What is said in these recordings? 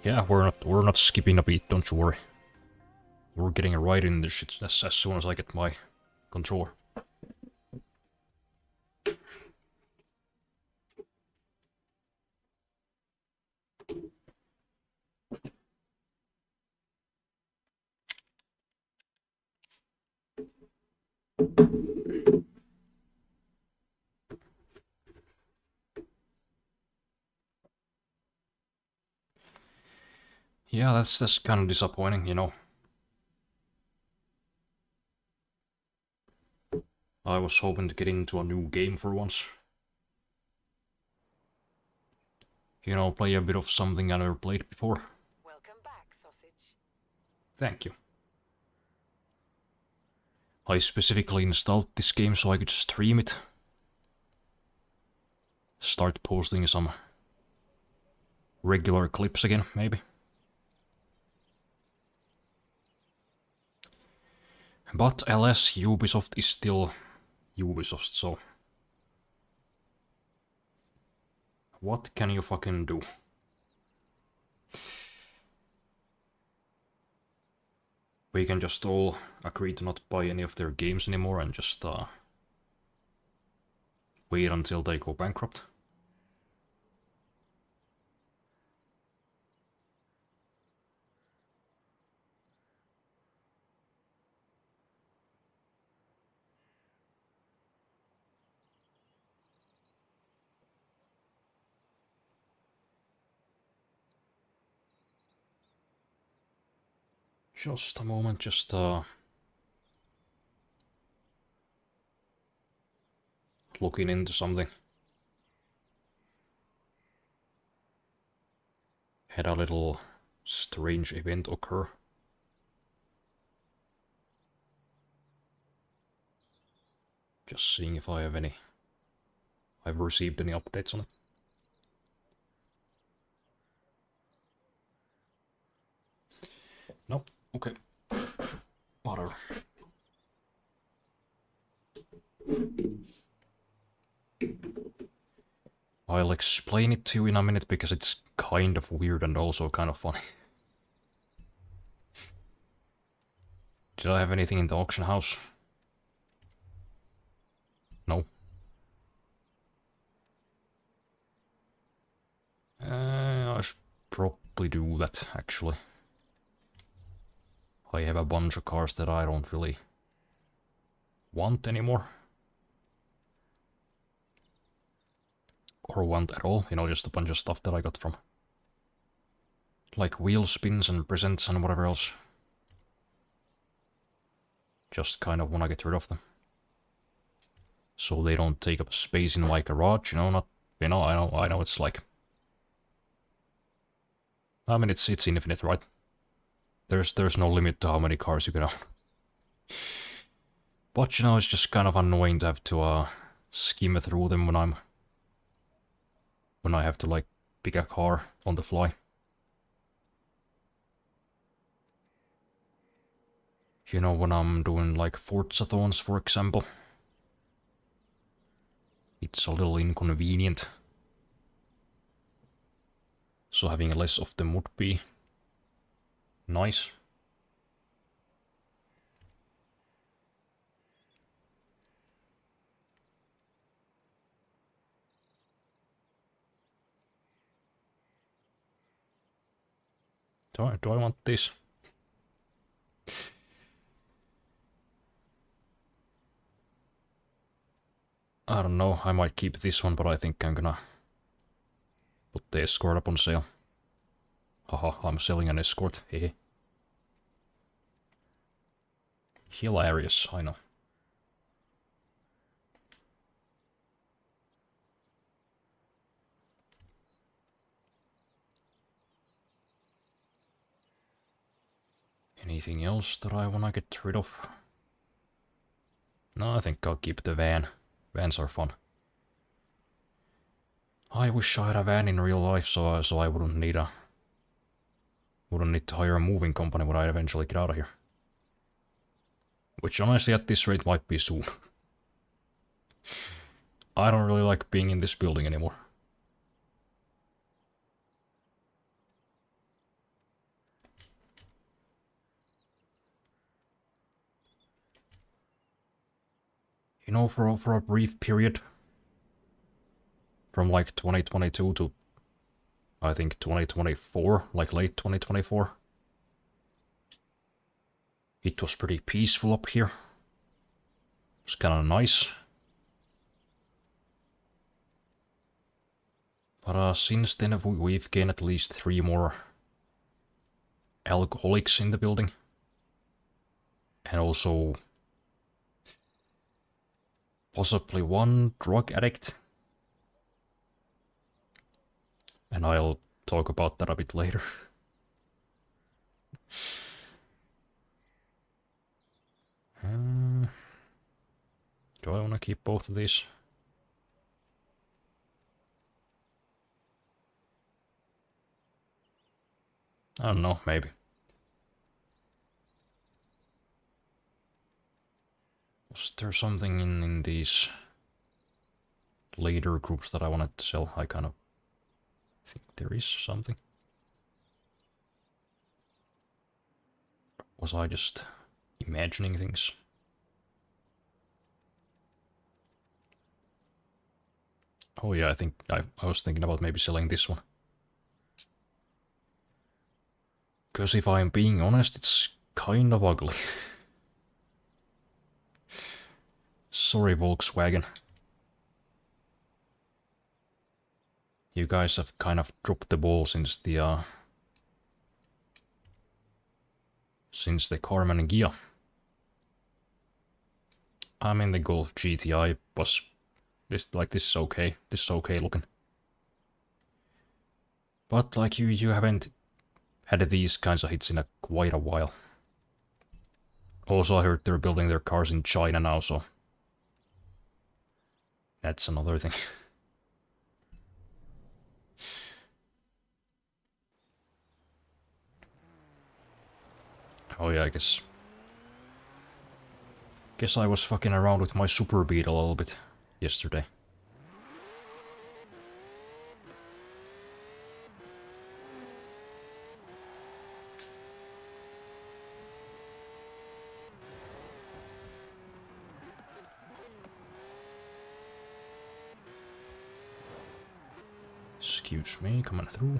Yeah, we're not skipping a beat, don't you worry. We're getting right in this shit as soon as I get my controller. Yeah, that's kind of disappointing, you know. I was hoping to get into a new game for once. You know, play a bit of something I never played before. Welcome back, sausage. Thank you. I specifically installed this game so I could stream it. Start posting some regular clips again, maybe. But alas, Ubisoft is still Ubisoft, so... what can you fucking do? We can just all agree to not buy any of their games anymore and just wait until they go bankrupt. Just a moment, just looking into something. Had a little strange event occur. Just seeing if I have any... I've received any updates on it. Nope, okay. Whatever. I'll explain it to you in a minute because it's kind of weird and also kind of funny. Did I have anything in the auction house? No. I should probably do that, actually. I have a bunch of cars that I don't really want anymore. Or want at all, you know, just a bunch of stuff that I got from... like wheel spins and presents and whatever else. Just kind of want to get rid of them. So they don't take up space in my garage, you know, not... you know, I know it's like... I mean, it's infinite, right? There's no limit to how many cars you can own. But, you know, it's just kind of annoying to have to skim through them when I have to, like, pick a car on the fly. You know, when I'm doing, like, forzathones, for example. It's a little inconvenient. So having less of them would be nice. Do I want this? I don't know, I might keep this one, but I think I'm gonna put the escort up on sale. Haha, I'm selling an escort, hehe. Hilarious, I know. Anything else that I wanna get rid of? No, I think I'll keep the van. Vans are fun. I wish I had a van in real life, so I wouldn't need to hire a moving company when I eventually get out of here. Which honestly at this rate might be soon. I don't really like being in this building anymore. You know, for a brief period, from like 2022 to I think 2024, like late 2024, it was pretty peaceful up here. It was kind of nice. But since then we've gained at least 3 more alcoholics in the building. And also possibly 1 drug addict. And I'll talk about that a bit later. Do I want to keep both of these? I don't know, maybe. Was there something in these later groups that I wanted to sell? I kind of think there is something. Was I just imagining things? Oh yeah, I think I was thinking about maybe selling this one. Because if I'm being honest, it's kind of ugly. Sorry, Volkswagen. You guys have kind of dropped the ball since the Carmen Gia. I mean, the Golf GTI was this is okay. This is okay looking. But like you haven't had these kinds of hits in quite a while. Also, I heard they're building their cars in China now, so that's another thing. Oh yeah, I guess I was fucking around with my Super Beetle a little bit yesterday. Excuse me, coming through.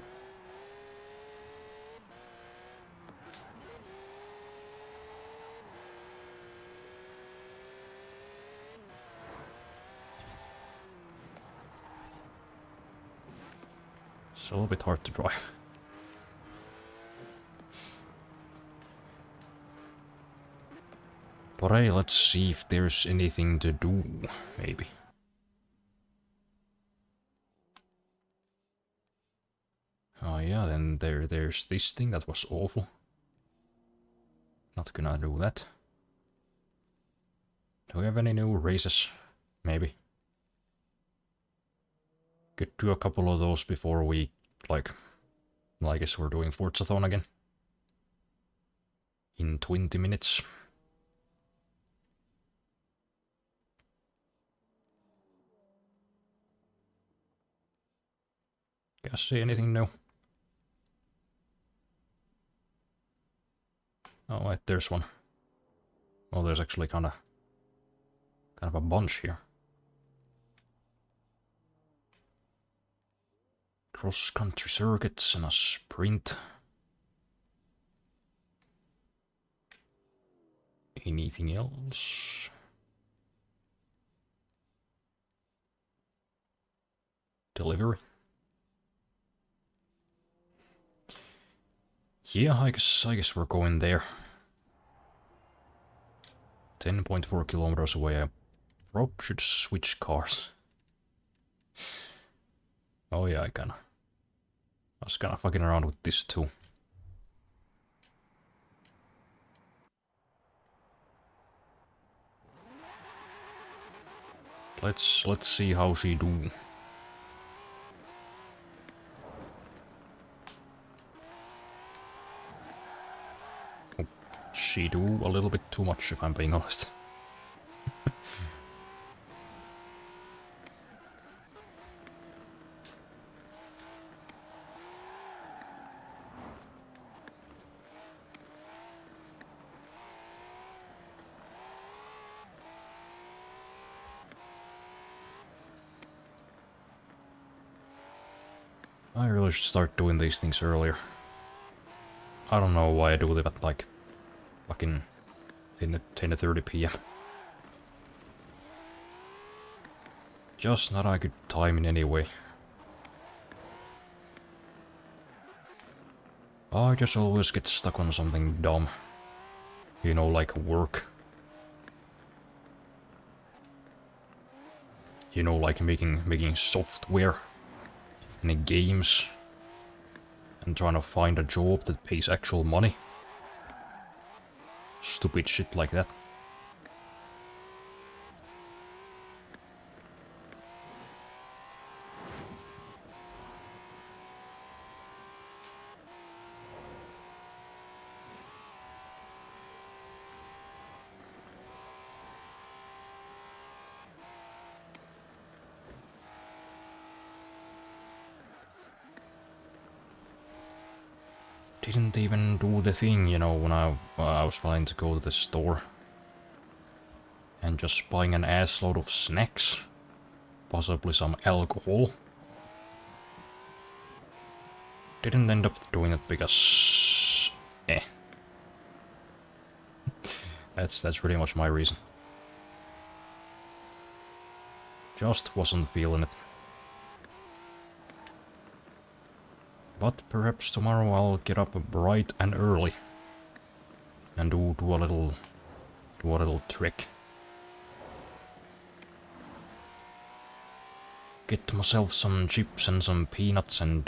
It's a little bit hard to drive. But hey, let's see if there's anything to do, maybe. Oh yeah, then there's this thing that was awful. Not gonna do that. Do we have any new races? Maybe. Could do a couple of those before we, like, well, I guess we're doing Forzathon again. In 20 minutes. Guys see anything new? Oh wait, there's one. Oh, there's actually kind of a bunch here. Cross-country circuits and a sprint. Anything else? Delivery. Yeah, I guess we're going there. 10.4 kilometers away. I probably should switch cars. Oh yeah, I was kinda fucking around with this too. Let's see how she do. Oh, she do a little bit too much, if I'm being honest. I really should start doing these things earlier. I don't know why I do them at like fucking 10:30 p.m. Just not a good timing anyway. I just always get stuck on something dumb. You know, like work. You know, like making software and games. And trying to find a job that pays actual money. Stupid shit like that. Didn't even do the thing, you know, when I was planning to go to the store. And just buying an assload of snacks. Possibly some alcohol. Didn't end up doing it because... That's pretty much my reason. Just wasn't feeling it. But perhaps tomorrow I'll get up bright and early. And do a little trick. Get myself some chips and some peanuts and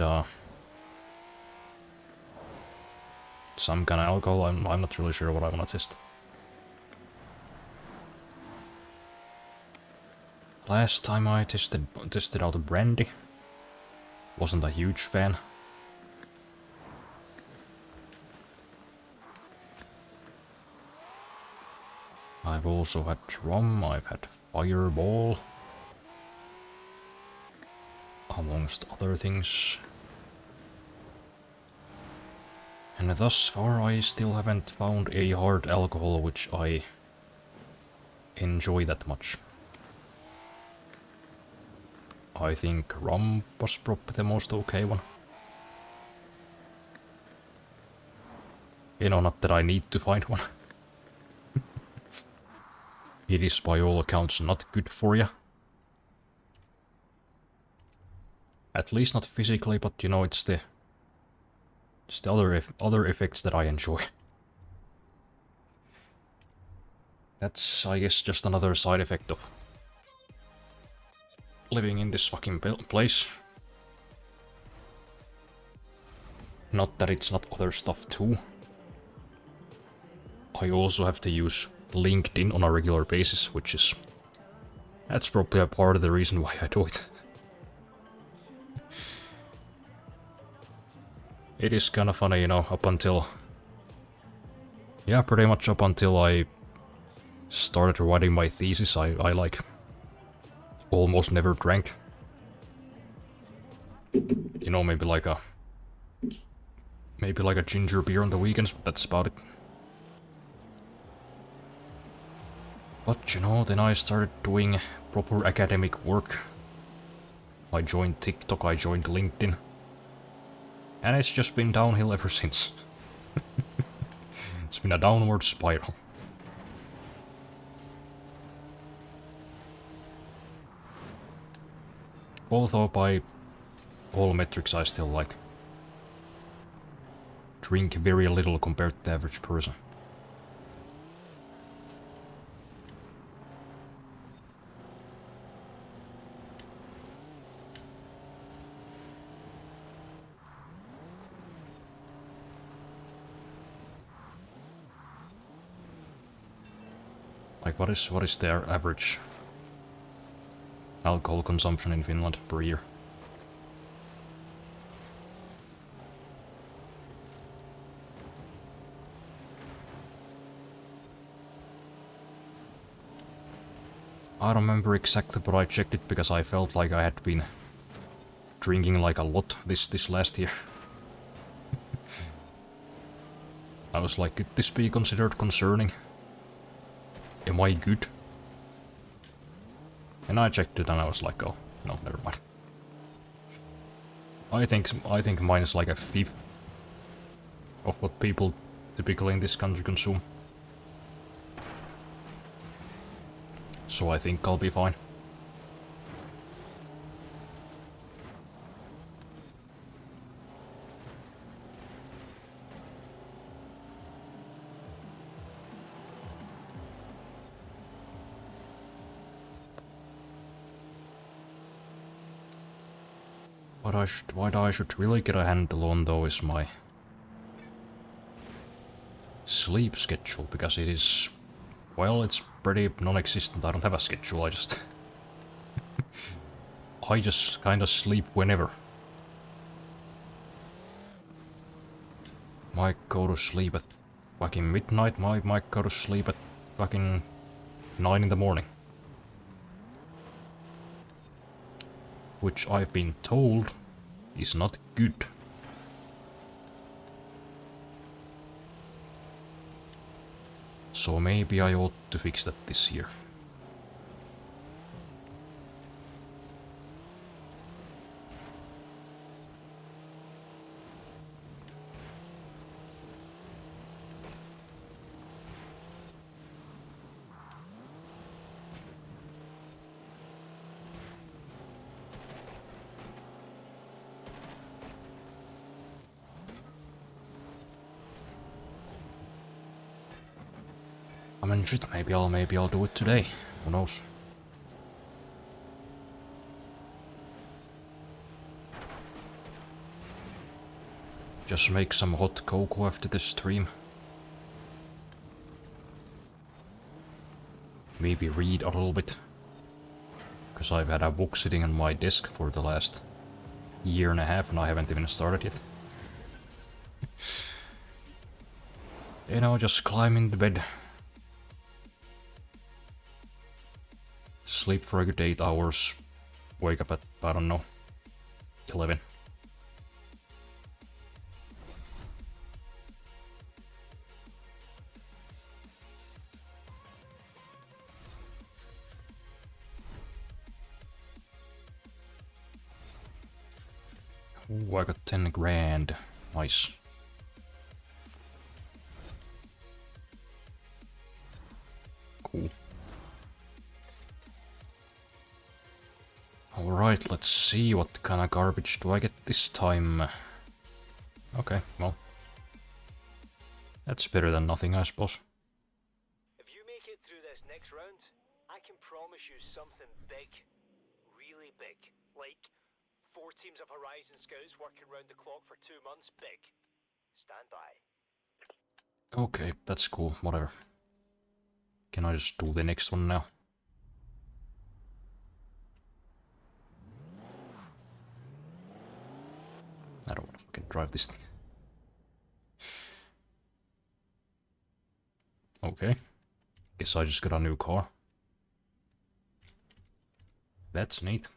some kind of alcohol. I'm not really sure what I want to test. Last time I tested out a brandy. Wasn't a huge fan. I've also had rum, I've had Fireball. Amongst other things. And thus far I still haven't found a hard alcohol which I enjoy that much. I think rum was probably the most okay one. You know, not that I need to find one. It is by all accounts not good for you. At least not physically, but you know, it's the other effects that I enjoy. That's, I guess, just another side effect of living in this fucking place. Not that it's not other stuff too. I also have to use LinkedIn on a regular basis, which is... That's probably a part of the reason why I do it. It is kinda funny, you know, up until... Yeah, pretty much up until I started writing my thesis, I like... almost never drank. You know, maybe like a ginger beer on the weekends, but that's about it. But you know, then I started doing proper academic work. I joined TikTok, I joined LinkedIn. And it's just been downhill ever since. It's been a downward spiral. Although by all metrics I still like drink very little compared to the average person. Like what is their average alcohol consumption in Finland per year? I don't remember exactly, but I checked it because I felt like I had been drinking like a lot this last year. I was like, could this be considered concerning? Am I good? And I checked it and I was like, oh, no, never mind. I think mine is like a fifth of what people typically in this country consume. So I think I'll be fine. What I should really get a handle on though is my sleep schedule, because it is, well, it's pretty non-existent. I don't have a schedule, I just kinda sleep whenever. Might go to sleep at fucking midnight, might go to sleep at fucking 9 in the morning. Which I've been told is not good. So maybe I ought to fix that this year. I mean, shit, maybe I'll do it today. Who knows? Just make some hot cocoa after the stream. Maybe read a little bit. Because I've had a book sitting on my desk for the last year and a half and I haven't even started yet. You know, just climb into bed. Sleep for a good 8 hours. Wake up at, I don't know, 11. Ooh, I got 10 grand. Nice. Cool. Alright, let's see what kind of garbage do I get this time. Okay, well. That's better than nothing, I suppose. If you make it through this next round, I can promise you something big. Really big. Like 4 teams of Horizon Scouts working round the clock for 2 months. Big. Stand by. Okay, that's cool, whatever. Can I just do the next one now? I don't want to fucking drive this thing. Okay. Guess I just got a new car. That's neat.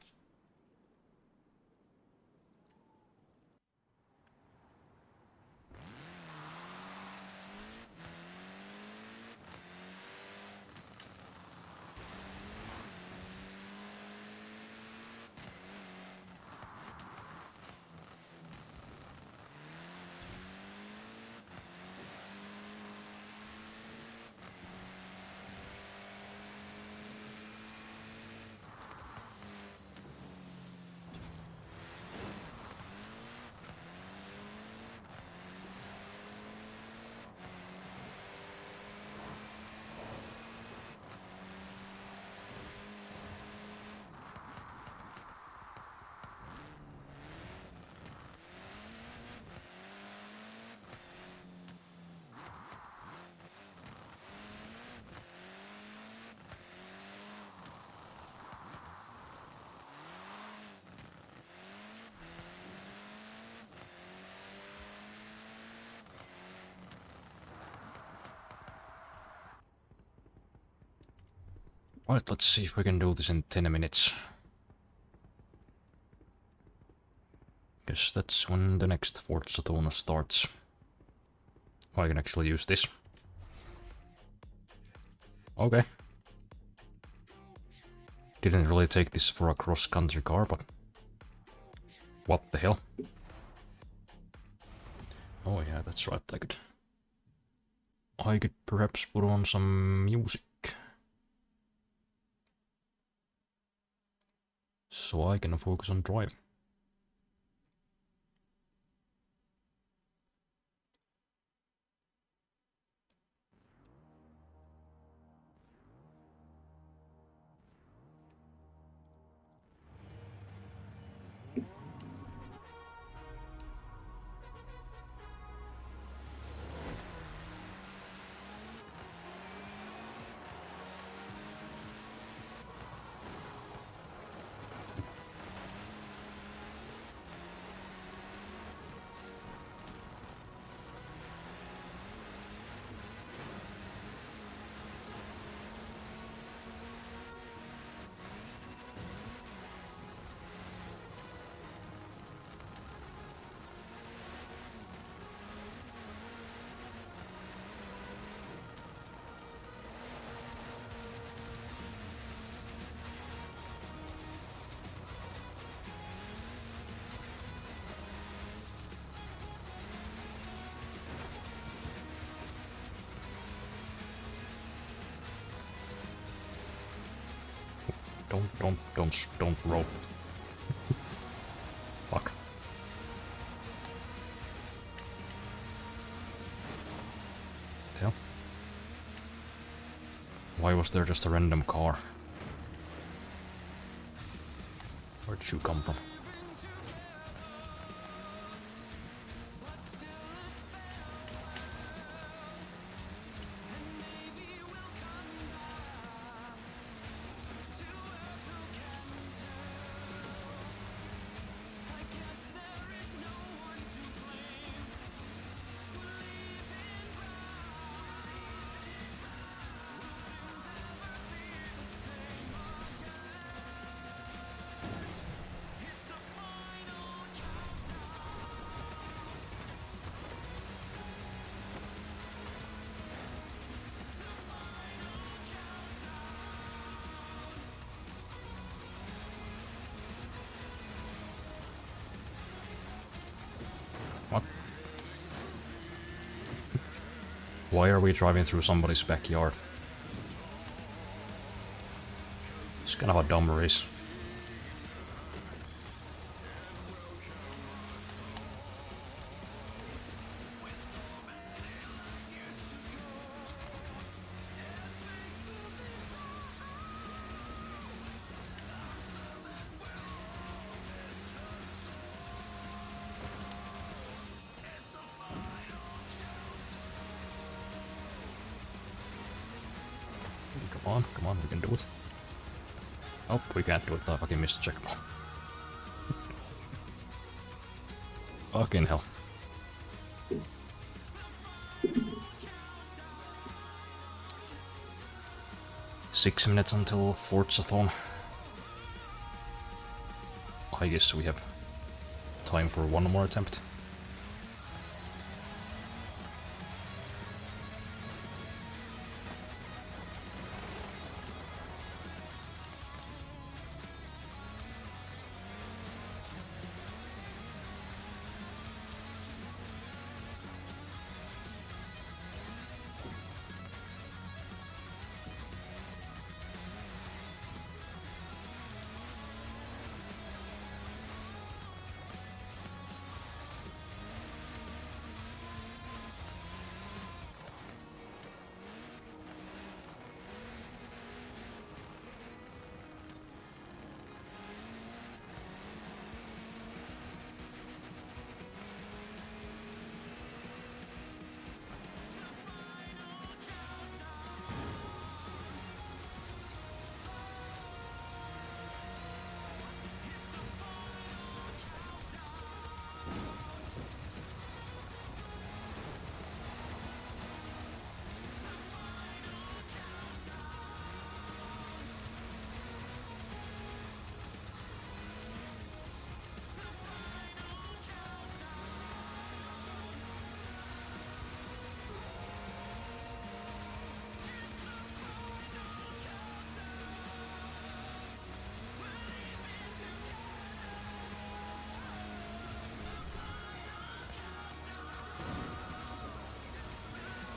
Right, let's see if we can do this in 10 minutes. Guess that's when the next forzathoning starts. I can actually use this. Okay. Didn't really take this for a cross-country car, but What the hell? Oh yeah, that's right, I could perhaps put on some music. So I can focus on driving. Don't roll. Fuck. Hell. Why was there just a random car? Where'd you come from? What? Why are we driving through somebody's backyard? It's kind of a dumb race. Come on, we can do it. Oh, we can't do it, I fucking missed the checkpoint. Fucking hell. Six minutes until forzathoning. I guess we have time for one more attempt.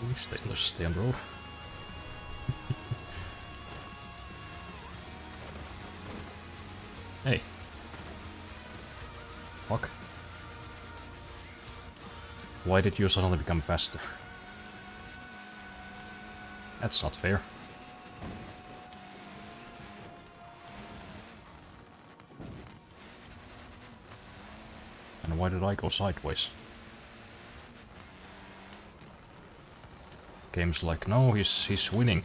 Let's stay on the road. Hey. Fuck. Why did you suddenly become faster? That's not fair. And why did I go sideways? Game's like, no, he's winning.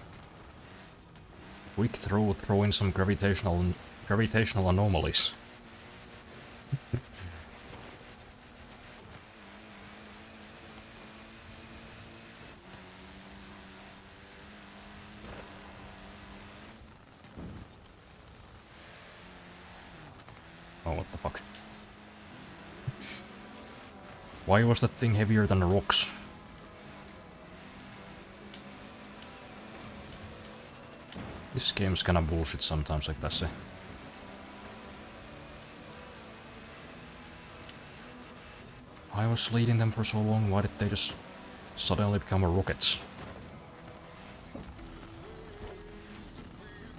Quick throw in some gravitational anomalies. Oh, what the fuck? Why was that thing heavier than the rocks? This game's kinda bullshit sometimes, I gotta say. I was leading them for so long, why did they just suddenly become rockets?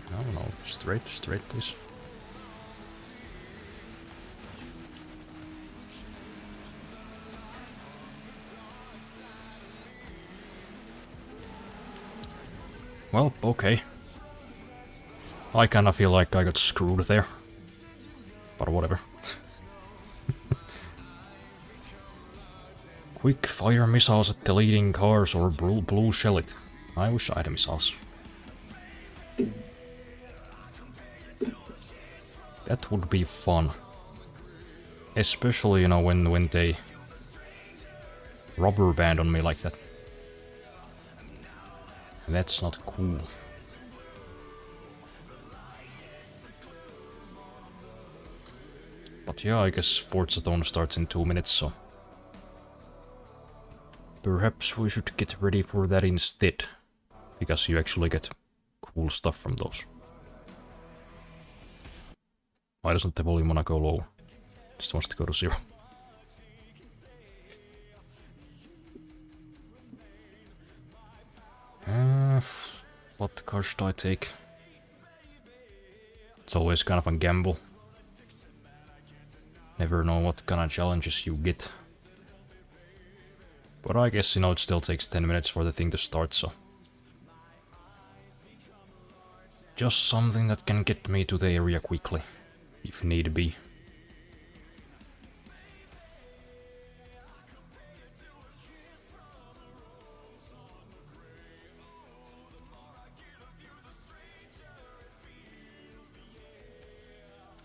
I don't know, straight please. Well, okay. I kinda feel like I got screwed there. But whatever. Quick fire missiles at the leading cars or blue shell it. I wish I had missiles. That would be fun. Especially, you know, when they rubber band on me like that. That's not cool. But yeah, I guess forzathoning starts in 2 minutes, so... Perhaps we should get ready for that instead. Because you actually get cool stuff from those. Why doesn't the volume wanna go low? Just wants to go to 0. What car should I take? It's always kind of a gamble. Never know what kind of challenges you get. But I guess, you know, it still takes 10 minutes for the thing to start, so... Just something that can get me to the area quickly, if need be.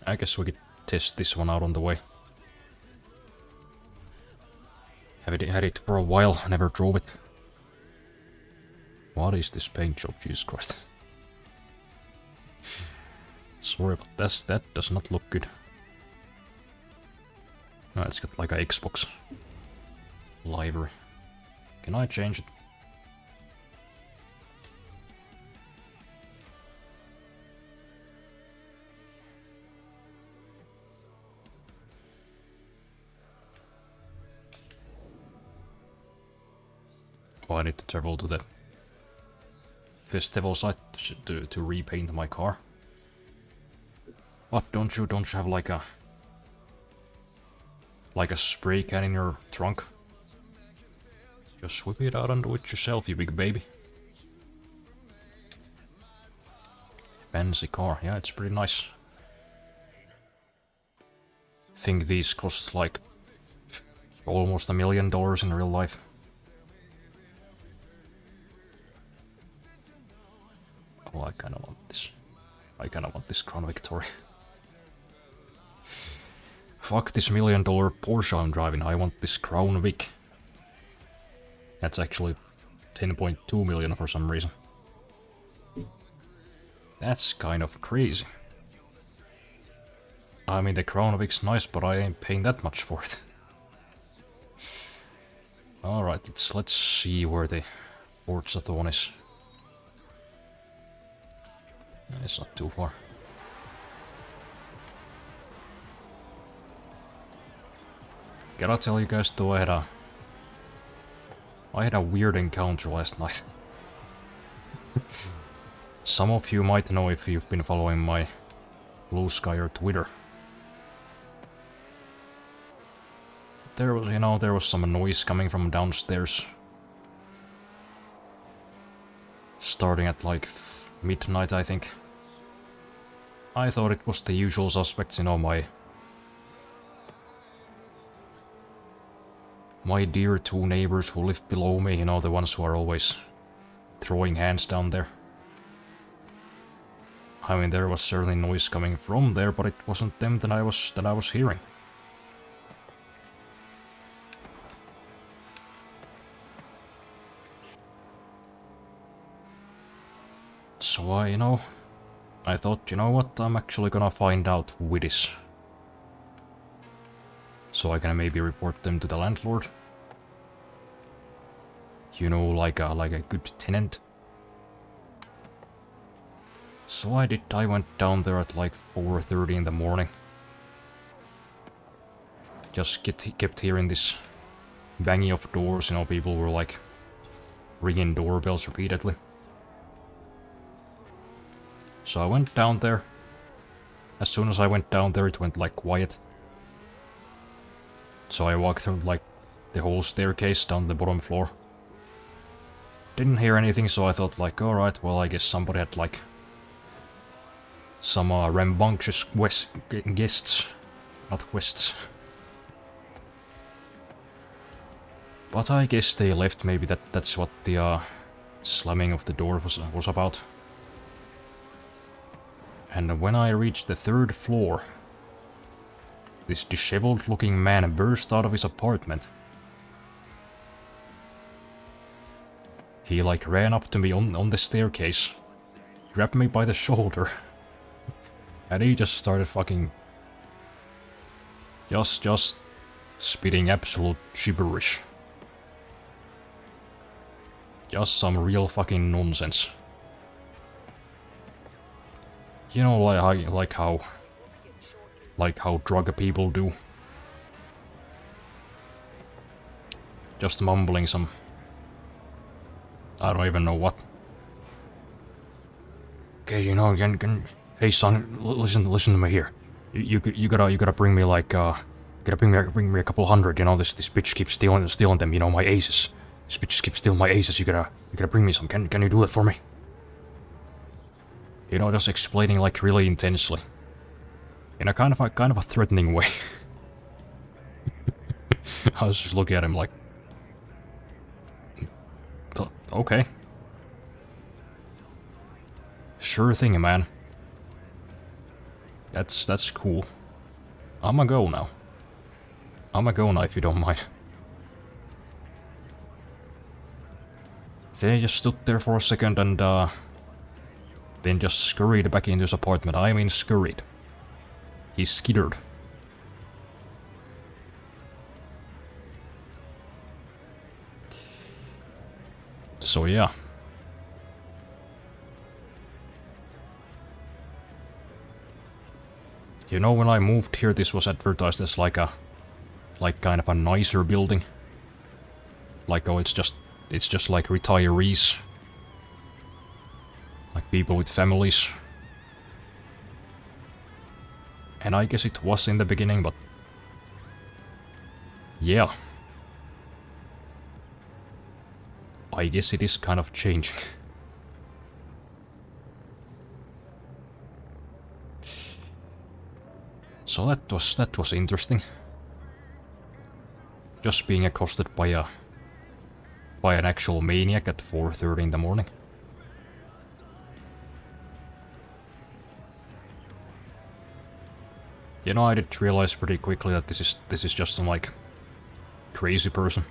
I guess we could test this one out on the way. Had it for a while, never drove it. What is this paint job, Jesus Christ? Sorry, but that does not look good. No, it's got like a Xbox library. Can I change it? Oh, I need to travel to the festival site to repaint my car. What, don't you have like a spray can in your trunk? Just whip it out and do it yourself, you big baby. Fancy car, yeah, it's pretty nice. Think these cost like almost $1 million in real life. Oh, I kinda want this. I kinda want this Crown Victoria. Fuck this $1 million Porsche I'm driving, I want this Crown Vic. That's actually 10.2 million for some reason. That's kind of crazy. I mean, the Crown Vic's nice, but I ain't paying that much for it. Alright, let's see where the forzathoning is. It's not too far. Gotta tell you guys though, I I had a weird encounter last night. Some of you might know if you've been following my Blue Sky or Twitter. There was, there was some noise coming from downstairs. Starting at like midnight, I think. I thought it was the usual suspects, my dear two neighbors who live below me, the ones who are always throwing hands down there. I mean, there was certainly noise coming from there, but it wasn't them that I was hearing. So I thought, you know what, I'm actually gonna find out who it is. So I can maybe report them to the landlord. Like a good tenant. So I did. I went down there at like 4:30 in the morning. Just kept hearing this banging of doors. People were like ringing doorbells repeatedly. So I went down there. As soon as I went down there, it went like quiet. So I walked through like the whole staircase down the bottom floor. Didn't hear anything, so I thought like, alright, well I guess somebody had like some rambunctious guests, not quests. But I guess they left. Maybe that's what the slamming of the door was about. And when I reached the 3rd floor, this disheveled looking man burst out of his apartment. He like ran up to me on the staircase, grabbed me by the shoulder, and he just started fucking just spitting absolute gibberish. Just some real fucking nonsense. Like how drug people do. Just mumbling some, I don't even know what. Okay, hey son, listen to me here. You gotta bring me like bring me a couple hundred. This bitch keeps stealing them. My aces. This bitch keeps stealing my aces. You gotta bring me some. Can you do it for me? Just explaining like really intensely. In a kind of a threatening way. I was just looking at him like, okay. Sure thing, man. That's cool. I'ma go now. If you don't mind. Then he just stood there for a second and then just scurried back into his apartment. I mean scurried. He skittered. So yeah. When I moved here, this was advertised as like kind of a nicer building. Like, oh, it's just like retirees. Like people with families. And I guess it was in the beginning, but yeah. I guess it is kind of changing. So that was interesting. Just being accosted by an actual maniac at 4:30 in the morning. I did realize pretty quickly that this is just some like crazy person.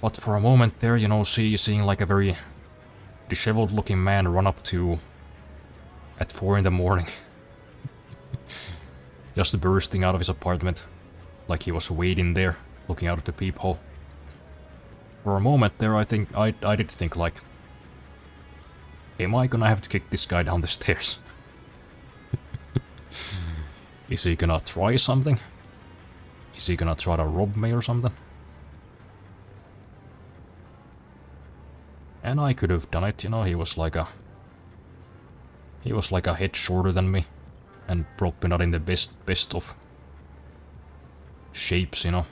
But for a moment there, seeing like a very disheveled looking man run up to at 4 in the morning. Just bursting out of his apartment, like he was waiting there, looking out of the peephole. For a moment there, I think I did think like, am I gonna have to kick this guy down the stairs? Is he gonna try something? Is he gonna try to rob me or something? And I could have done it, you know, he was like a head shorter than me. And probably not in the best of shapes, you know.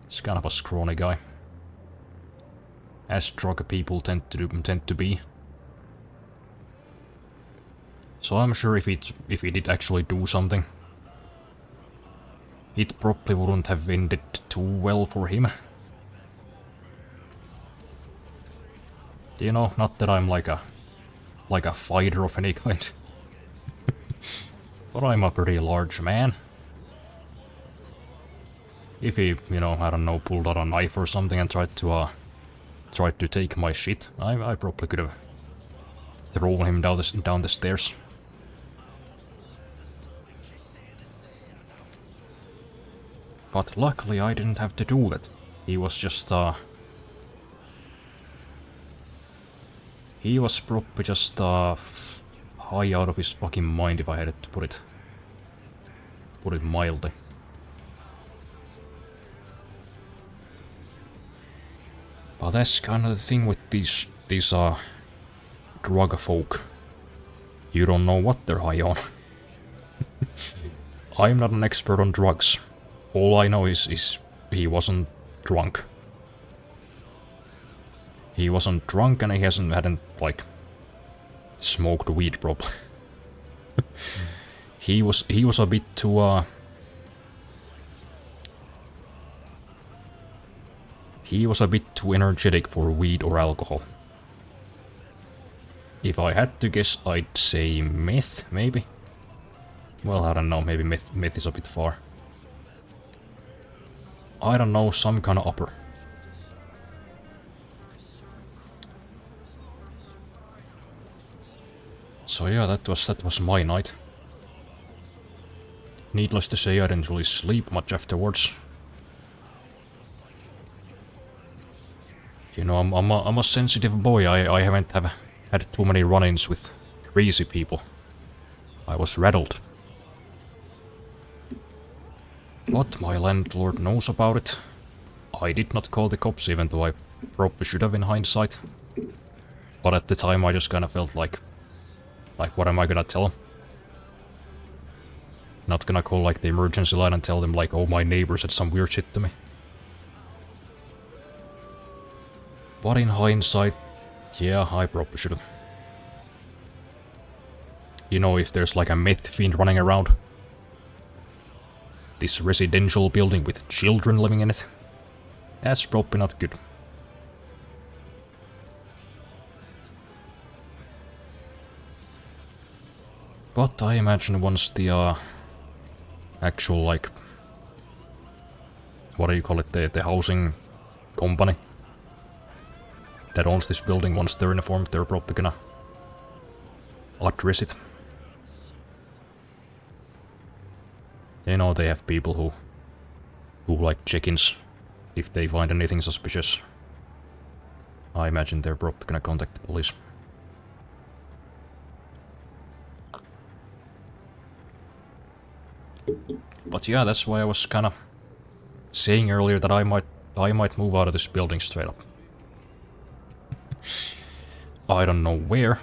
He's kind of a scrawny guy. As drug people tend to be. So I'm sure if he did actually do something, it probably wouldn't have ended too well for him. You know, not that I'm like a fighter of any kind. But I'm a pretty large man. If he, you know, I don't know, pulled out a knife or something and tried to take my shit, I probably could have thrown him down the stairs. But luckily I didn't have to do that. He was just he was probably just high out of his fucking mind, if I had to put it mildly. But that's kind of the thing with these drug folk. You don't know what they're high on. I'm not an expert on drugs. All I know is he wasn't drunk. He wasn't drunk and he hadn't like smoked weed probably. He was a bit too he was a bit too energetic for weed or alcohol. If I had to guess, I'd say meth, maybe? Well, I don't know, maybe meth is a bit far. I don't know, some kind of upper. So yeah, that was my night. Needless to say, I didn't really sleep much afterwards. You know, I'm a sensitive boy. I haven't had too many run-ins with crazy people. I was rattled. But my landlord knows about it. I did not call the cops, even though I probably should have in hindsight. But at the time I just kind of felt like what am I gonna tell him? Not gonna call like the emergency line and tell them like, oh, my neighbor said some weird shit to me. But in hindsight, yeah, I probably should have. You know, if there's like a meth fiend running around this residential building with children living in it, that's probably not good. But I imagine once the actual, like, what do you call it, the housing company that owns this building, once they're informed, they're probably gonna address it. You know, they have people who like check-ins if they find anything suspicious. I imagine they're probably gonna contact the police. But yeah, that's why I was kinda saying earlier that I might move out of this building straight up. I don't know where.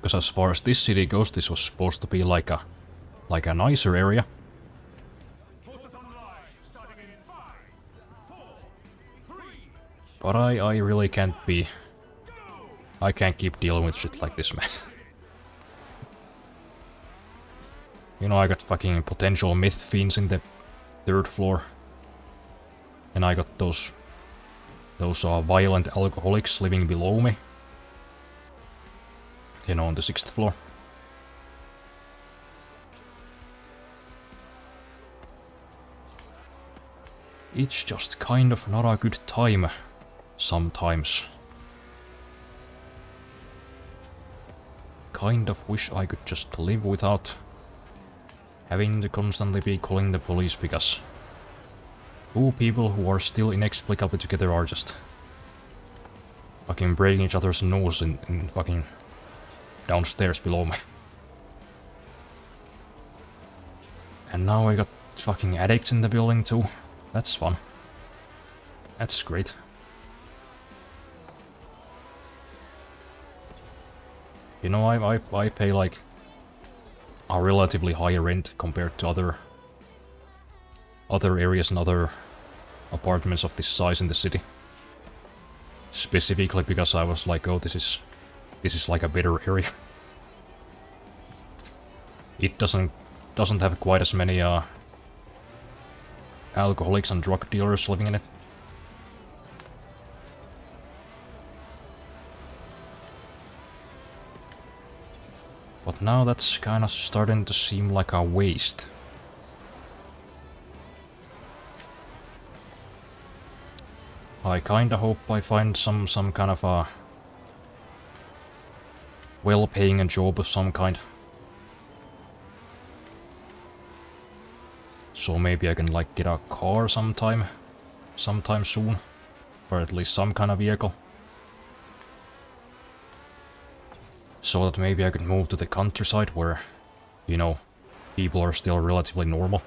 Because as far as this city goes, this was supposed to be like a nicer area. But I really can't be... I can't keep dealing with shit like this, man. You know, I got fucking potential meth fiends in the 3rd floor. And I got those violent alcoholics living below me. You know, on the 6th floor. It's just kind of not a good time sometimes. Kind of wish I could just live without having to constantly be calling the police, because two people who are still inexplicably together are just fucking breaking each other's nose in fucking downstairs below me. And now I got fucking addicts in the building too. That's fun. That's great. You know, I pay like a relatively high rent compared to other areas and other apartments of this size in the city. Specifically because I was like, oh, this is like a better area. It doesn't have quite as many alcoholics and drug dealers living in it. But now that's kind of starting to seem like a waste. I kinda hope I find some kind of a well-paying job of some kind. So maybe I can like get a car sometime soon, or at least some kind of vehicle. So that maybe I can move to the countryside where, you know, people are still relatively normal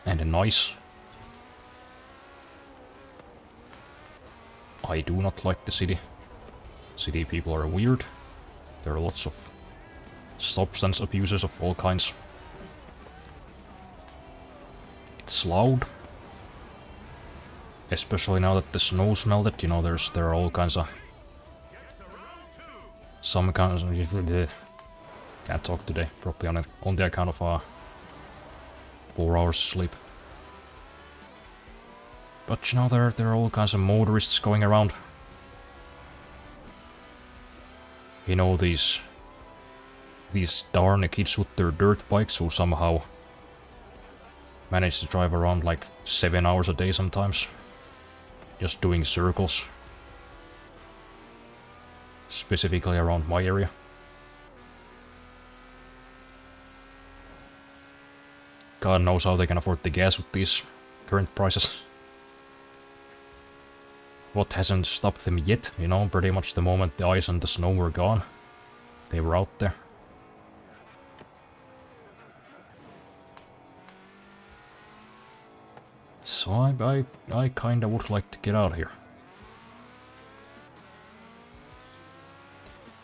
and nice. I do not like the city. City people are weird. There are lots of substance abusers of all kinds. It's loud. Especially now that the snow's melted, you know, there are all kinds of... Some kinds of... Can't talk today, probably on the account of 4 hours sleep. But you know, there are all kinds of motorists going around. You know, these darn kids with their dirt bikes who somehow manage to drive around like 7 hours a day sometimes. Just doing circles. Specifically around my area. God knows how they can afford the gas with these current prices. What hasn't stopped them yet, you know, pretty much the moment the ice and the snow were gone. They were out there. So I kinda would like to get out here.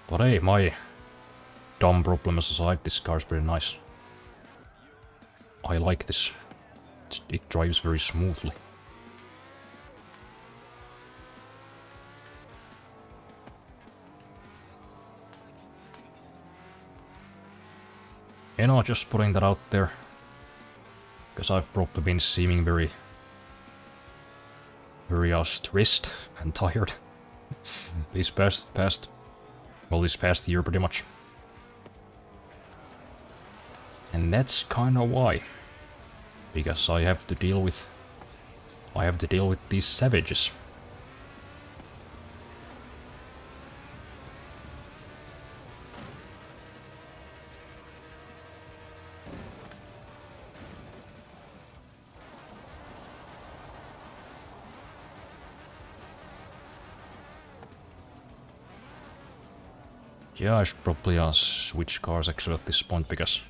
But hey, my dumb problems aside, this car's pretty nice. I like this. It drives very smoothly. You know, just putting that out there. Because I've probably been seeming very stressed and tired. This past year pretty much. And that's kinda why. Because I have to deal with these savages. Yeah, I should probably switch cars actually at this point, because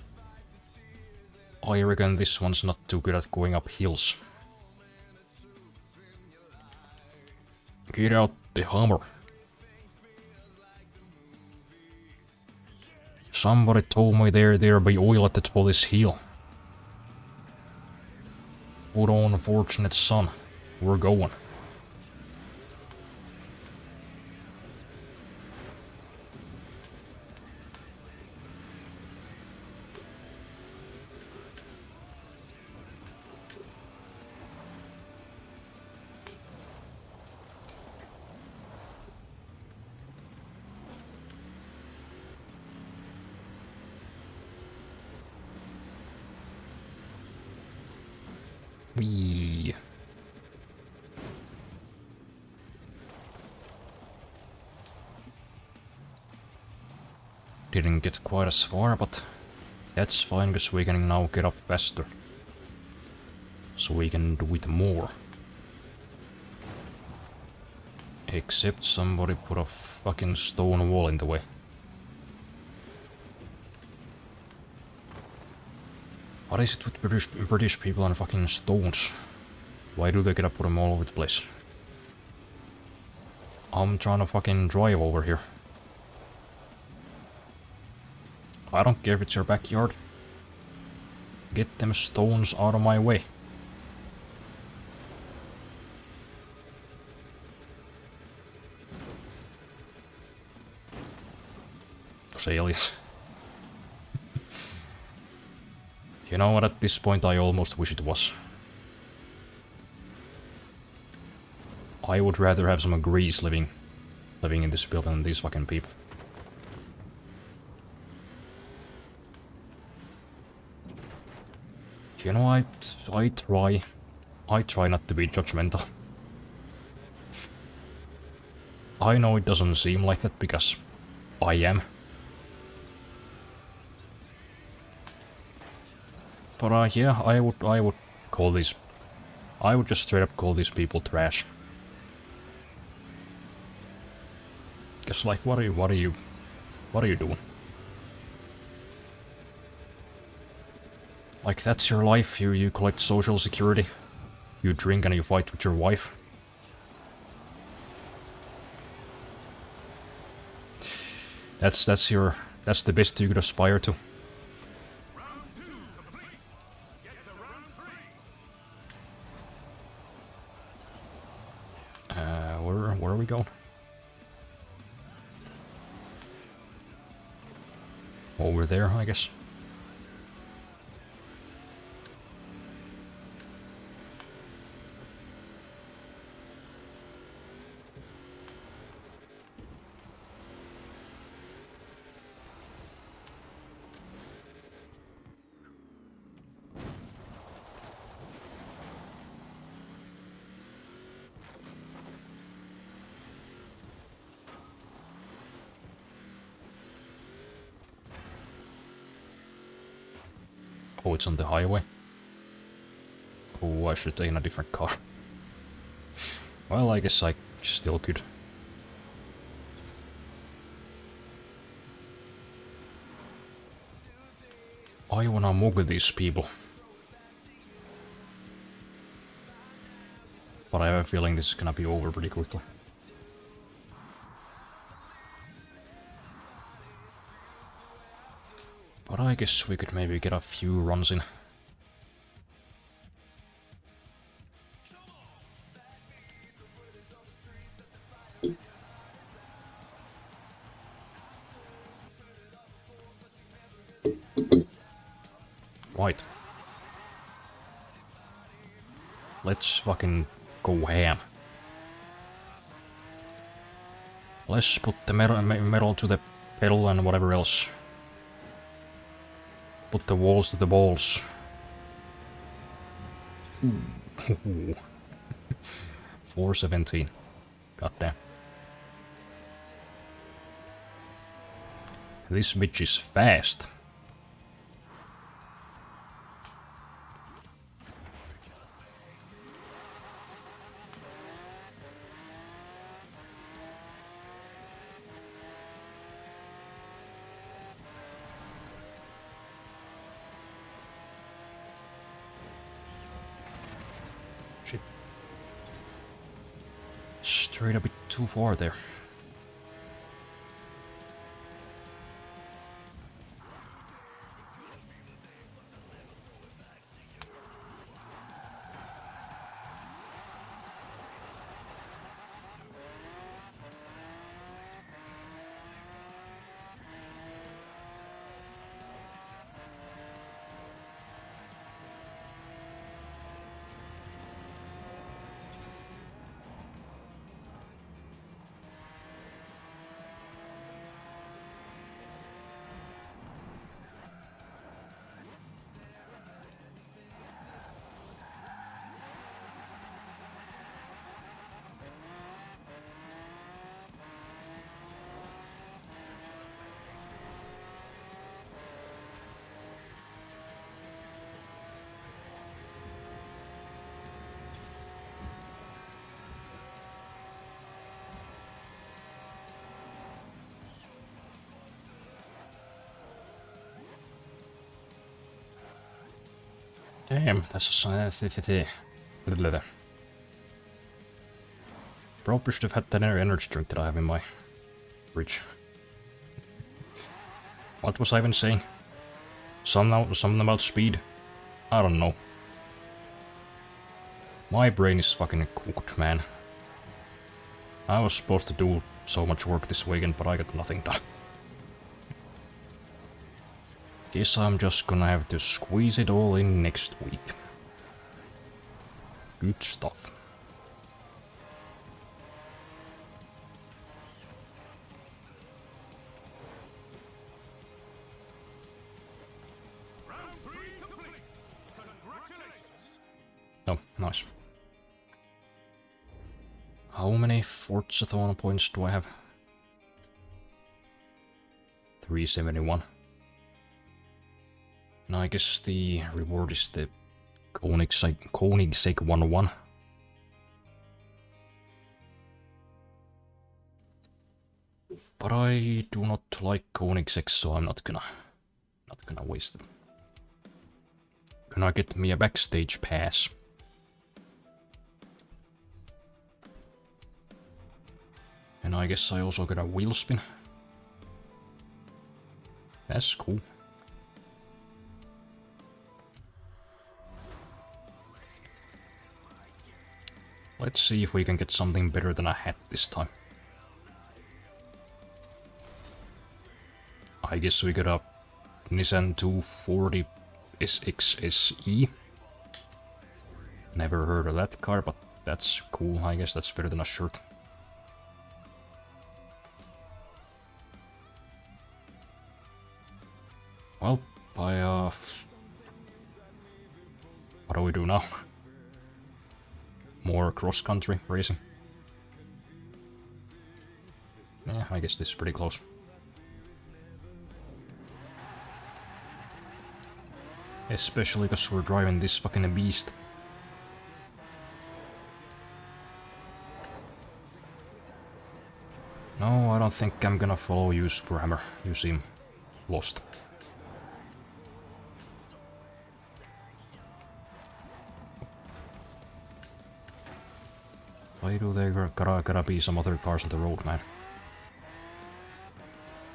I reckon this one's not too good at going up hills. Get out the Hummer. Somebody told me there'll be oil at the top of this hill. Hold on, unfortunate son. We're going. Whee. Didn't get quite as far, but that's fine, because we can now get up faster. So we can do it more. Except somebody put a fucking stone wall in the way. What is it with British people and fucking stones? Why do they gotta put them all over the place? I'm trying to fucking drive over here. I don't care if it's your backyard. Get them stones out of my way. Those aliens. You know what, at this point I almost wish it was. I would rather have some Grease living in this building than these fucking people. You know, I try not to be judgmental. I know it doesn't seem like that because I am. But yeah, I would call these... I would just straight up call these people trash. Because like, what are you doing? Like, that's your life, you collect social security, you drink and you fight with your wife. That's the best you could aspire to. Where are we going? Over there, I guess. Oh, it's on the highway. Oh, I should take a different car. Well, I guess I still could. I wanna move with these people. But I have a feeling this is gonna be over pretty quickly. But I guess we could maybe get a few runs in. Right. Let's fucking go ham. Let's put the metal to the pedal and whatever else. Put the walls to the balls. 417. Goddamn. This bitch is fast. Shit. Straight a bit too far there. Damn, that's a sign. Probably should have had that energy drink that I have in my fridge. What was I even saying? Something about speed? I don't know. My brain is fucking cooked, man. I was supposed to do so much work this weekend, but I got nothing done. Guess I'm just gonna have to squeeze it all in next week. Good stuff. Oh, nice. How many forzathoning points do I have? 371. And I guess the reward is the Koenigsegg 101. But I do not like Koenigsegg, so I'm not gonna waste them. Can I get me a backstage pass? And I guess I also got a wheel spin. That's cool. Let's see if we can get something better than a hat this time. I guess we got a Nissan 240 SXSE. Never heard of that car, but that's cool. I guess that's better than a shirt. Well, what do we do now? More cross-country racing. Yeah, I guess this is pretty close. Especially because we're driving this fucking beast. No, I don't think I'm gonna follow you, Superhammer. You seem lost. Why do they gotta be some other cars on the road, man?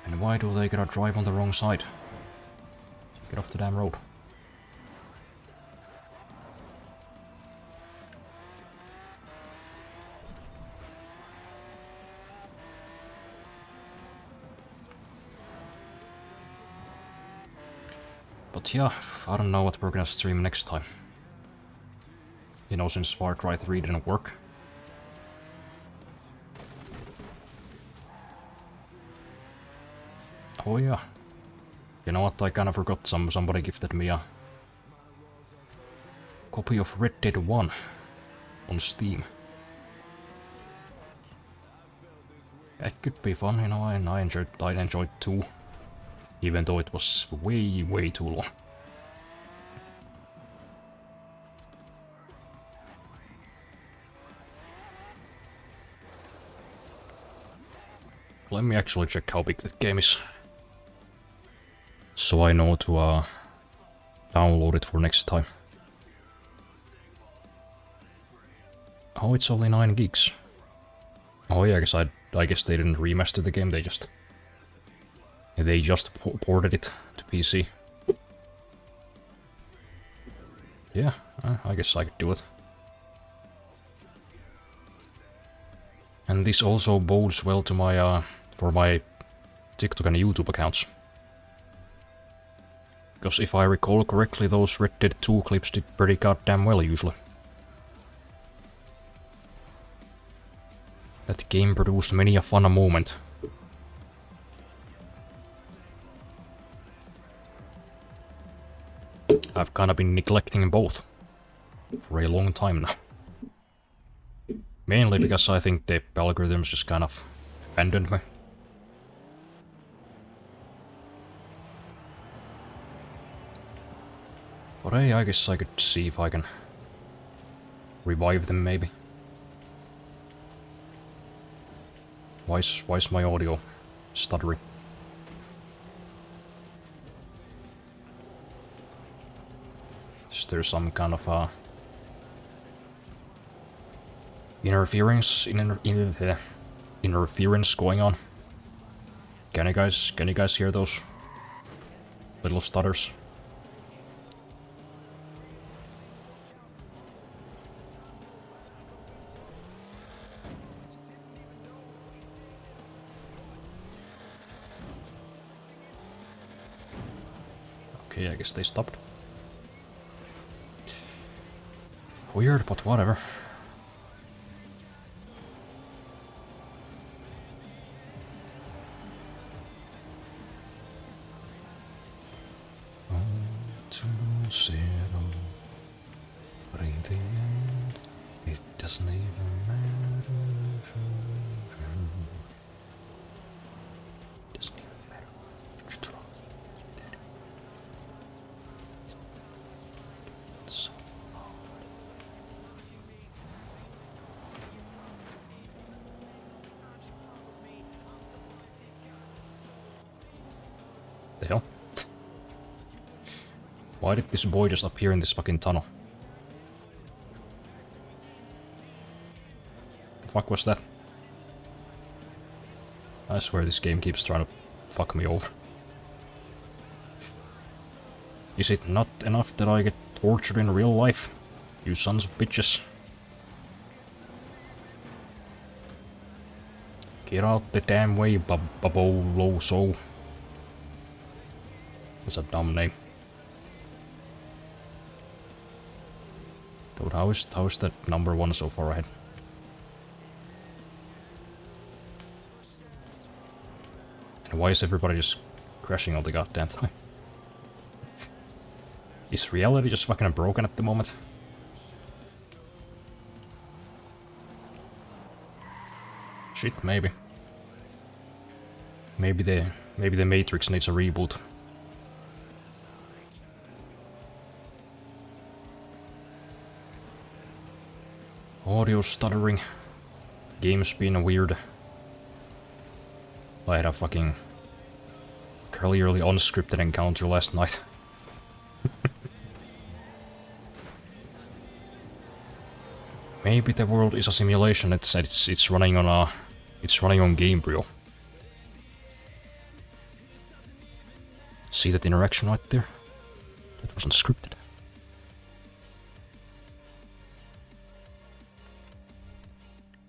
And why do they gotta drive on the wrong side? Get off the damn road. But yeah, I don't know what we're gonna stream next time. You know, since Far Cry 3 didn't work. Oh yeah. You know what, I kinda forgot, somebody gifted me a copy of Red Dead 1 on Steam. That could be fun, you know, and I enjoyed 2. Even though it was way too long. Let me actually check how big that game is. So I know to download it for next time. Oh, it's only 9 gigs. Oh yeah, I guess they didn't remaster the game, they just ported it to PC. Yeah, I guess I could do it. And this also bodes well to my for my TikTok and YouTube accounts. Because if I recall correctly, those Red Dead 2 clips did pretty goddamn well usually. That game produced many a fun moment. I've kinda been neglecting both for a long time now. Mainly because I think the algorithms just kind of abandoned me. But hey, I guess I could see if I can revive them maybe. Why is my audio stuttering? Is there some kind of interference interference going on? Can you guys hear those little stutters. Okay, I guess they stopped. Weird, but whatever. To zero, but in the end, it doesn't even matter. Doesn't even matter. It's true. So the hell? Why did this boy just appear in this fucking tunnel? The fuck was that? I swear this game keeps trying to fuck me over. Is it not enough that I get tortured in real life? You sons of bitches. Get out the damn way, Baboloso. That's a dumb name. Dude, how is that number one so far ahead? And why is everybody just crashing all the goddamn time? Is reality just fucking broken at the moment? Shit, maybe. Maybe the Matrix needs a reboot. Audio stuttering. Game's being weird. I had a fucking clearly unscripted encounter last night. Maybe the world is a simulation. It's running on Gamebryo. See that interaction right there? That wasn't scripted.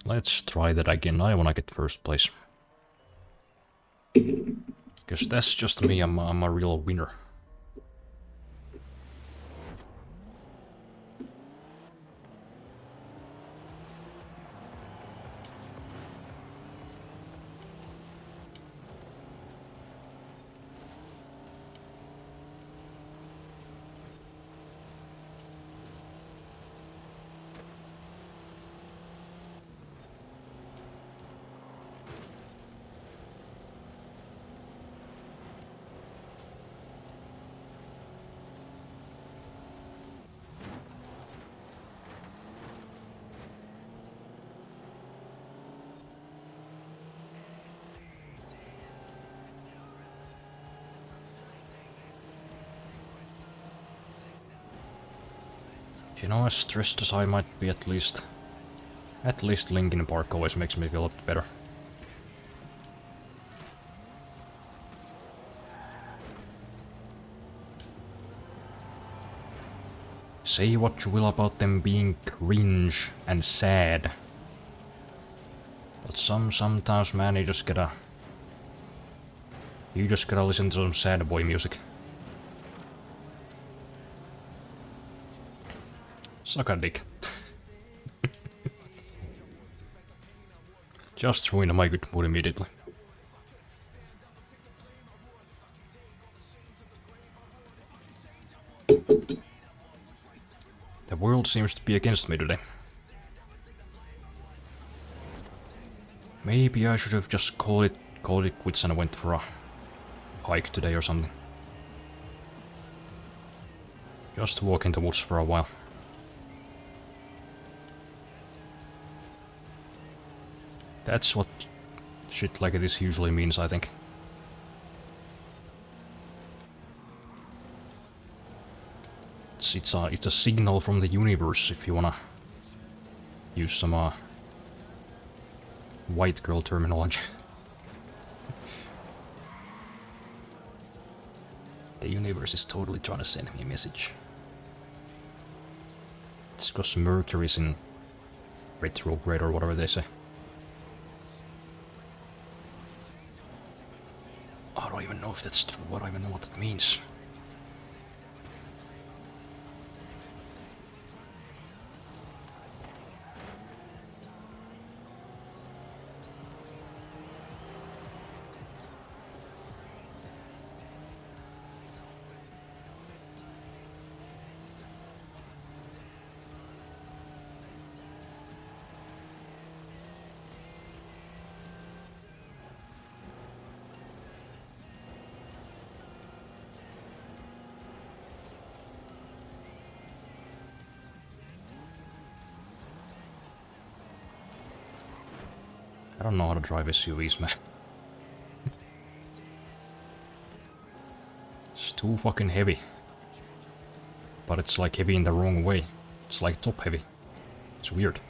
Let's try that again. I wanna get first place. Because that's just me, I'm a real winner. You know, as stressed as I might be, at least Linkin Park always makes me feel a bit better. Say what you will about them being cringe and sad, but sometimes, man, you just gotta listen to some sad boy music. Suck a dick. Just ruined my good mood immediately. The world seems to be against me today. Maybe I should have just called it quits and went for a hike today or something. Just walk in the woods for a while. That's what shit like this usually means, I think. It's a signal from the universe, if you wanna use some white girl terminology. The universe is totally trying to send me a message. It's because Mercury's in retrograde or whatever they say. I don't even know if that's true. I don't even know what that means. I don't know how to drive SUVs, man. It's too fucking heavy. But it's like heavy in the wrong way. It's like top heavy. It's weird.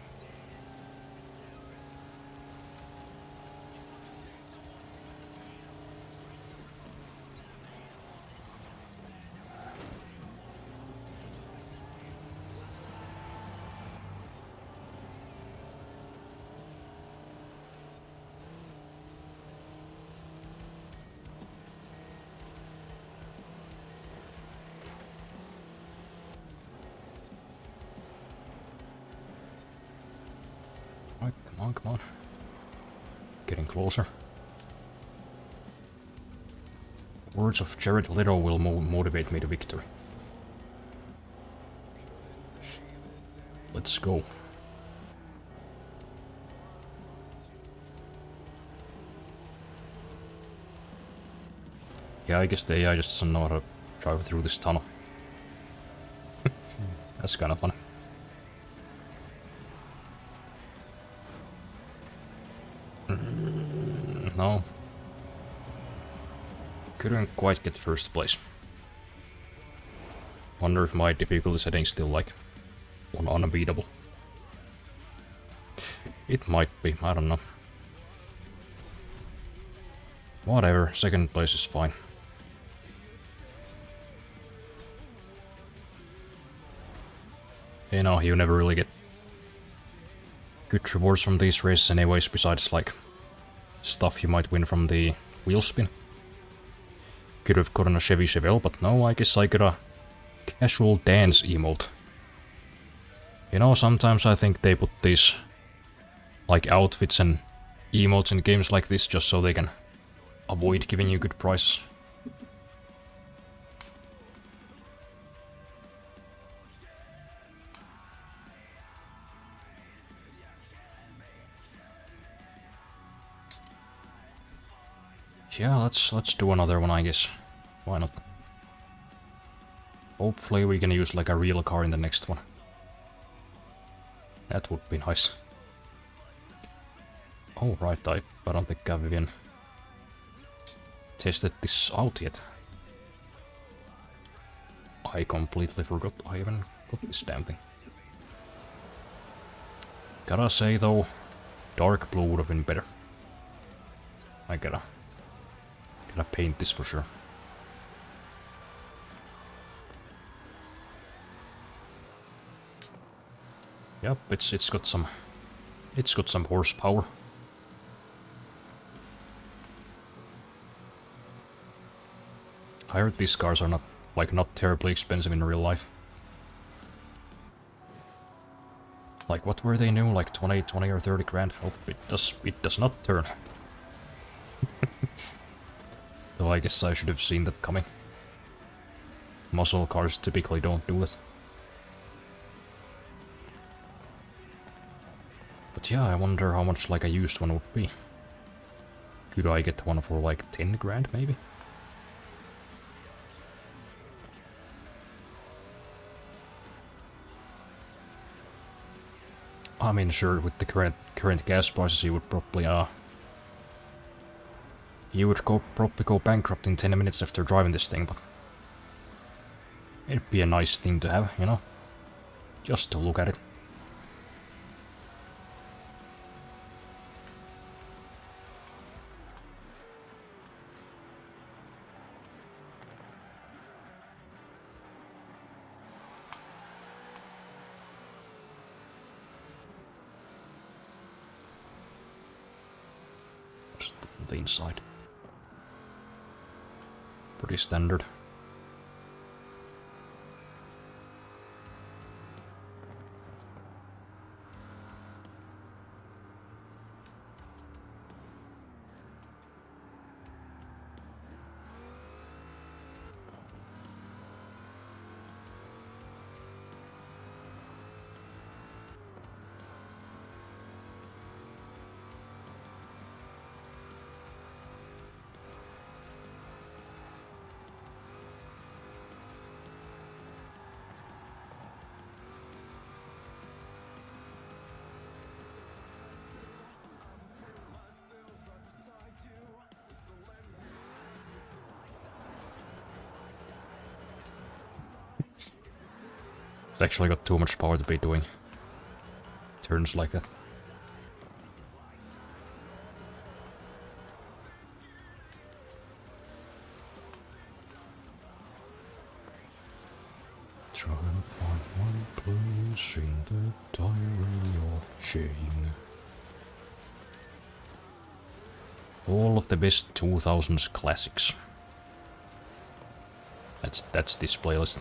Alright, come on, come on. Getting closer. Words of Jared Leto will motivate me to victory. Let's go. Yeah, I guess the AI just doesn't know how to drive through this tunnel. That's kind of funny. No. Couldn't quite get first place. Wonder if my difficulty setting still like on unbeatable. It might be, I don't know. Whatever, second place is fine. You know, you never really get good rewards from these races anyways, besides like stuff you might win from the wheel spin. Could have gotten a Chevy Chevelle, but no, I guess I got a casual dance emote. You know, sometimes I think they put these like outfits and emotes in games like this just so they can avoid giving you good prices. Yeah, let's do another one, I guess. Why not? Hopefully we can use like a real car in the next one. That would be nice. Oh right, I don't think I've even tested this out yet. I completely forgot I even got this damn thing. Gotta say though, dark blue would have been better. I gotta paint this for sure. Yep, it's got some horsepower. I heard these cars are not terribly expensive in real life. Like what were they new? Like 20 or 30 grand? Oh, it does not turn. So I guess I should have seen that coming. Muscle cars typically don't do it. But yeah, I wonder how much like a used one would be. Could I get one for like 10 grand maybe? I mean, sure, with the current gas prices, you would probably probably go bankrupt in 10 minutes after driving this thing, but it'd be a nice thing to have, you know? Just to look at it. the inside. Pretty standard. It's actually got too much power to be doing turns like that. Try to find one place in the diary of Jane. All of the best 2000s classics. That's this playlist.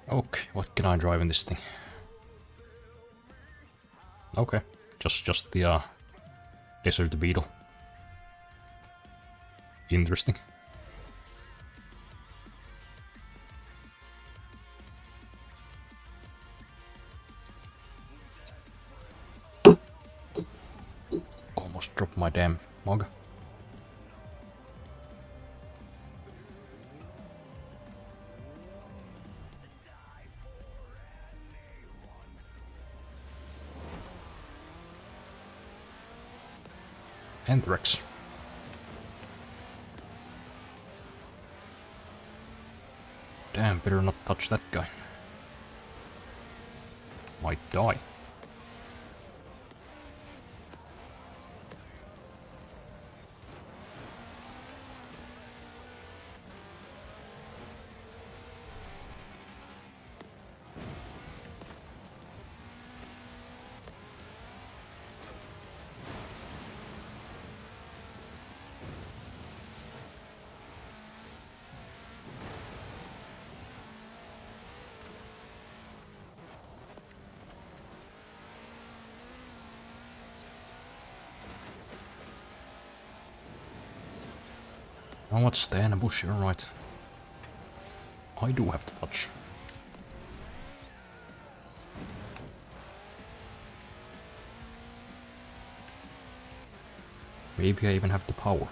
Okay, what can I drive in this thing? Okay, just the Desert Beetle. Interesting. Almost dropped my damn mug. Anthrax. Damn, better not touch that guy. Might die. Now let's stay in a bush, you're right. I do have to touch. Maybe I even have the power.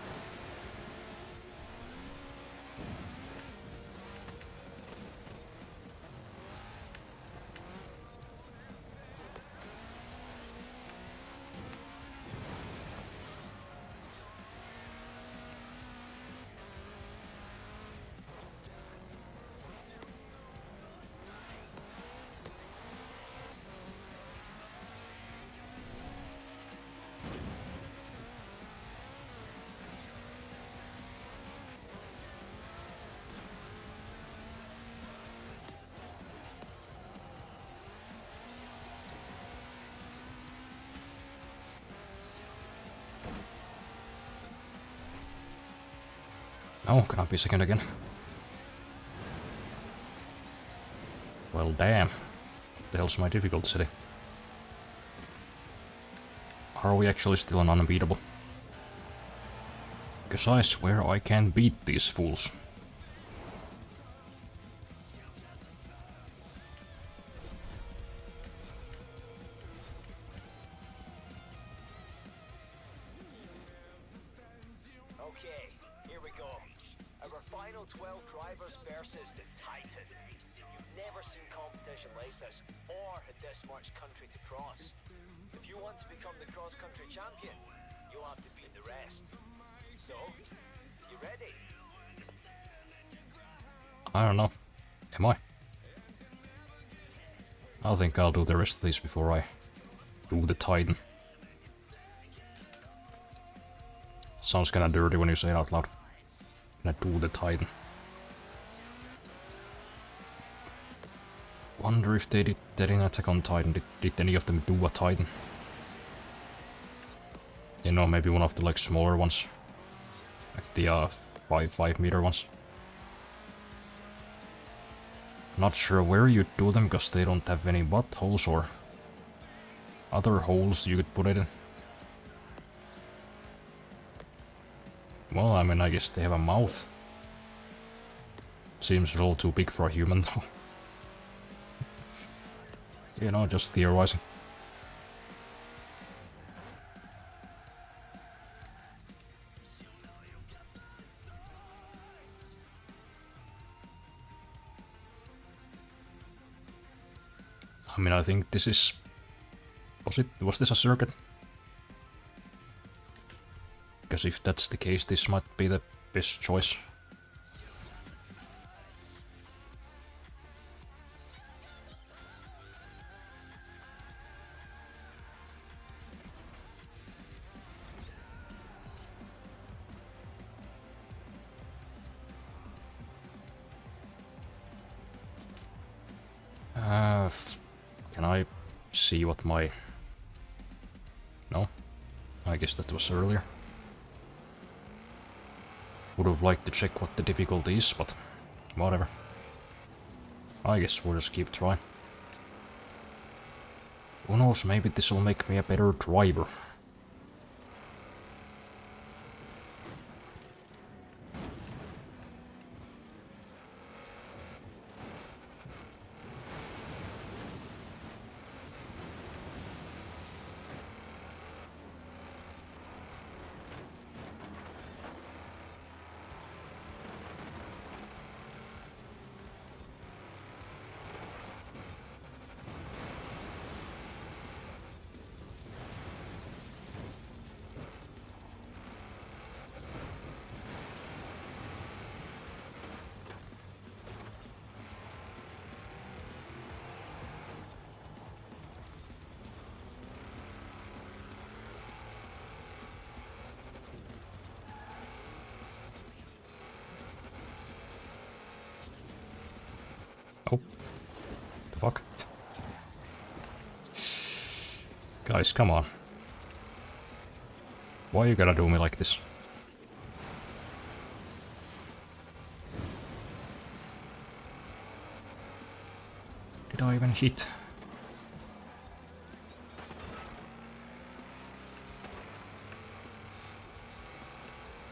Oh, can I be second again? Well, damn. The hell's my difficult city? Are we actually still an unbeatable? Because I swear I can't beat these fools. Okay, here we go. Our final 12 drivers versus the Titan. You've never seen competition like this, or had this much country to cross. If you want to become the cross-country champion, you'll have to beat the rest. So, you ready? I don't know. Am I? I think I'll do the rest of these before I do the Titan. Sounds kinda dirty when you say it out loud. Gonna do the Titan. Wonder if they did that in Attack on Titan. Did any of them do a Titan? You know, maybe one of the like smaller ones. Like the 5 meter ones. Not sure where you do them, because they don't have any buttholes or other holes you could put it in. Well, I mean, I guess they have a mouth. Seems a little too big for a human, though. You know, just theorizing. I mean, I think this is... Was this a circuit? Because if that's the case, this might be the best choice. Can I see what my... No? I guess that was earlier. Would have liked to check what the difficulty is, but whatever. I guess we'll just keep trying. Who knows, maybe this will make me a better driver. Oh. The fuck? Guys, come on. Why you gotta do me like this? Did I even hit?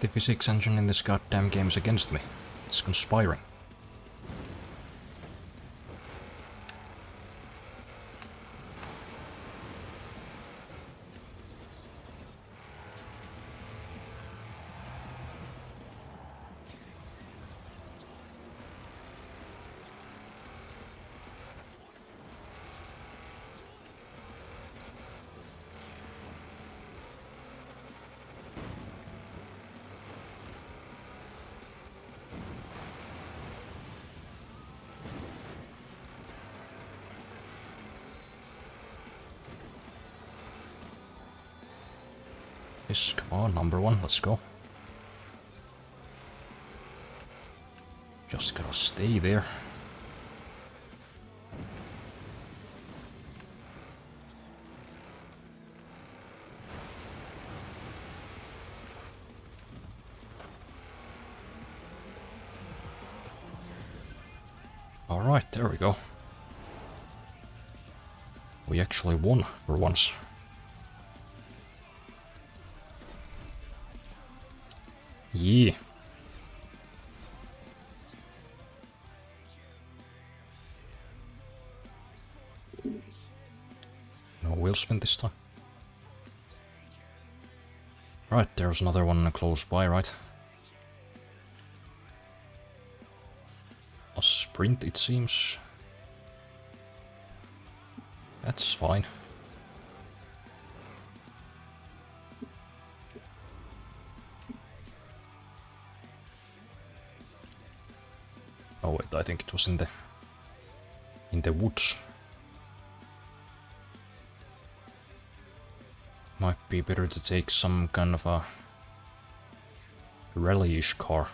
The physics engine in this goddamn game is against me. It's conspiring. Yes, come on, number one, let's go. Just gotta stay there. Alright, there we go. We actually won for once. Yeah. No wheel spin this time. Right, there's another one close by, right? sprint, it seems. That's fine. Oh wait, I think it was in the woods. Might be better to take some kind of a rally-ish car.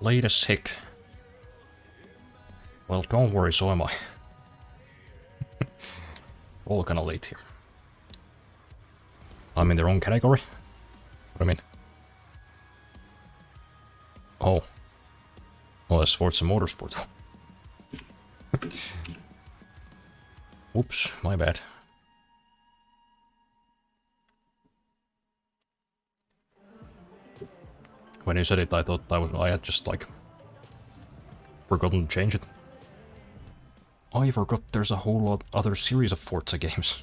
Late as heck. Well, don't worry, so am I. All kinda late here. I'm in the wrong category? What do I mean? Oh. Oh, that's Forza Motorsport. Oops, my bad. When you said it, I thought I had just, like, forgotten to change it. I forgot there's a whole lot other series of Forza games.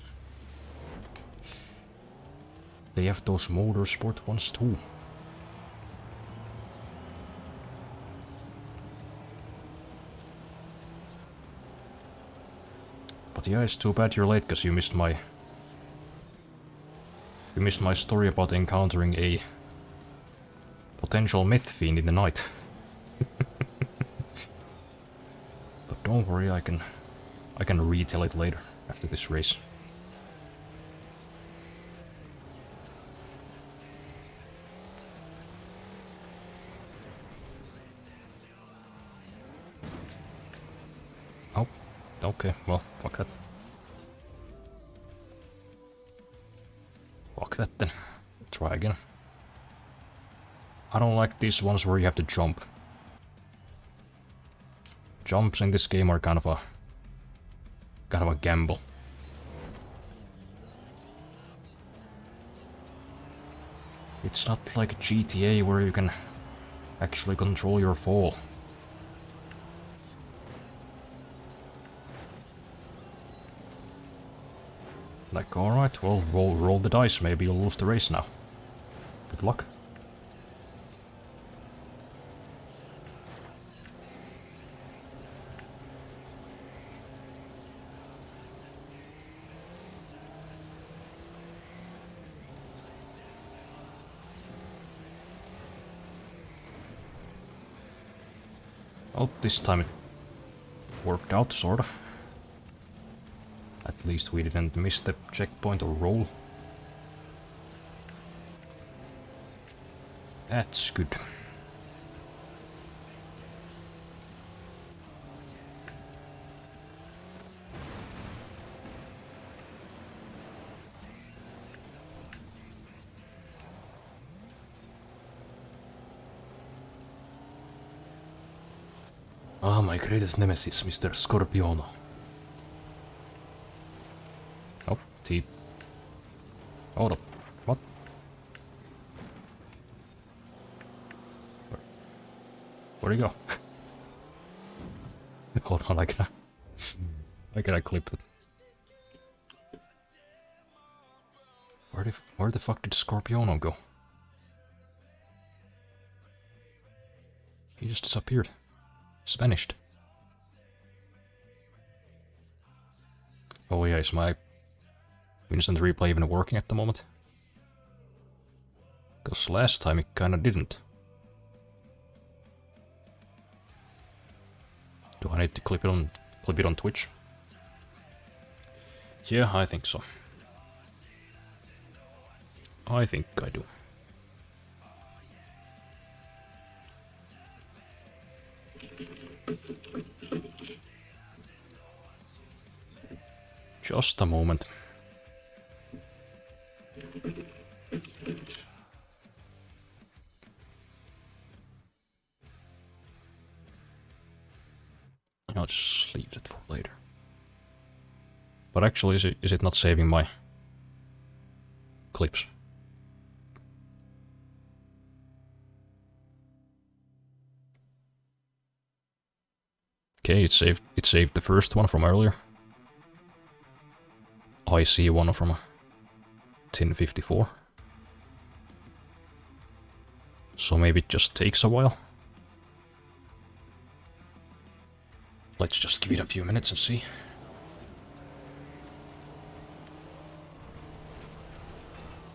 They have those motorsport ones too. But yeah, it's too bad you're late, because you missed my... You missed my story about encountering a potential meth fiend in the night. But don't worry, I can retell it later, after this race. Oh, okay, well, fuck that. Fuck that then. Try again. I don't like these ones where you have to jump. Jumps in this game are kind of a gamble. It's not like GTA where you can actually control your fall. Like, alright, well, roll the dice, maybe you'll lose the race now. Good luck. Well, this time it worked out, sorta. At least we didn't miss the checkpoint or roll. That's good. Ah, my greatest nemesis, Mr. Scorpiono. Oh, T. Hold up. What? Where'd he go? Hold on, I gotta clip that. Where the fuck did Scorpiono go? He just disappeared. He's vanished. Oh yeah, is my instant replay even working at the moment? Because last time it kinda didn't. Do I need to clip it on Twitch? Yeah, I think so. I think I do. Just a moment. I'll just leave that for later. But actually, is it not saving my clips? Okay, it saved the first one from earlier. I see one from 1054. So maybe it just takes a while. Let's just give it a few minutes and see.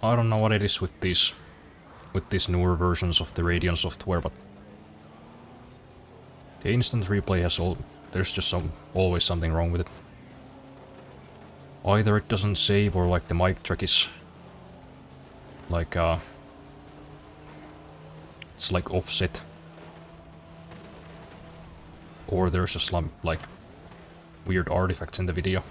I don't know what it is with these newer versions of the Radeon software, but the instant replay has there's just always something wrong with it. Either it doesn't save, or like the mic track is like it's like offset, or there's just like weird artifacts in the video.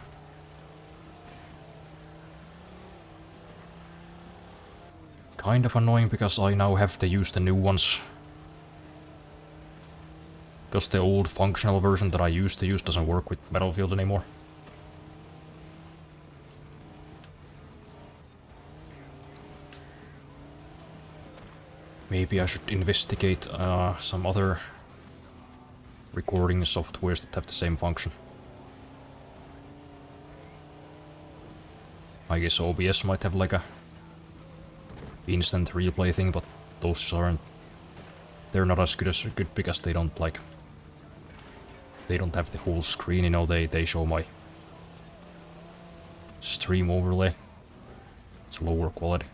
Kind of annoying because I now have to use the new ones. Because the old functional version that I used to use doesn't work with Battlefield anymore. Maybe I should investigate some other recording softwares that have the same function. I guess OBS might have like a instant replay thing, but those they're not as good because they don't have the whole screen, you know, they show my stream overlay. It's lower quality.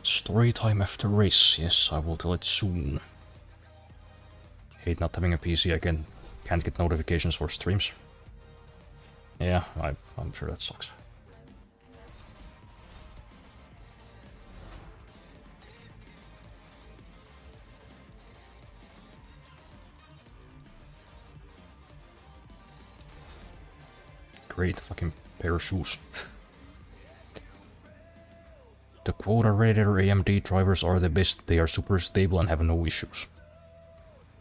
Story time after race. Yes, I will tell it soon. Hate not having a PC again. Can't get notifications for streams. Yeah, I'm sure that sucks. Great fucking pair of shoes. The quota rated AMD drivers are the best. They are super stable and have no issues.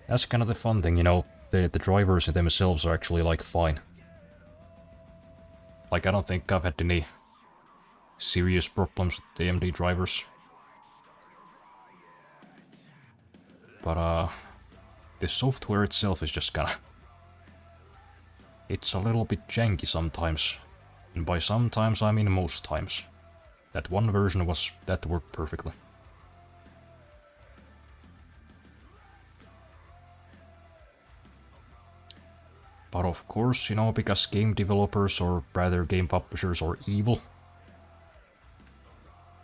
That's kind of the fun thing, you know, the drivers themselves are actually, like, fine. Like, I don't think I've had any serious problems with the AMD drivers. But, the software itself is just kinda... It's a little bit janky sometimes. And by sometimes, I mean most times. That one version that worked perfectly. But of course, you know, because game developers, or rather game publishers, are evil,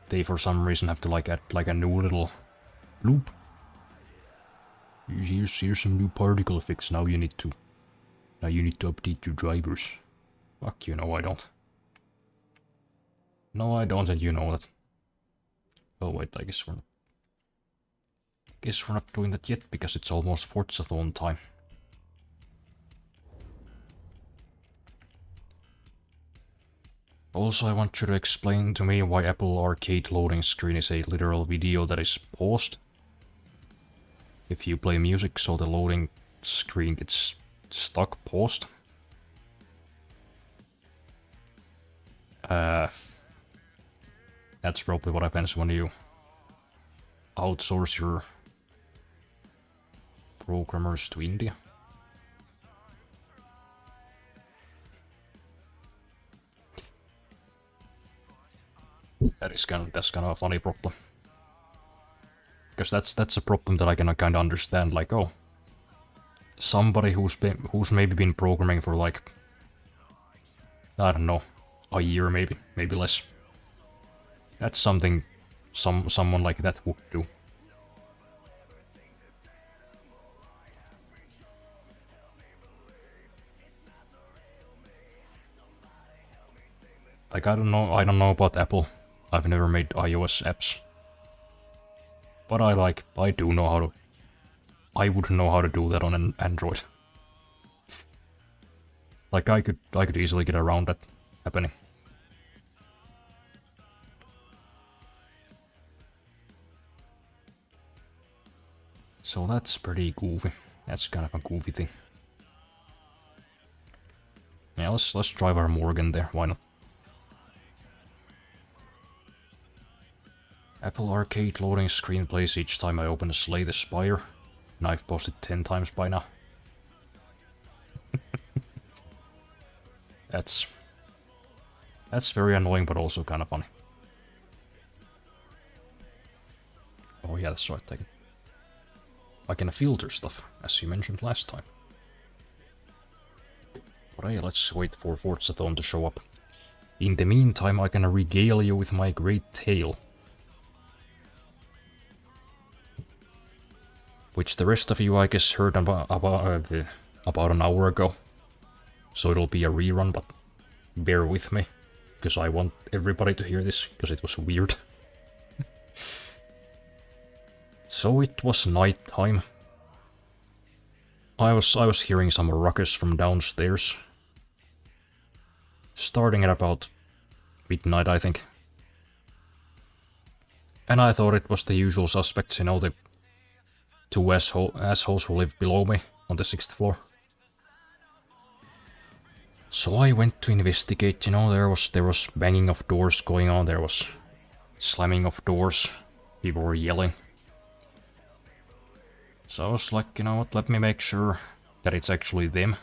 they for some reason have to like add like a new little loop. Here's some new particle fix. Now you need to update your drivers. Fuck you, no I don't. No I don't, and you know that. Oh wait, I guess we're not doing that yet because it's almost forzathoning time. Also, I want you to explain to me why Apple Arcade loading screen is a literal video that is paused. If you play music, so the loading screen gets stuck paused. That's probably what happens when you outsource your programmers to India. That's kind of a funny problem. Because that's a problem that I can kind of understand. Like, oh, somebody who's maybe been programming for like, I don't know, a year maybe less. That's something someone like that would do. Like, I don't know about Apple. I've never made iOS apps. But I do know how to... I would know how to do that on an Android. Like, I could easily get around that happening. So that's pretty goofy. That's kind of a goofy thing. Yeah, let's drive our Morgan there, why not? Apple Arcade loading screen plays each time I open Slay the Spire, and I've posted 10 times by now. That's very annoying, but also kind of funny. Oh yeah, that's right, I can filter stuff, as you mentioned last time. But hey, let's wait for forzathoning to show up. In the meantime, I can regale you with my great tale. Which the rest of you, I guess, heard about an hour ago. So it'll be a rerun, but bear with me. Because I want everybody to hear this, because it was weird. So it was night time. I was hearing some ruckus from downstairs. Starting at about midnight, I think. And I thought it was the usual suspects, you know, the two assholes who live below me on the 6th floor. So I went to investigate, you know, there was banging of doors going on, there was slamming of doors, people were yelling. So I was like, you know what, let me make sure that it's actually them,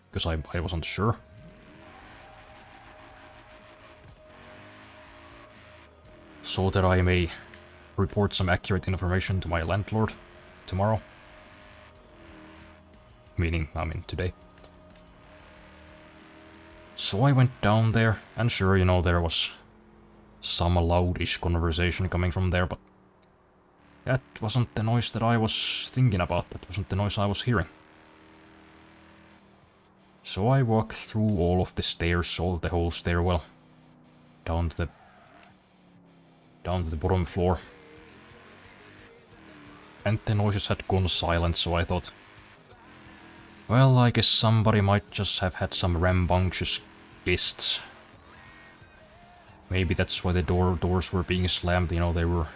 because I wasn't sure. So that I may report some accurate information to my landlord tomorrow. Meaning, I mean, today. So I went down there, and sure, you know, there was some loudish conversation coming from there, but that wasn't the noise that I was thinking about, that wasn't the noise I was hearing. So I walked through all of the stairs, the whole stairwell, down to the bottom floor. And the noises had gone silent, so I thought, well, I guess somebody might just have had some rambunctious guests. Maybe that's why the doors were being slammed, you know,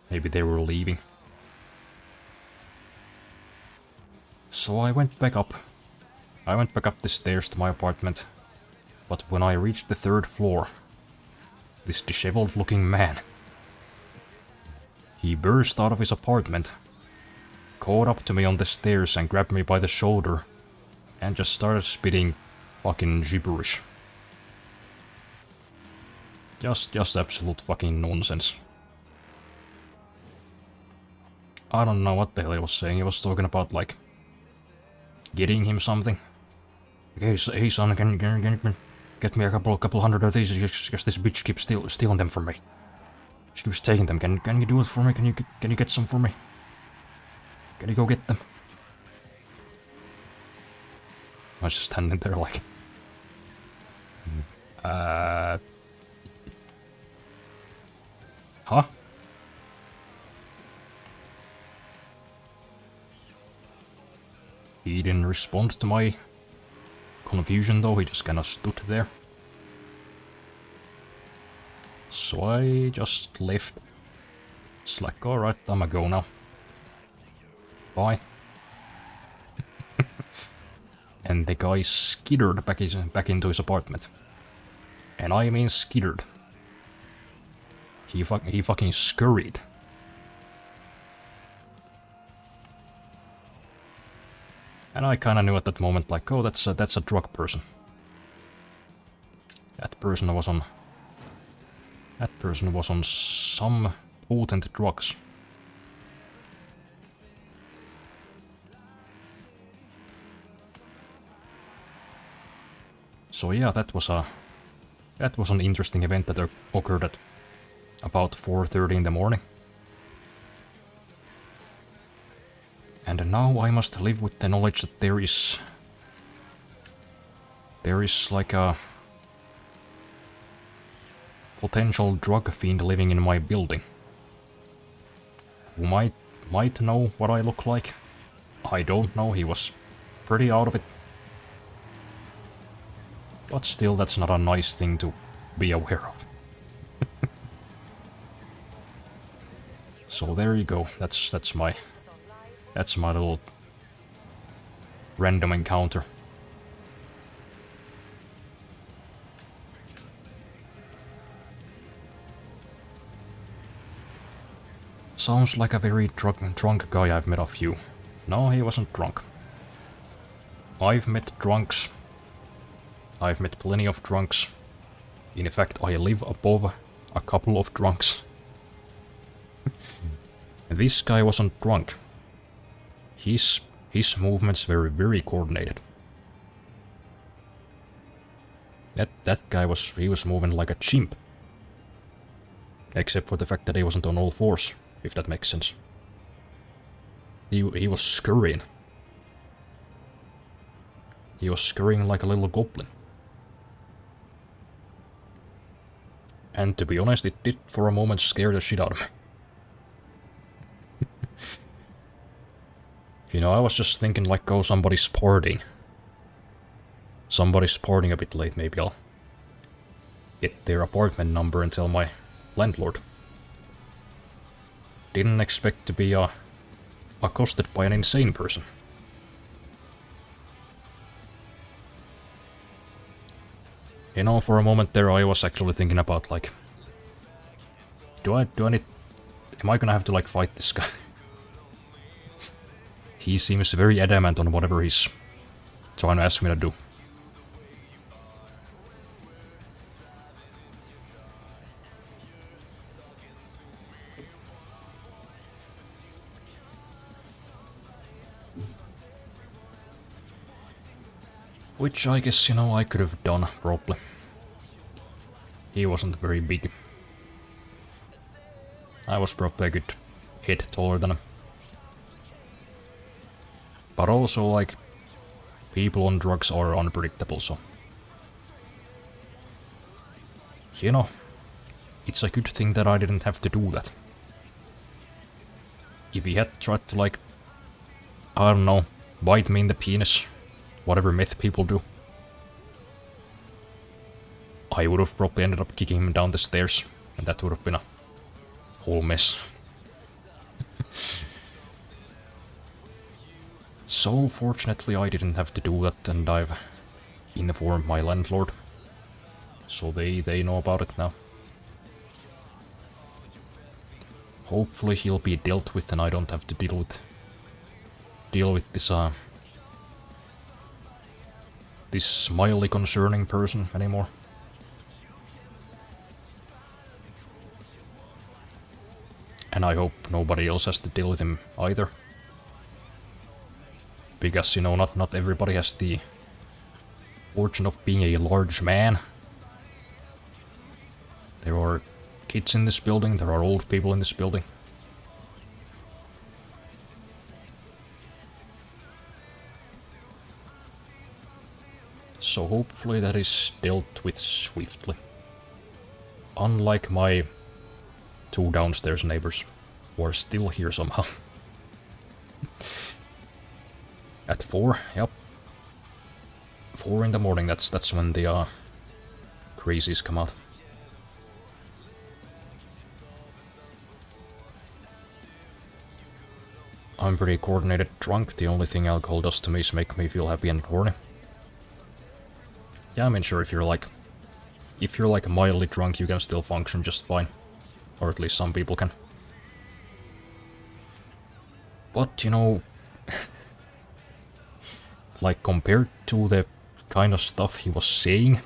maybe they were leaving. So I went back up. I went back up the stairs to my apartment. But when I reached the 3rd floor, this disheveled looking man, he burst out of his apartment, caught up to me on the stairs and grabbed me by the shoulder and just started spitting fucking gibberish. Just absolute fucking nonsense. I don't know what the hell he was saying. He was talking about, like, getting him something. Hey son, can you get me a couple hundred of these? Just this bitch keeps stealing them from me. She keeps taking them. Can you do it for me? Can you get some for me? Can you go get them? I was just standing there like... Huh? He didn't respond to my confusion though, he just kinda stood there. So I just left. It's like, alright, I'ma go now. Bye. And the guy skittered back into his apartment. And I mean skittered. He fucking scurried. And I kinda knew at that moment, like, oh, that's a drug person. That person was on some potent drugs. So yeah, that was an interesting event that occurred at about 4:30 in the morning. And now I must live with the knowledge that there is like a potential drug fiend living in my building. Who might know what I look like. I don't know, he was pretty out of it. But still, that's not a nice thing to be aware of. So there you go, that's my little random encounter. Sounds like a very drunk guy I've met a few. No, he wasn't drunk. I've met drunks. I've met plenty of drunks. In fact, I live above a couple of drunks. This guy wasn't drunk. His movements were very coordinated. That guy was moving like a chimp. Except for the fact that he wasn't on all fours, if that makes sense. He was scurrying. He was scurrying like a little goblin. And to be honest, it did for a moment scare the shit out of me. You know, I was just thinking like, oh, somebody's partying. Somebody's partying a bit late, maybe I'll get their apartment number and tell my landlord. Didn't expect to be accosted by an insane person. You know, for a moment there I was actually thinking about like, do I need, am I gonna have to like fight this guy? He seems very adamant on whatever he's trying to ask me to do. Which I guess, you know, I could have done, probably. He wasn't very big. I was probably a good head taller than him. But also, like, people on drugs are unpredictable, so... You know, it's a good thing that I didn't have to do that. If he had tried to, like, I don't know, bite me in the penis, whatever meth people do, I would have probably ended up kicking him down the stairs, and that would have been a whole mess. So fortunately I didn't have to do that, and I've informed my landlord. So they know about it now. Hopefully he'll be dealt with and I don't have to deal with this smiley concerning person anymore. And I hope nobody else has to deal with him either. Because, you know, not everybody has the fortune of being a large man. There are kids in this building, there are old people in this building. So hopefully that is dealt with swiftly. Unlike my 2 downstairs neighbors, who are still here somehow. At 4, yep. 4 in the morning, that's when the crazies come out. I'm pretty coordinated drunk, the only thing alcohol does to me is make me feel happy and horny. Yeah, I mean, sure, if you're like mildly drunk, you can still function just fine. Or at least some people can. But, you know, like compared to the kind of stuff he was saying,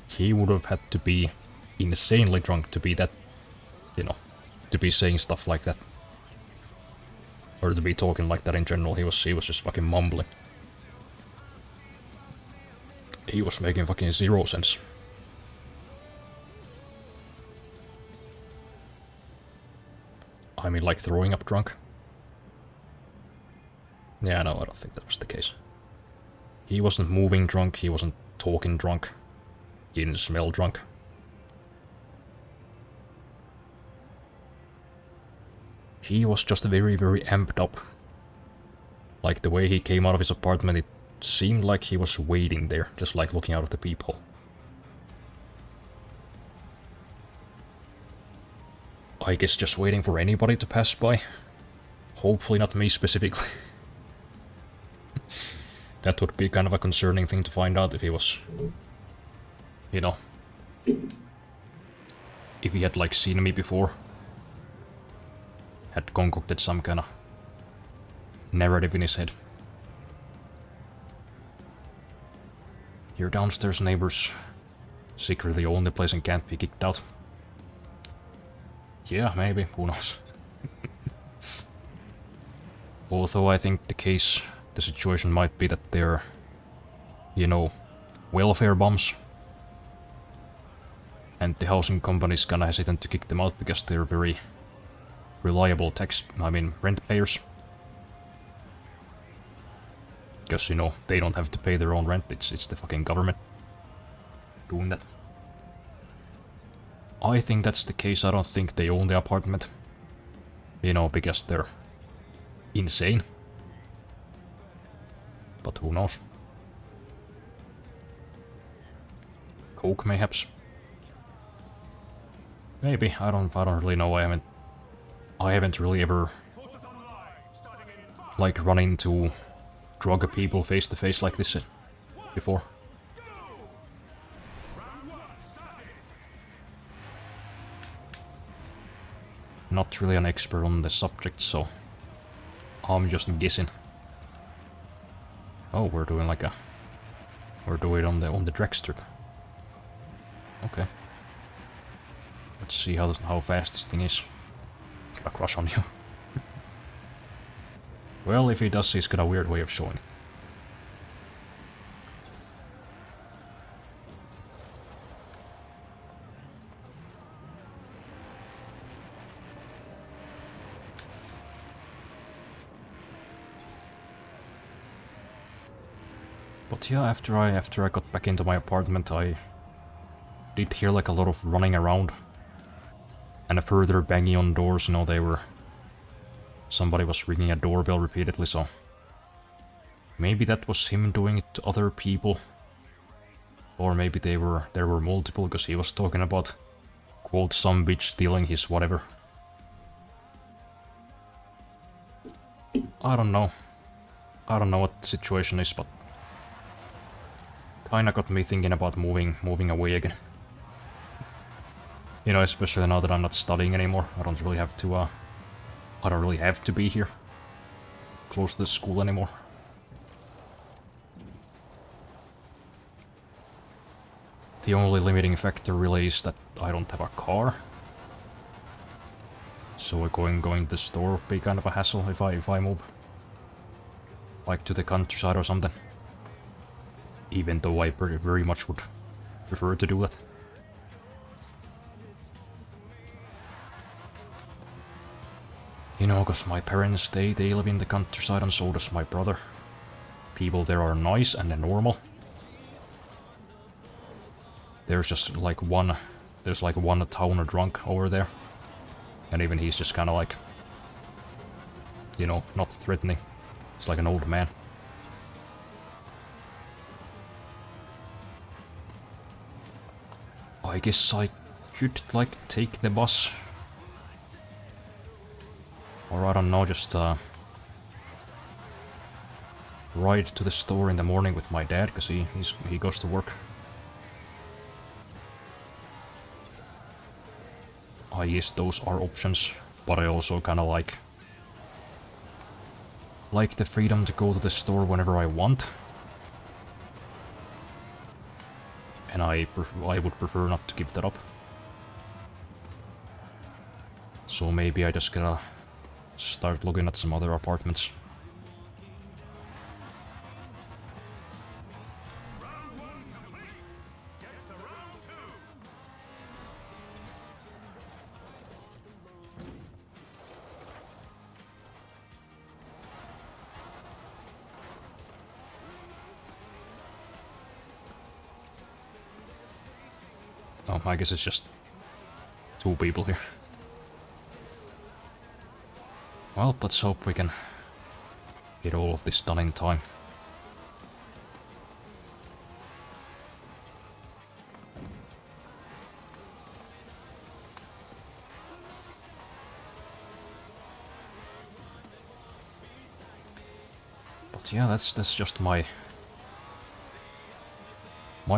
he would have had to be insanely drunk to be that, you know, to be saying stuff like that. Or to be talking like that in general. He was just fucking mumbling. He was making fucking 0 sense. I mean, like throwing up drunk? Yeah, no, I don't think that was the case. He wasn't moving drunk, he wasn't talking drunk. He didn't smell drunk. He was just very, very amped up. Like the way he came out of his apartment, it seemed like he was waiting there, just like looking out of the peephole. I guess just waiting for anybody to pass by. Hopefully not me specifically. That would be kind of a concerning thing to find out if he was, you know, if he had like seen me before. Had concocted some kind of narrative in his head. Your downstairs neighbors secretly own the place and can't be kicked out. Yeah, maybe, who knows. Although I think the situation might be that they're, you know, welfare bums. And the housing company's kinda hesitant to kick them out because they're very reliable rent payers. Because, you know, they don't have to pay their own rent, it's the fucking government doing that. I think that's the case, I don't think they own the apartment. You know, because they're insane. But who knows? Coke, mayhaps? Maybe, I don't really know, I haven't really ever like run into drug people face to face like this before. Not really an expert on the subject, so I'm just guessing. Oh, we're doing it on the drag strip. Okay. Let's see how fast this thing is. Get a crush on you. Well, if he does, he's got a weird way of showing. But yeah, after I got back into my apartment, I did hear like a lot of running around. And a further banging on doors, you know, somebody was ringing a doorbell repeatedly, so maybe that was him doing it to other people. Or maybe there were multiple, because he was talking about, quote, some bitch stealing his whatever. I don't know. I don't know what the situation is, but kinda got me thinking about moving away again. You know, especially now that I'm not studying anymore. I don't really have to be here. Close to the school anymore. The only limiting factor really is that I don't have a car. So going to the store would be kind of a hassle if I move. Like to the countryside or something. Even though I very much would prefer to do that. You know, cause my parents, they live in the countryside and so does my brother. People there are nice and normal. There's like one town drunk over there. And even he's just kinda like, you know, not threatening. It's like an old man. I guess I could, like, take the bus. Or I don't know, just ride to the store in the morning with my dad, because he goes to work. I guess those are options, but I also kind of like the freedom to go to the store whenever I want. And I would prefer not to give that up. So maybe I just gotta start looking at some other apartments. Oh, I guess it's just 2 people here. Well, let's hope we can get all of this done in time. But yeah, that's just my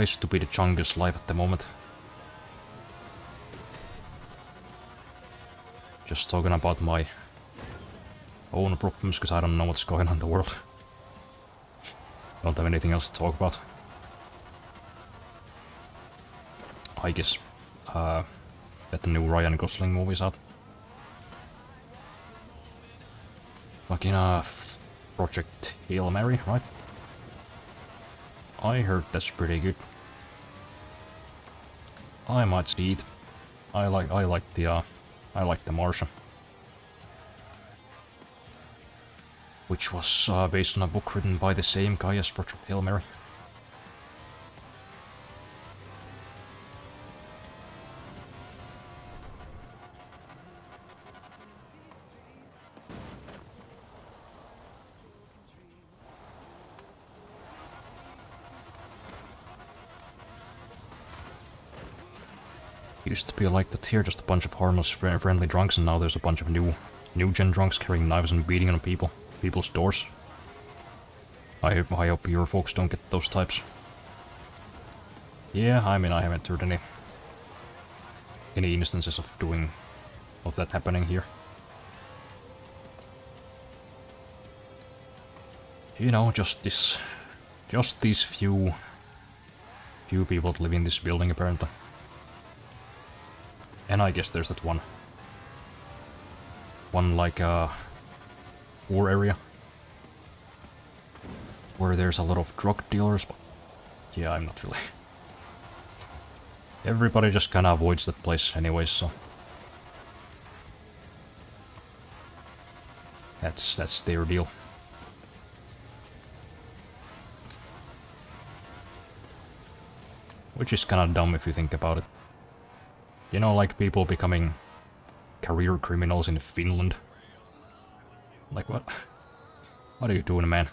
stupid chungus life at the moment. Just talking about my own problems, because I don't know what's going on in the world. Don't have anything else to talk about. I guess that the new Ryan Gosling movie's out. Fucking Project Hail Mary, right? I heard that's pretty good. I might see it. I like the Martian, which was based on a book written by the same guy as Project Hail Mary. Used to be like that here, just a bunch of harmless friendly drunks, and now there's a bunch of new gen drunks carrying knives and beating on people's doors. I hope your folks don't get those types. Yeah, I mean, I haven't heard any instances of that happening here. You know, just these few people that live in this building apparently. And I guess there's that one like war area where there's a lot of drug dealers, but yeah, I'm not really. Everybody just kind of avoids that place anyways, so that's their deal. Which is kind of dumb if you think about it. You know, like people becoming career criminals in Finland. Like what? What are you doing, man?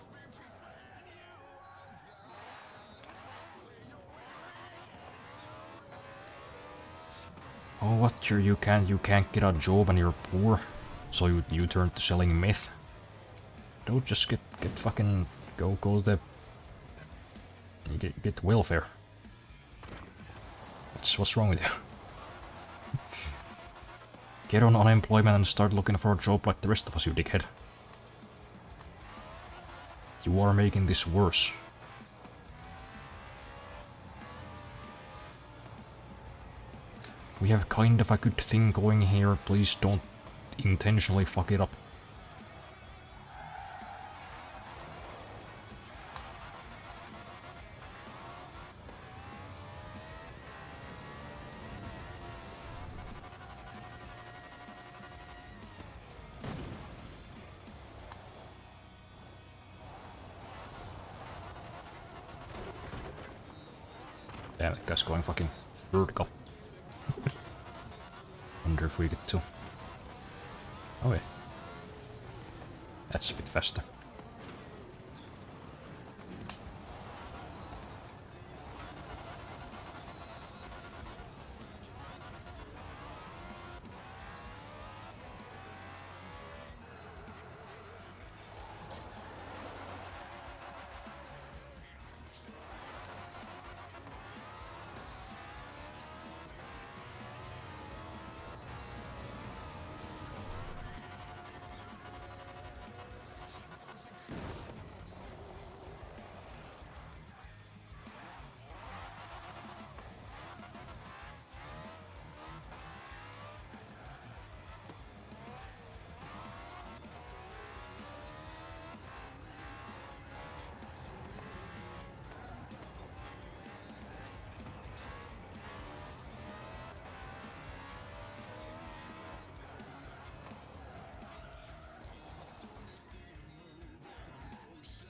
Oh, what? You can't get a job and you're poor, so you turn to selling meth. Don't just Get fucking... Go the... Get welfare. What's wrong with you? Get on unemployment and start looking for a job like the rest of us, you dickhead. You are making this worse. We have kind of a good thing going here, please don't intentionally fuck it up. Damn, that guy's going fucking vertical. Wonder if we get to... Oh yeah. That's a bit faster.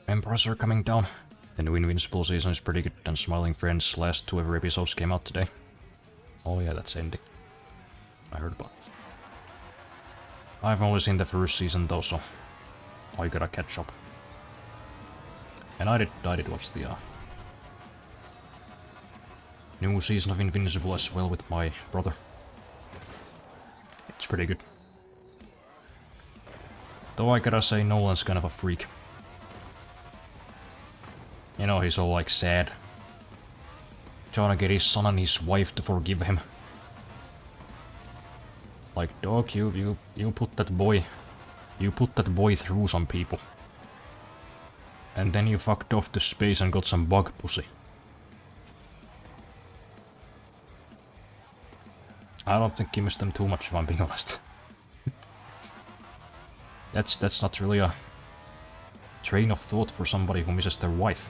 Emperors are coming down. The new Invincible season is pretty good, and Smiling Friends last 2 ever episodes came out today. Oh yeah, that's ending. I heard about it. I've only seen the first season though, so I gotta catch up. And I did watch the new season of Invincible as well with my brother. It's pretty good. Though I gotta say, Nolan's kind of a freak. You know, he's all like sad. Trying to get his son and his wife to forgive him. Like, dog, you put that boy... You put that boy through some people. And then you fucked off to space and got some bug pussy. I don't think he missed them too much, if I'm being honest. That's not really a train of thought for somebody who misses their wife.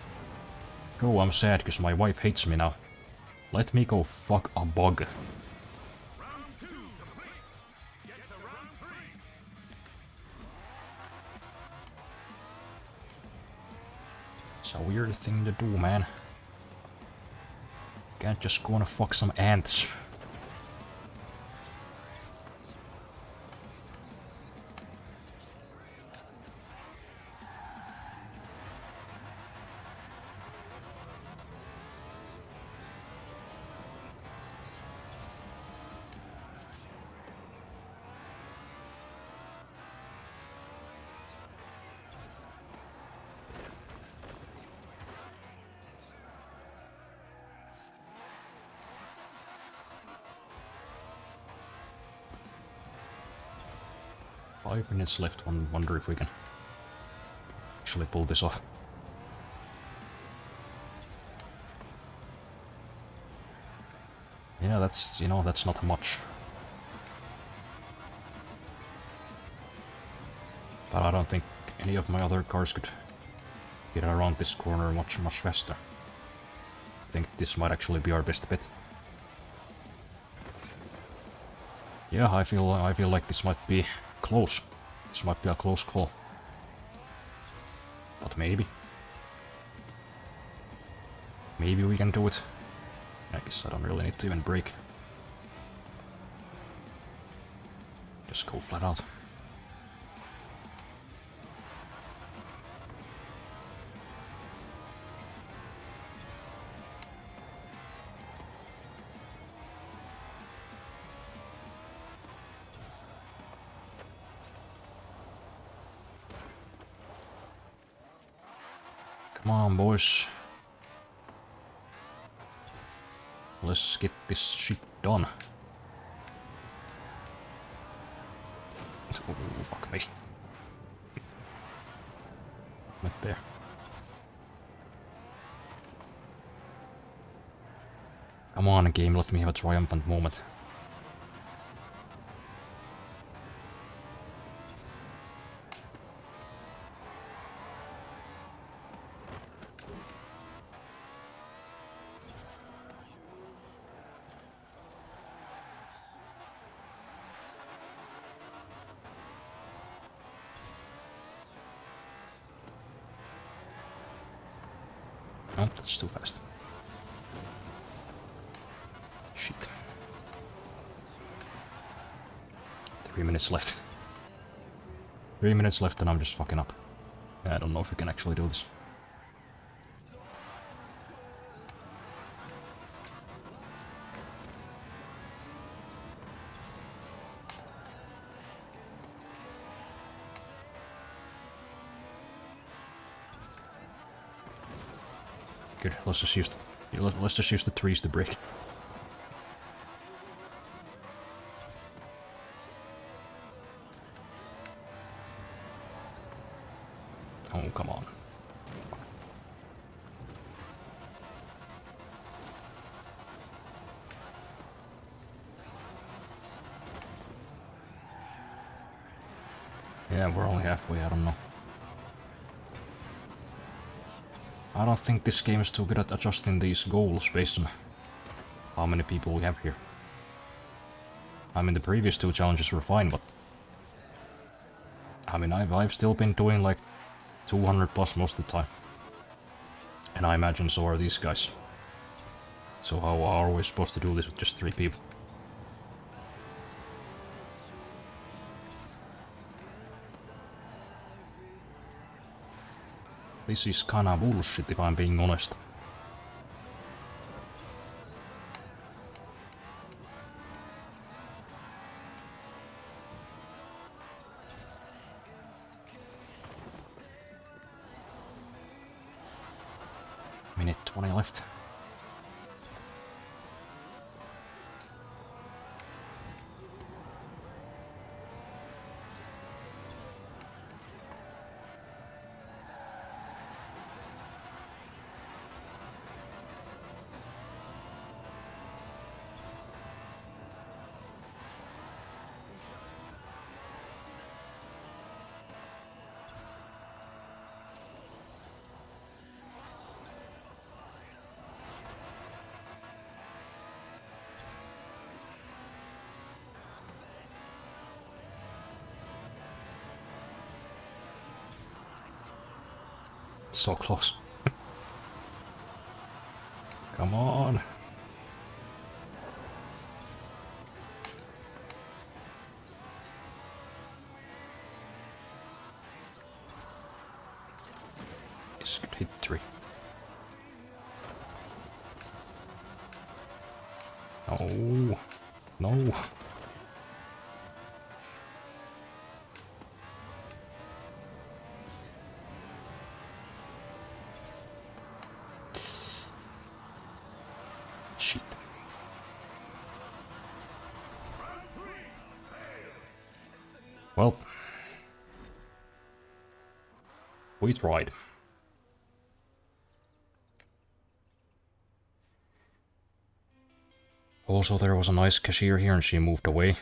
Oh, I'm sad because my wife hates me now. Let me go fuck a bug. It's a weird thing to do, man. Can't just go and fuck some ants. Five minutes left. Wonder if we can actually pull this off. Yeah, that's, you know, that's not much. But I don't think any of my other cars could get around this corner much faster. I think this might actually be our best bet. Yeah, I feel like this might be close. This might be a close call. But maybe. Maybe we can do it. I guess I don't really need to even brake. Just go flat out. Come on, boys. Let's get this shit done. Oh, fuck me. Right there. Come on, game, let me have a triumphant moment. Oh, that's too fast. Shit. 3 minutes left. 3 minutes left and I'm just fucking up. I don't know if we can actually do this. Good, let's just use the trees to break. Oh, come on. Yeah, we're only halfway, I don't know. I don't think this game is too good at adjusting these goals based on how many people we have here. I mean, the previous two challenges were fine, but... I mean, I've still been doing like 200 plus most of the time. And I imagine so are these guys. So how are we supposed to do this with just 3 people? This is kinda bullshit if I'm being honest. Minute 20 left. So close. Come on. This could hit 3. Oh, no. Shit. Well, we tried. Also, there was a nice cashier here and she moved away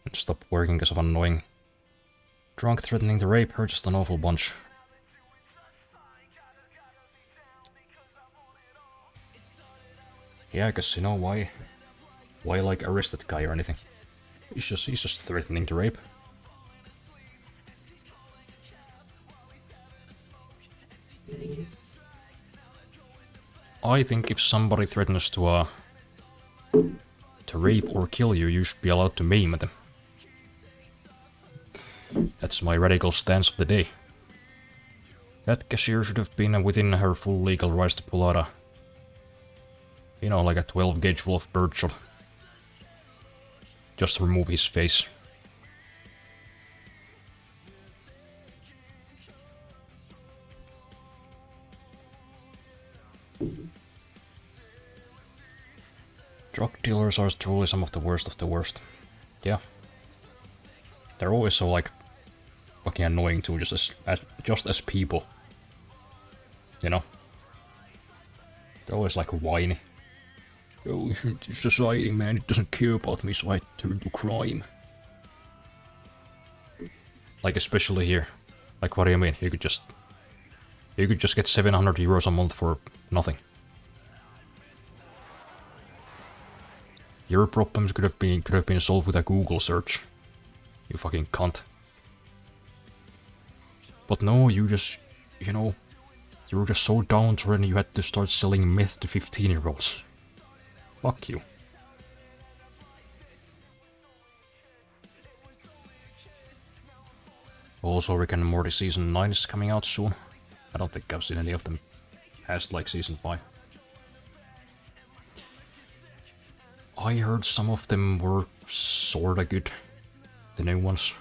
and stopped working because of an annoying drunk threatening to rape her, just an awful bunch. Yeah, because you know why like arrest that guy or anything. He's just threatening to rape. I think if somebody threatens to rape or kill you, you should be allowed to maim them. That's my radical stance of the day. That cashier should have been within her full legal rights to pull out a... you know, like a 12 gauge full of birdshot. Just to remove his face. Drug dealers are truly some of the worst of the worst. Yeah. They're always so, like, fucking annoying too, just as people. You know? They're always, like, whiny. Oh, society, man, it doesn't care about me, so I turn to crime. Like, especially here. Like, what do you mean? You could just get 700 euros a month for nothing. Your problems could have been solved with a Google search. You fucking cunt. But no, you just, you know, you were just so downtrodden you had to start selling meth to 15-year-olds. Fuck you. Also, Rick and Morty Season 9 is coming out soon. I don't think I've seen any of them past, like, Season 5. I heard some of them were sorta good. The new ones.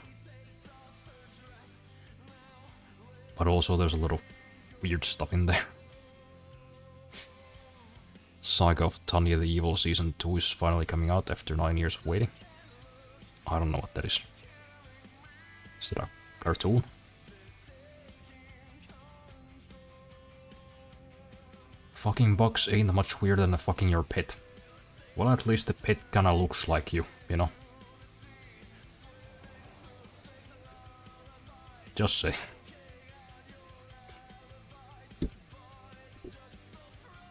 But also there's a lot of weird stuff in there. Saga of Tanya the Evil Season 2 is finally coming out after 9 years of waiting. I don't know what that is. Is that a cartoon? Fucking bugs ain't much weirder than fucking your pet. Well, at least the pet kinda looks like you know? Just say.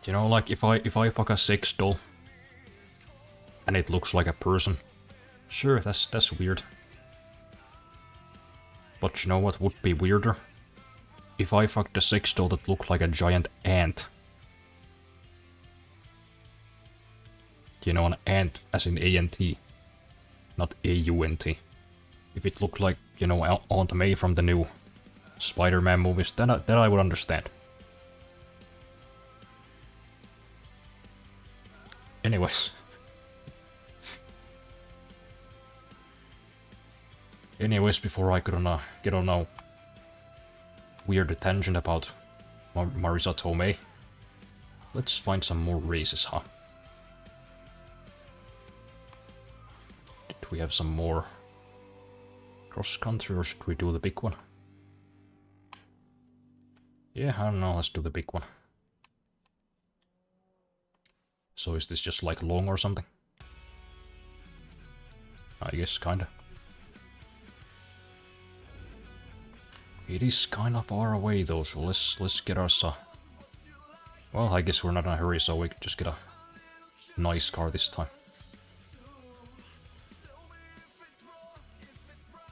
You know, like, if I fuck a sex doll and it looks like a person, sure, that's weird. But you know what would be weirder? If I fucked a sex doll that looked like a giant ant. You know, an ant as in A-N-T, not A-U-N-T. If it looked like, you know, Aunt May from the new Spider-Man movies, then I would understand. Anyways. Before I could get on a weird tangent about Marisa Tomei, let's find some more races, huh? Did we have some more cross-country, or should we do the big one? Yeah, I don't know, let's do the big one. So is this just like long or something? I guess kinda. It is kinda far away though, so let's get us a... Well, I guess we're not in a hurry, so we could just get a nice car this time.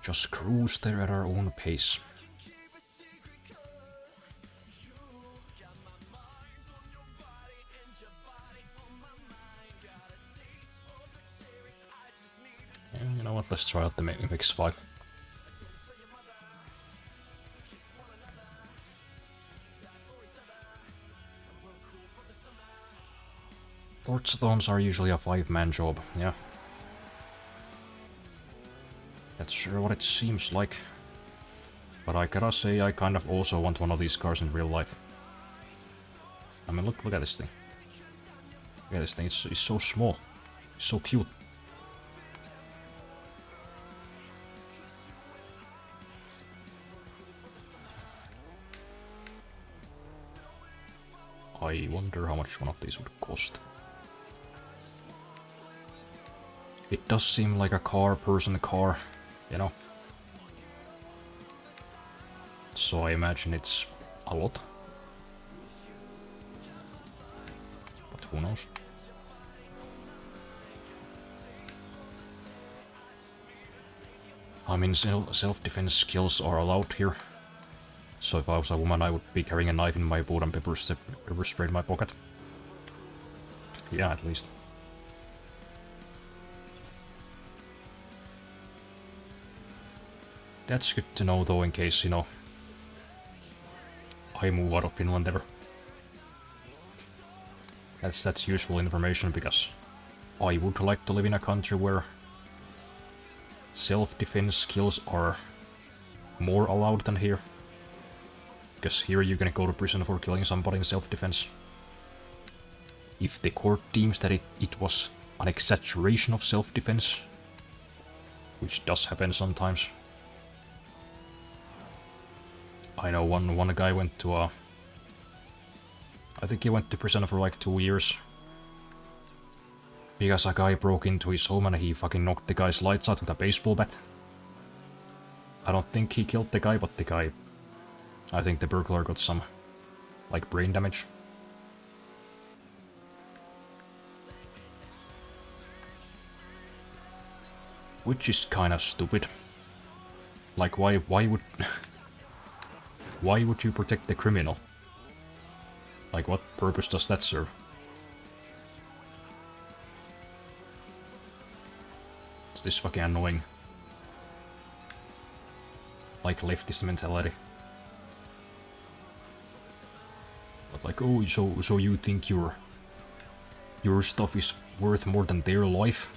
Just cruise there at our own pace. And you know what, let's try out the MX-5. Forzathons are usually a 5-man job, yeah. That's sure what it seems like. But I gotta say, I kind of also want one of these cars in real life. I mean, look at this thing. Look at this thing, it's so small. It's so cute. I wonder how much one of these would cost. It does seem like a person car, you know. So I imagine it's a lot. But who knows? I mean, self-defense skills are allowed here. So if I was a woman, I would be carrying a knife in my boot and pepper spray in my pocket. Yeah, at least. That's good to know though, in case, you know, I move out of Finland ever. That's useful information, because I would like to live in a country where self-defense skills are more allowed than here. Because here you're gonna go to prison for killing somebody in self-defense. If the court deems that it was an exaggeration of self-defense, which does happen sometimes. I know one guy went to I think he went to prison for like 2 years. Because a guy broke into his home and he fucking knocked the guy's lights out with a baseball bat. I don't think he killed the guy, but the guy... I think the burglar got some, like, brain damage. Which is kinda stupid. Like, why would... why would you protect the criminal? Like, what purpose does that serve? Is this fucking annoying? Like leftist mentality. But like, oh, so you think your stuff is worth more than their life?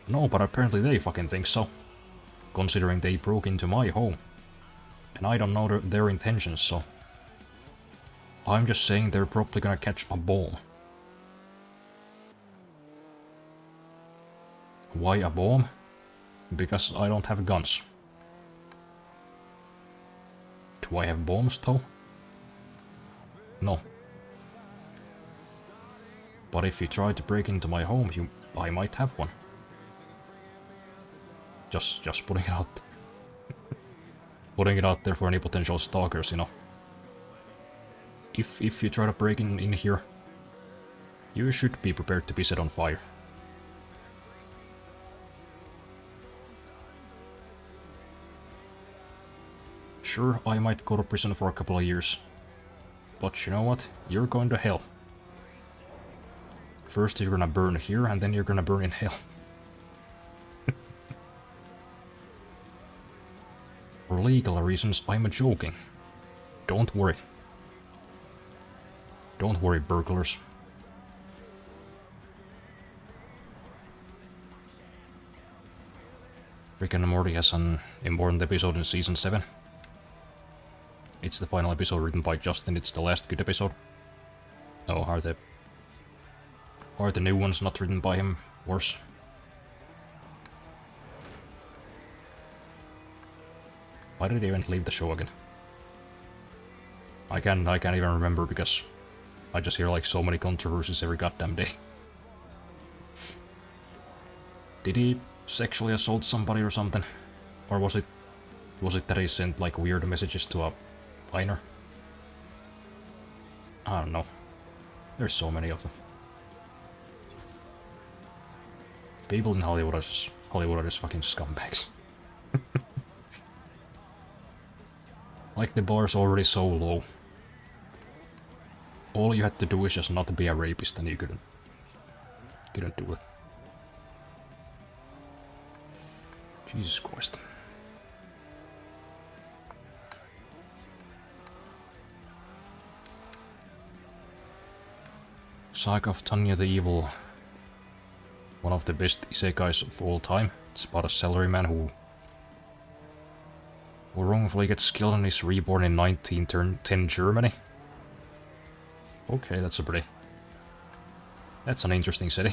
No, but apparently they fucking think so. Considering they broke into my home. And I don't know their intentions, so... I'm just saying they're probably gonna catch a bomb. Why a bomb? Because I don't have guns. Do I have bombs though? No. But if you try to break into my home, I might have one. Just putting it out. Putting it out there for any potential stalkers, you know. If you try to break in here, you should be prepared to be set on fire. Sure, I might go to prison for a couple of years. But you know what? You're going to hell. First you're gonna burn here, and then you're gonna burn in hell. For legal reasons, I'm joking. Don't worry. Don't worry, burglars. Rick and Morty has an important episode in Season 7. It's the final episode written by Justin, it's the last good episode. Oh, are the new ones not written by him worse? Why did he even leave the show again? I can't even remember because I just hear like so many controversies every goddamn day. Did he sexually assault somebody or something? Or was it that he sent like weird messages to a minor? I don't know. There's so many of them. People in Hollywood are just fucking scumbags. Like the bar's already so low. All you had to do is just not be a rapist and you couldn't do it. Jesus Christ. Saga of Tanya the Evil. One of the best isekais of all time. It's about a salaryman who wrongfully gets killed and is reborn in 1910 Germany. Okay, that's an interesting setting.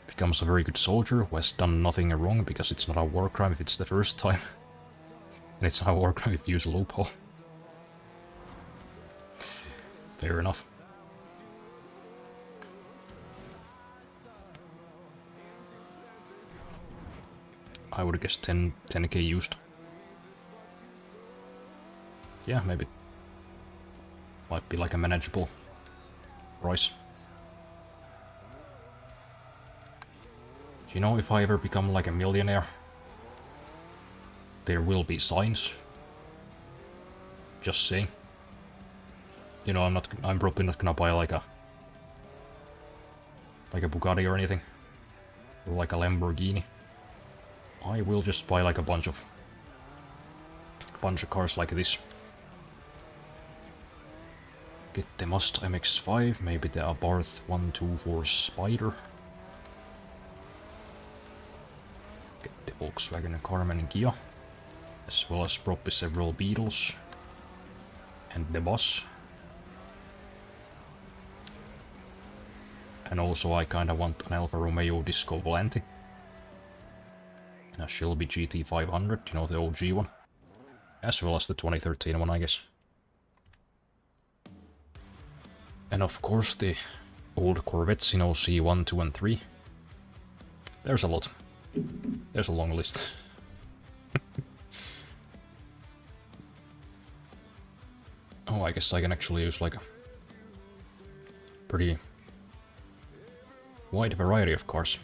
Becomes a very good soldier who has done nothing wrong because it's not a war crime if it's the first time. And it's not a war crime if you use a loophole. Fair enough. I would guess 10k used. Yeah, maybe. Might be like a manageable price. You know, if I ever become like a millionaire, there will be signs. Just saying. You know, I'm probably not gonna buy like a Bugatti or anything. Or like a Lamborghini. I will just buy like a bunch of cars like this. Get the Must MX-5, maybe the Abarth 124 Spider. Get the Volkswagen Carmen and Kia. As well as probably several Beetles. And the Bus. And also I kinda want an Alfa Romeo Disco Volante. And a Shelby GT500, you know, the OG one. As well as the 2013 one, I guess. And of course the old Corvettes, you know, C1, 2 and 3. There's a lot. There's a long list. Oh, I guess I can actually use like a pretty wide variety of cars.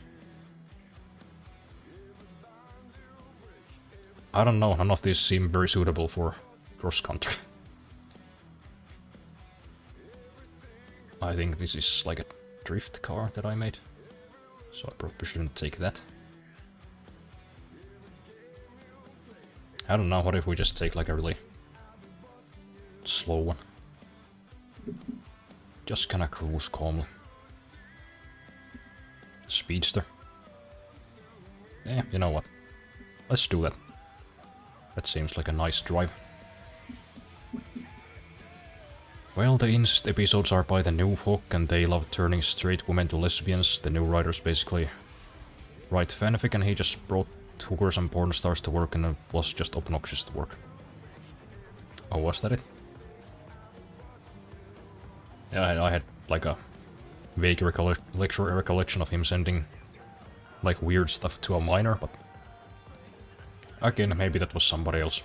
I don't know, none of these seem very suitable for cross-country. I think this is like a drift car that I made, so I probably shouldn't take that. I don't know, what if we just take like a really slow one? Just kinda cruise calmly. Speedster. Yeah, you know what? Let's do that. That seems like a nice drive. Well, the incest episodes are by the new folk, and they love turning straight women to lesbians. The new writers basically write fanfic, and he just brought hookers and porn stars to work, and it was just obnoxious to work. Oh, was that it? Yeah, I had like a vague recollection of him sending like weird stuff to a minor, but again, maybe that was somebody else.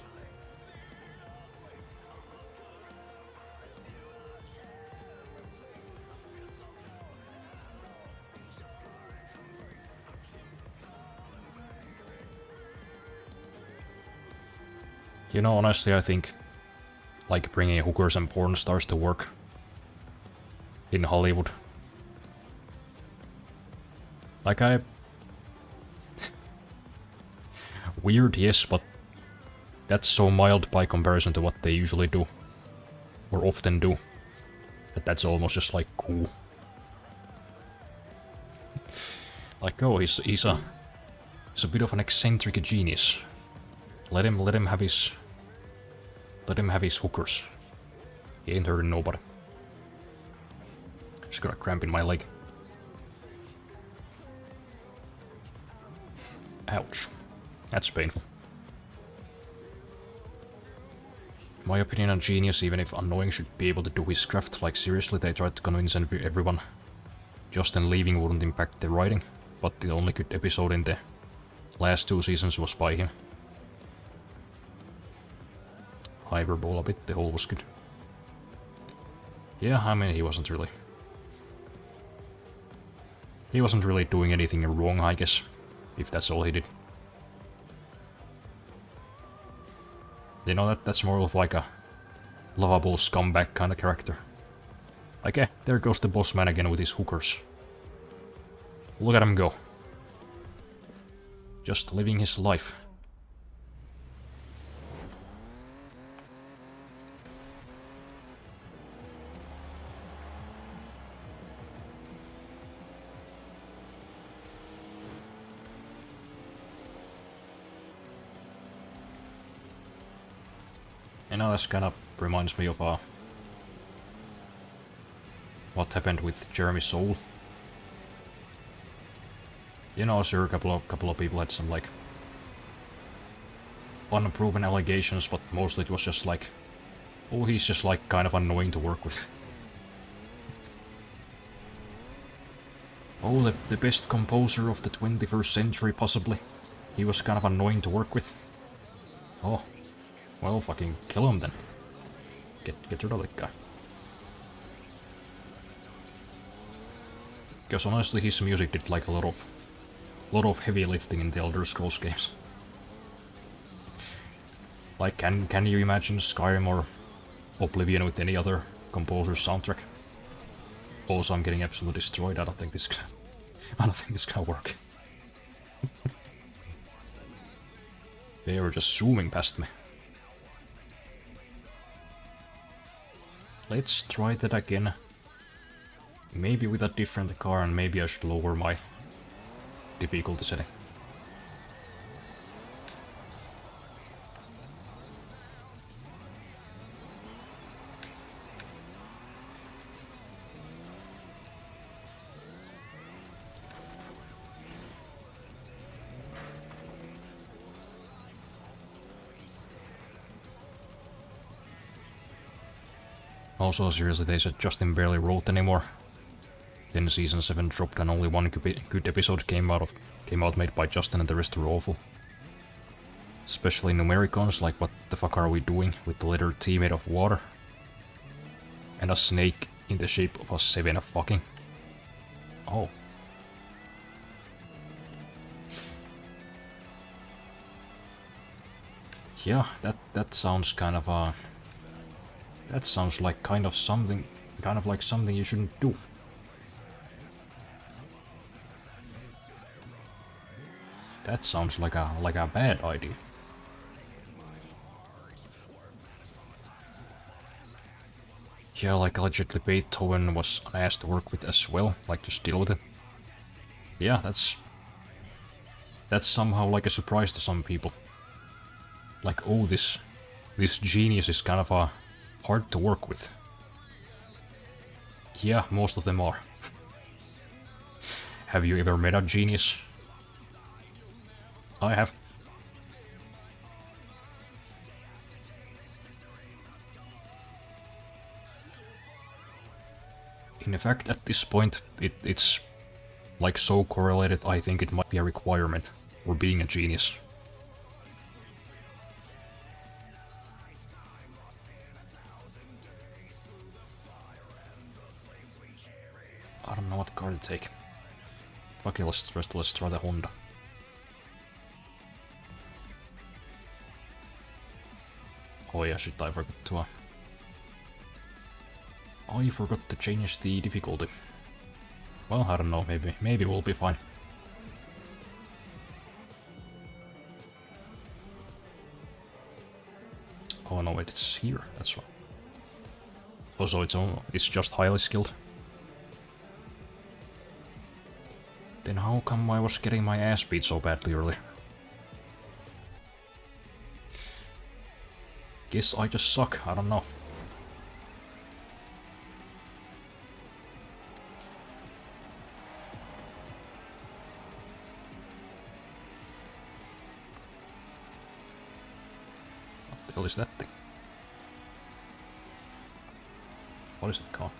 You know, honestly, I think like bringing hookers and porn stars to work in Hollywood. Like weird, yes, but that's so mild by comparison to what they usually do. Or often do. That that's almost just like cool. Like, oh, he's a bit of an eccentric genius. Let him have his hookers. He ain't hurting nobody. Just got a cramp in my leg. Ouch. That's painful. My opinion on Genius, even if annoying, should be able to do his craft. Like, seriously, they tried to convince everyone Justin leaving wouldn't impact the writing, but the only good episode in the last 2 seasons was by him. Hyperbole a bit, the whole was good. Yeah, I mean, he wasn't really doing anything wrong, I guess, if that's all he did. You know, that's more of like a lovable scumbag kind of character. Like, there goes the boss man again with his hookers. Look at him go. Just living his life. You know, this kind of reminds me of what happened with Jeremy Soule. You know, sure, a couple of people had some like unproven allegations, but mostly it was just like, oh, he's just like kind of annoying to work with. Oh, the best composer of the 21st century, possibly. He was kind of annoying to work with. Oh. Well, fucking kill him then. Get rid of that guy. Because honestly, his music did like a lot of heavy lifting in the Elder Scrolls games. Like, can you imagine Skyrim or Oblivion with any other composer's soundtrack? Also, I'm getting absolutely destroyed. I don't think this gonna work. They were just zooming past me. Let's try that again. Maybe with a different car, and maybe I should lower my difficulty setting. Also, seriously, they said Justin barely wrote anymore. Then season 7 dropped and only one good episode came out made by Justin and the rest were awful. Especially numericons, like what the fuck are we doing with the letter T made of water? And a snake in the shape of a 7 of fucking. Oh. Yeah, that sounds kind of that sounds like kind of like something you shouldn't do. That sounds like a bad idea. Yeah, like allegedly Beethoven was asked to work with as well, like just deal with it. Yeah, that's somehow like a surprise to some people. Like, oh, this genius is kind of hard to work with. Yeah, most of them are. Have you ever met a genius? I have. In fact, at this point, it's like so correlated, I think it might be a requirement for being a genius. I don't know what car to take. Okay, let's try the Honda. Oh yeah, shit, I forgot to I forgot to change the difficulty. Well, I don't know, maybe we'll be fine. Oh no, wait, it's here, that's right. Oh, so it's just highly skilled. Then how come I was getting my ass beat so badly earlier? Guess I just suck, I don't know. What the hell is that thing? What is it called?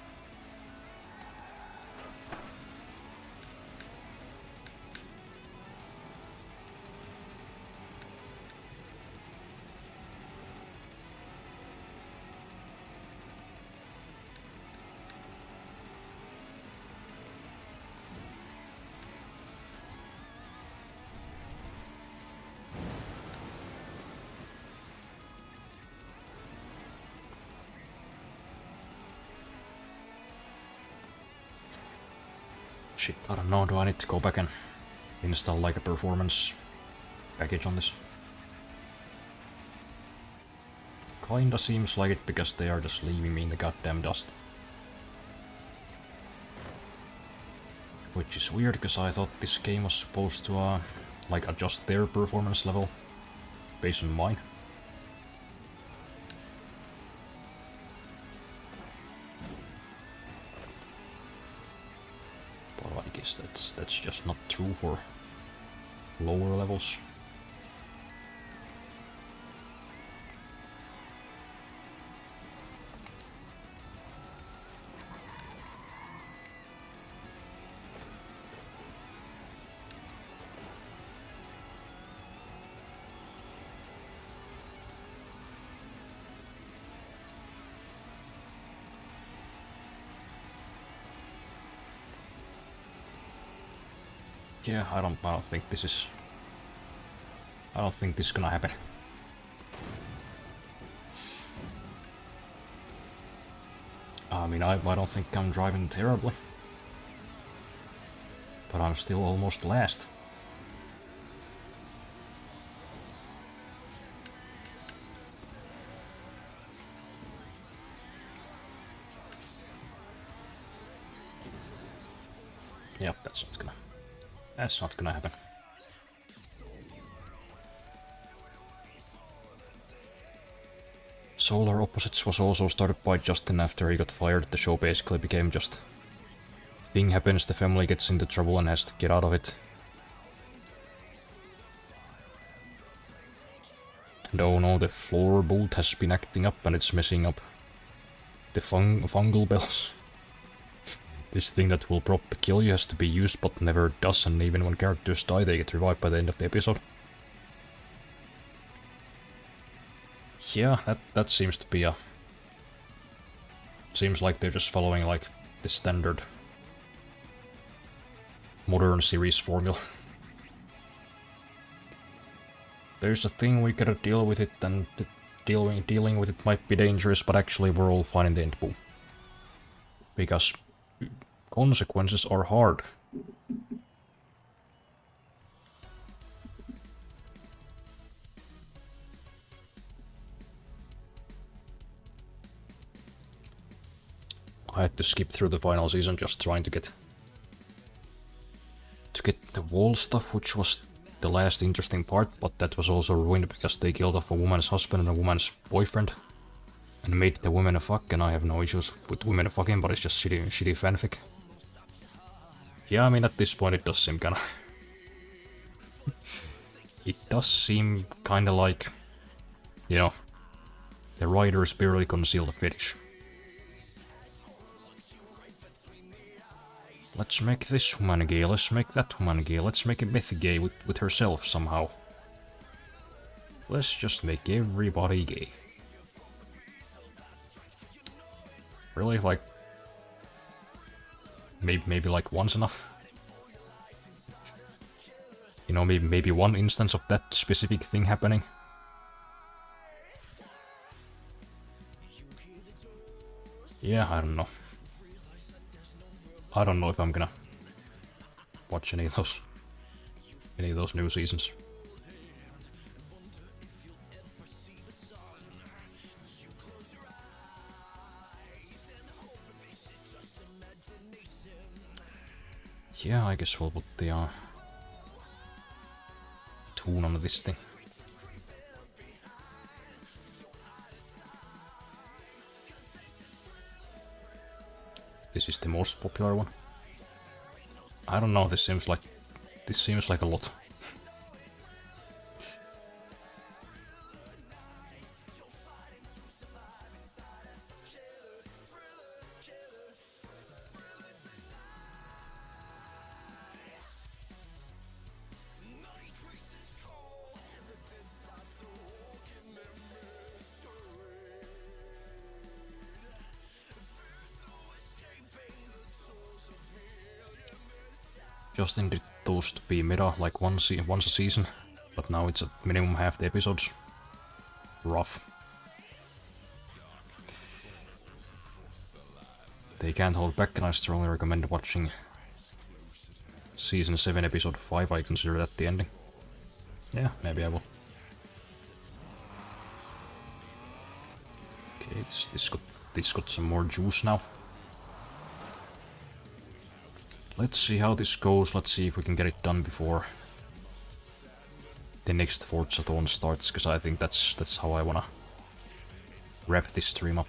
Shit, I don't know, do I need to go back and install like a performance package on this? Kinda seems like it because they are just leaving me in the goddamn dust. Which is weird because I thought this game was supposed to like adjust their performance level based on mine. I guess that's just not true for lower levels. Yeah, I don't think this is gonna happen. I mean, I don't think I'm driving terribly, but I'm still almost last. Yep, that's not gonna happen. Solar Opposites was also started by Justin after he got fired. The show basically became just thing happens, the family gets into trouble and has to get out of it. And oh no, the floorbolt has been acting up and it's messing up the fungal bells. This thing that will probably kill you has to be used but never does, and even when characters die they get revived by the end of the episode. Yeah, that seems to be a... Seems like they're just following like the standard modern series formula. There's a thing, we gotta deal with it, and dealing with it might be dangerous, but actually we're all fine in the end. Boom. Because consequences are hard. I had to skip through the final season just trying to get the wall stuff, which was the last interesting part, but that was also ruined because they killed off a woman's husband and a woman's boyfriend and made the women a fuck, and I have no issues with women fucking, but it's just shitty fanfic. Yeah, I mean, at this point it does seem kinda... it does seem kinda like, you know, the writers barely conceal the fetish. Let's make this woman gay, let's make that woman gay, let's make Beth gay with herself somehow. Let's just make everybody gay. Really? Like... Maybe like once enough? You know, maybe one instance of that specific thing happening? Yeah, I don't know. I don't know if I'm gonna watch any of those new seasons. Yeah, I guess we'll put the tune on this thing. This is the most popular one. I don't know, this seems like a lot. Just needed those to be meta like once a season, but now it's at minimum half the episodes. Rough. They can't hold back, and I strongly recommend watching Season 7 Episode 5, I consider that the ending. Yeah, maybe I will. Okay, this got some more juice now. Let's see how this goes, let's see if we can get it done before the next forzathoning starts, because I think that's how I wanna wrap this stream up.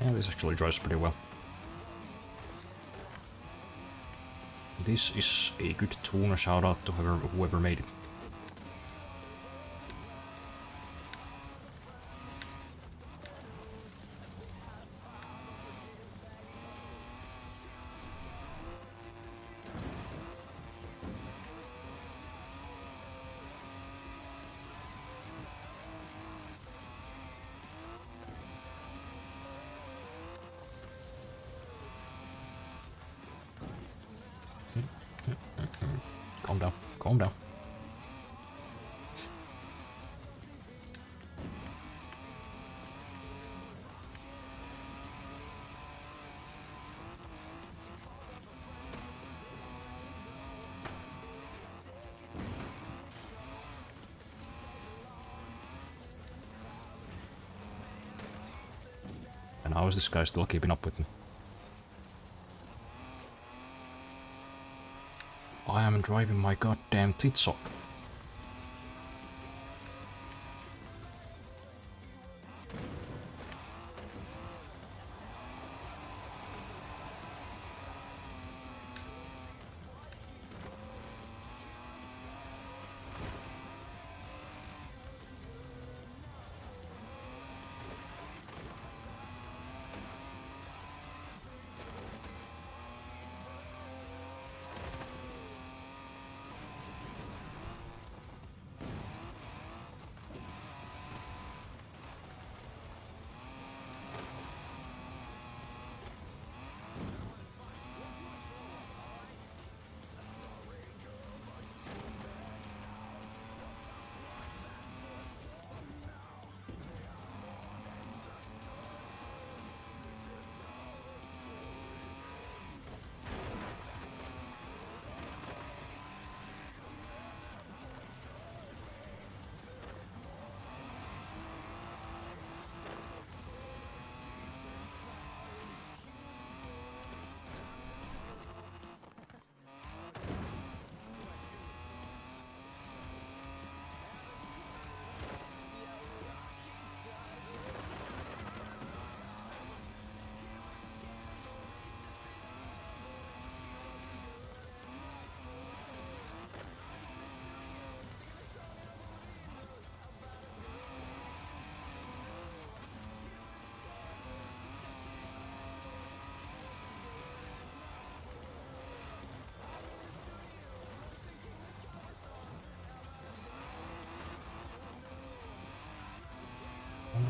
Yeah, this actually drives pretty well. This is a good tune. Shout out to whoever made it. Calm down, calm down. And how is this guy still keeping up with me? I am driving my goddamn tits off.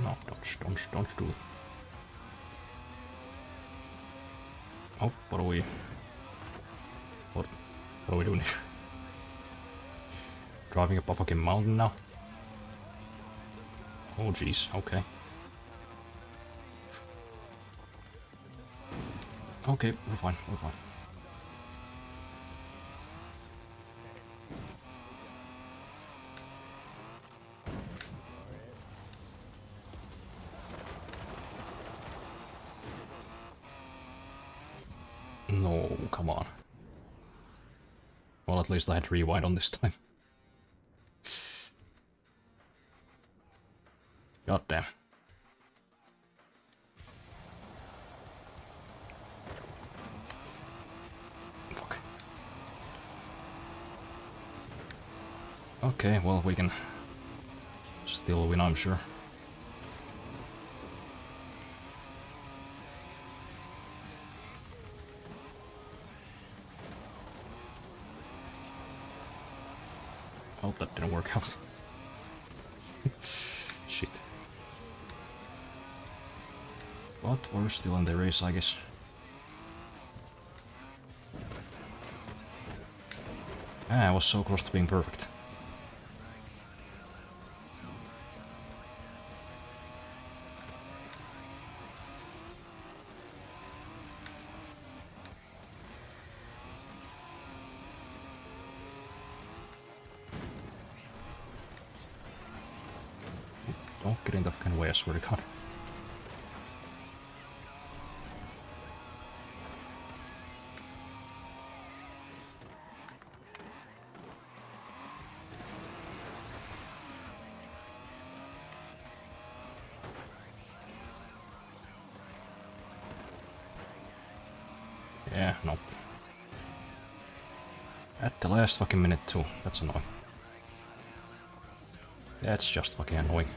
No, don't do it. Oh, what are we doing here? Driving up a fucking mountain now? Oh jeez, okay. Okay, we're fine, we're fine. No, come on. Well, at least I had rewind on this time. God damn. Fuck. Okay, well, we can still win, I'm sure. Oh, that didn't work out. Shit. But we're still in the race, I guess. Ah, I was so close to being perfect. Don't get in the fucking way, I swear to God. Yeah, no. At the last fucking minute too. That's annoying. That's just fucking annoying.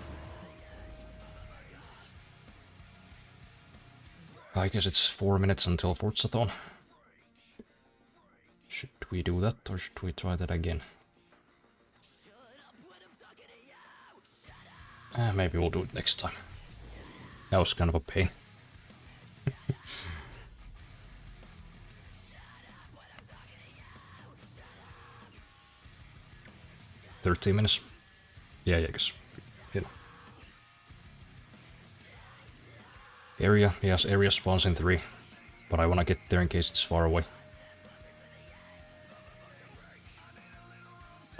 I guess it's 4 minutes until forzathoning. Should we do that or should we try that again? Maybe we'll do it next time. That was kind of a pain. 13 minutes? Yeah, I guess. You know. Area, yes, area spawns in 3. But I wanna get there in case it's far away.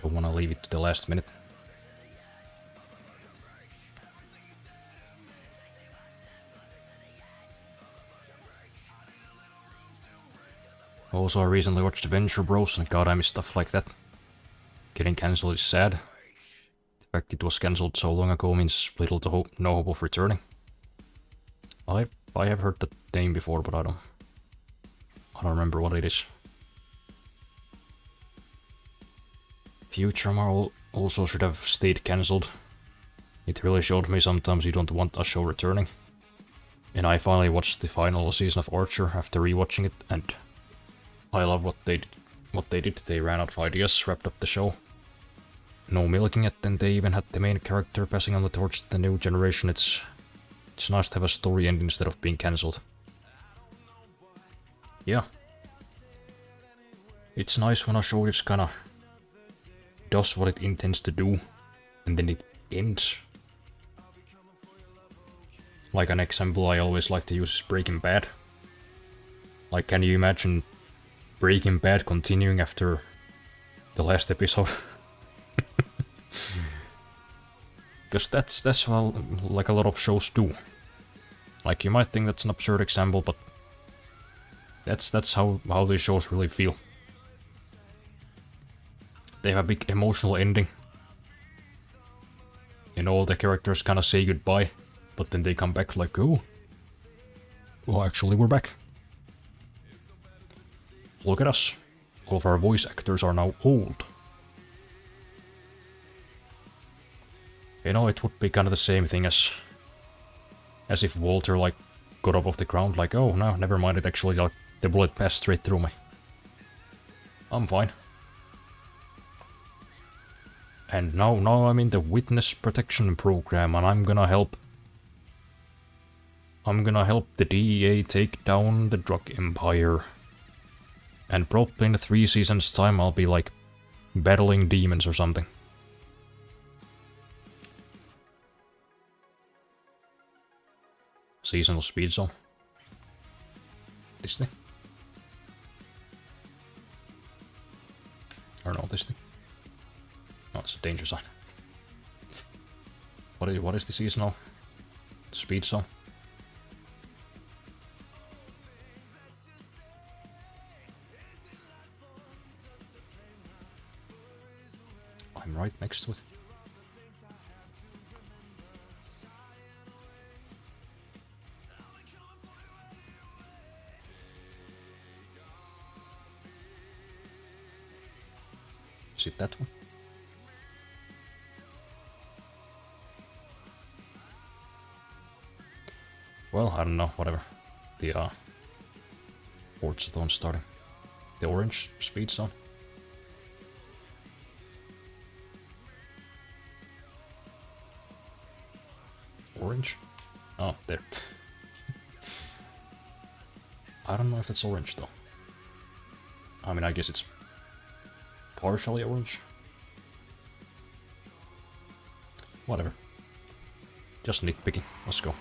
Don't wanna leave it to the last minute. Also, I recently watched Venture Bros and god, I miss stuff like that. Getting cancelled is sad. The fact it was cancelled so long ago means little to hope, no hope of returning. I have heard that name before, but I don't remember what it is. Future Marvel also should have stayed cancelled. It really showed me sometimes you don't want a show returning. And I finally watched the final season of Archer after rewatching it, and I love what they did. They ran out of ideas, wrapped up the show. No milking it, and they even had the main character passing on the torch to the new generation. It's nice to have a story end instead of being cancelled. Yeah. It's nice when a show just kinda does what it intends to do, and then it ends. Like an example I always like to use is Breaking Bad. Like, can you imagine Breaking Bad continuing after the last episode? Because that's how, like, a lot of shows do. Like, you might think that's an absurd example, but that's how these shows really feel. They have a big emotional ending. You know, the characters kind of say goodbye, but then they come back like, oh, well, actually we're back. Look at us. All of our voice actors are now old. You know, it would be kind of the same thing as if Walter, like, got up off the ground, like, oh, no, never mind, it actually, like, the bullet passed straight through me. I'm fine. And now I'm in the witness protection program, and I'm gonna help the DEA take down the drug empire. And probably in 3 seasons time I'll be like battling demons or something. Seasonal speed zone. This thing. Or no, this thing. No, it's a danger sign. What is the seasonal speed zone? I'm right next to it. Is it that one? Well, I don't know, whatever. The forzathoning starting. The orange speed zone. Orange? Oh, there. I don't know if it's orange though. I mean, I guess it's partially orange. Whatever. Just nitpicking. Let's go.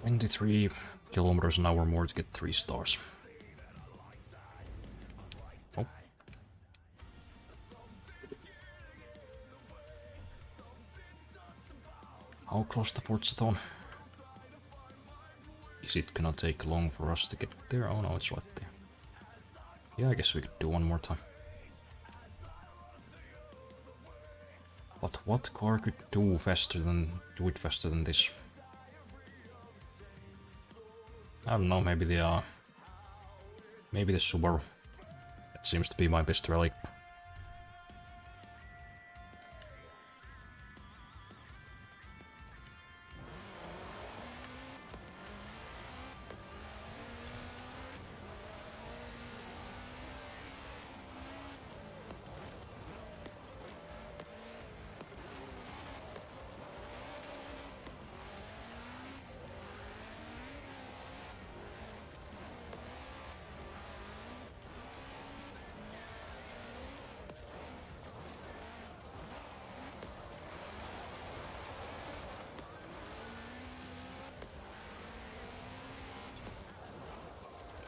23 kilometers an hour more to get 3 stars. Oh. How close to Forzathoning? Is it gonna take long for us to get there? Oh no, it's right there. Yeah, I guess we could do one more time. But what car could do it faster than this? I don't know, maybe the Subaru. That seems to be my best relic.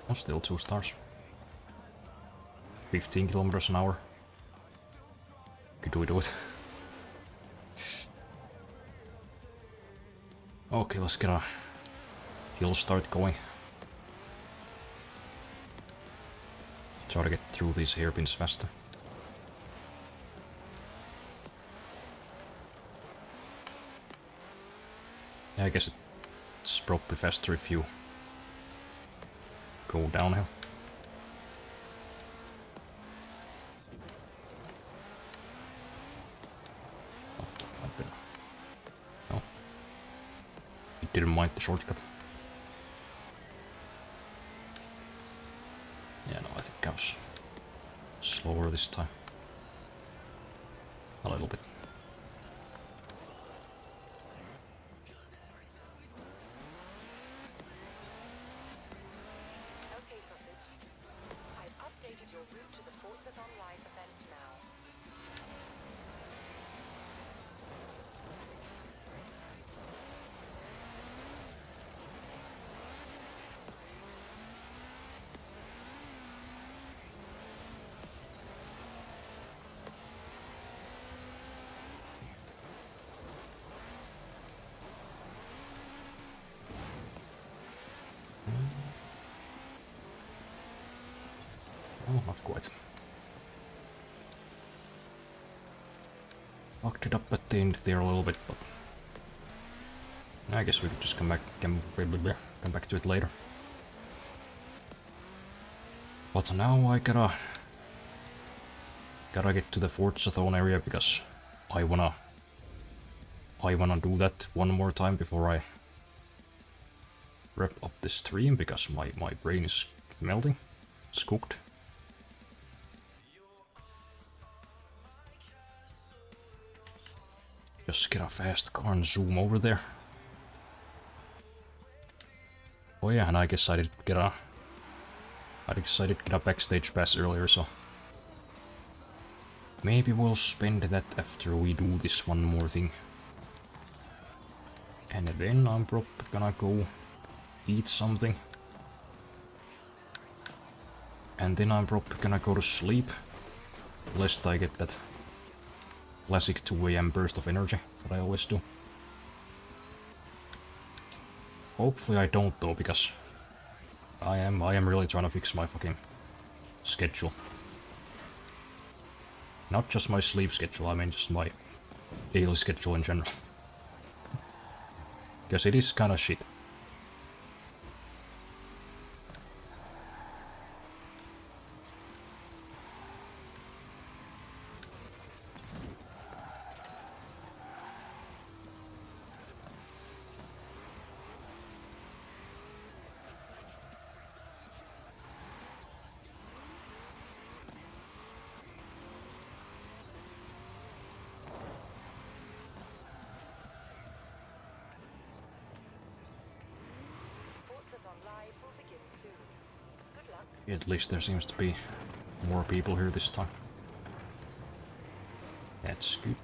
Oh, still 2 stars. 15 kilometers an hour. Could we do it? Okay, let's get a hill start going. Try to get through these hairpins faster. Yeah, I guess it's probably faster if you go downhill. No. He didn't mind the shortcut. Yeah, no, I think I was slower this time. A little bit. Okay, Sausage. I've updated your route to the Forzathoning live event now. Oh, not quite. Fucked it up at the end there a little bit, but I guess we could just come back to it later. But now I gotta get to the Forzathoning area because I wanna do that one more time before I wrap up the stream because my brain is melting. It's cooked. Just get a fast car and zoom over there. Oh yeah, and I guess I did get a backstage pass earlier, so maybe we'll spend that after we do this one more thing. And then I'm probably gonna go eat something. And then I'm probably gonna go to sleep, lest I get that classic 2 AM burst of energy that I always do. Hopefully I don't though, because I am really trying to fix my fucking schedule. Not just my sleep schedule, I mean just my daily schedule in general. Because it is kinda shit. Forzathoning live will begin soon. Good luck. At least there seems to be more people here this time. That's good.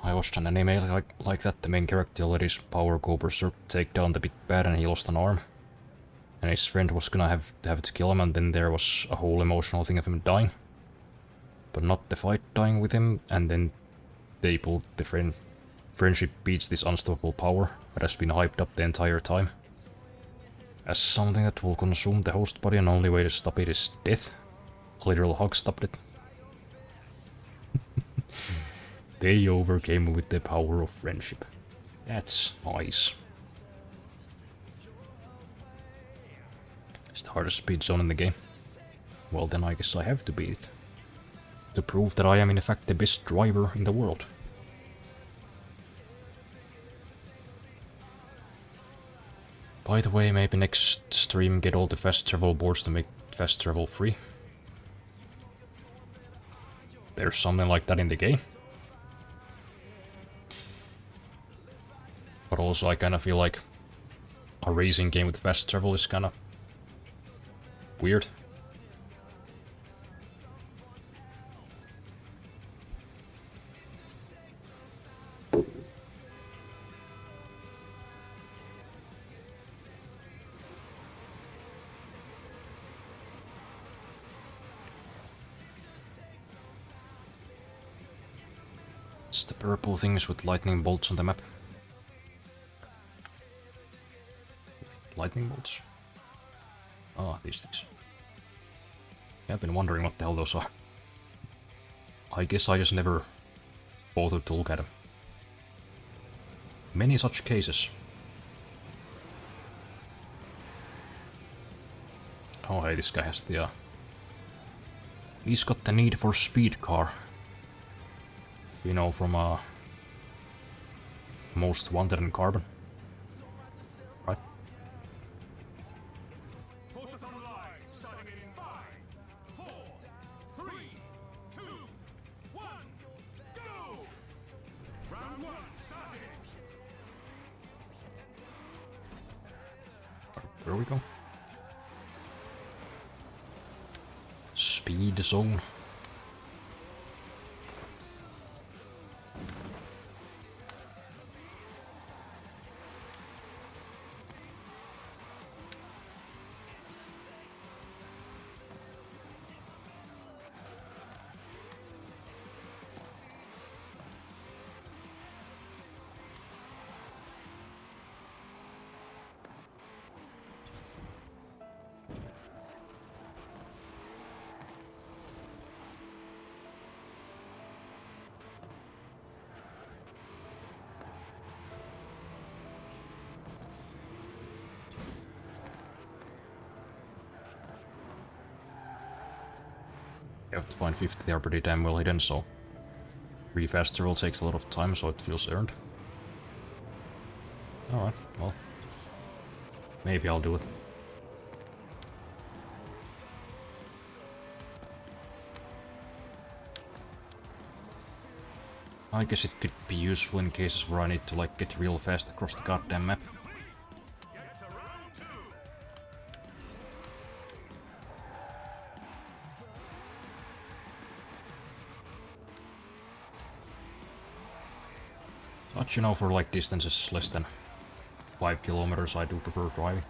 I watched an anime like that. The main character let his power go berserk, take down the big bad, and he lost an arm. And his friend was gonna have to kill him, and then there was a whole emotional thing of him dying. But not the fight dying with him, and then they pulled the friendship beats this unstoppable power that has been hyped up the entire time. As something that will consume the host body, and only way to stop it is death. A literal hug stopped it. They overcame with the power of friendship. That's nice. It's the hardest speed zone in the game. Well, then I guess I have to beat it. To prove that I am in fact the best driver in the world. By the way, maybe next stream get all the fast travel boards to make fast travel free. There's something like that in the game. But also I kinda feel like a racing game with fast travel is kinda weird. It's the purple things with lightning bolts on the map. Lightning bolts? Ah, these things. Yeah, I've been wondering what the hell those are. I guess I just never bothered to look at them. Many such cases. Oh hey, this guy has the he's got the Need for Speed car. You know, from Most Wanted in Carbon. Right? Forzathoning Live, starting in 5, 4, 3, 2, 1, go! Round 1, starting! There we go. Speed zone. You have to find 50, they are pretty damn well hidden, so refast travel takes a lot of time, so it feels earned. Alright, well, maybe I'll do it. I guess it could be useful in cases where I need to like get real fast across the goddamn map. Get to round 2! But you know, for like distances less than 5 kilometers, I do prefer driving.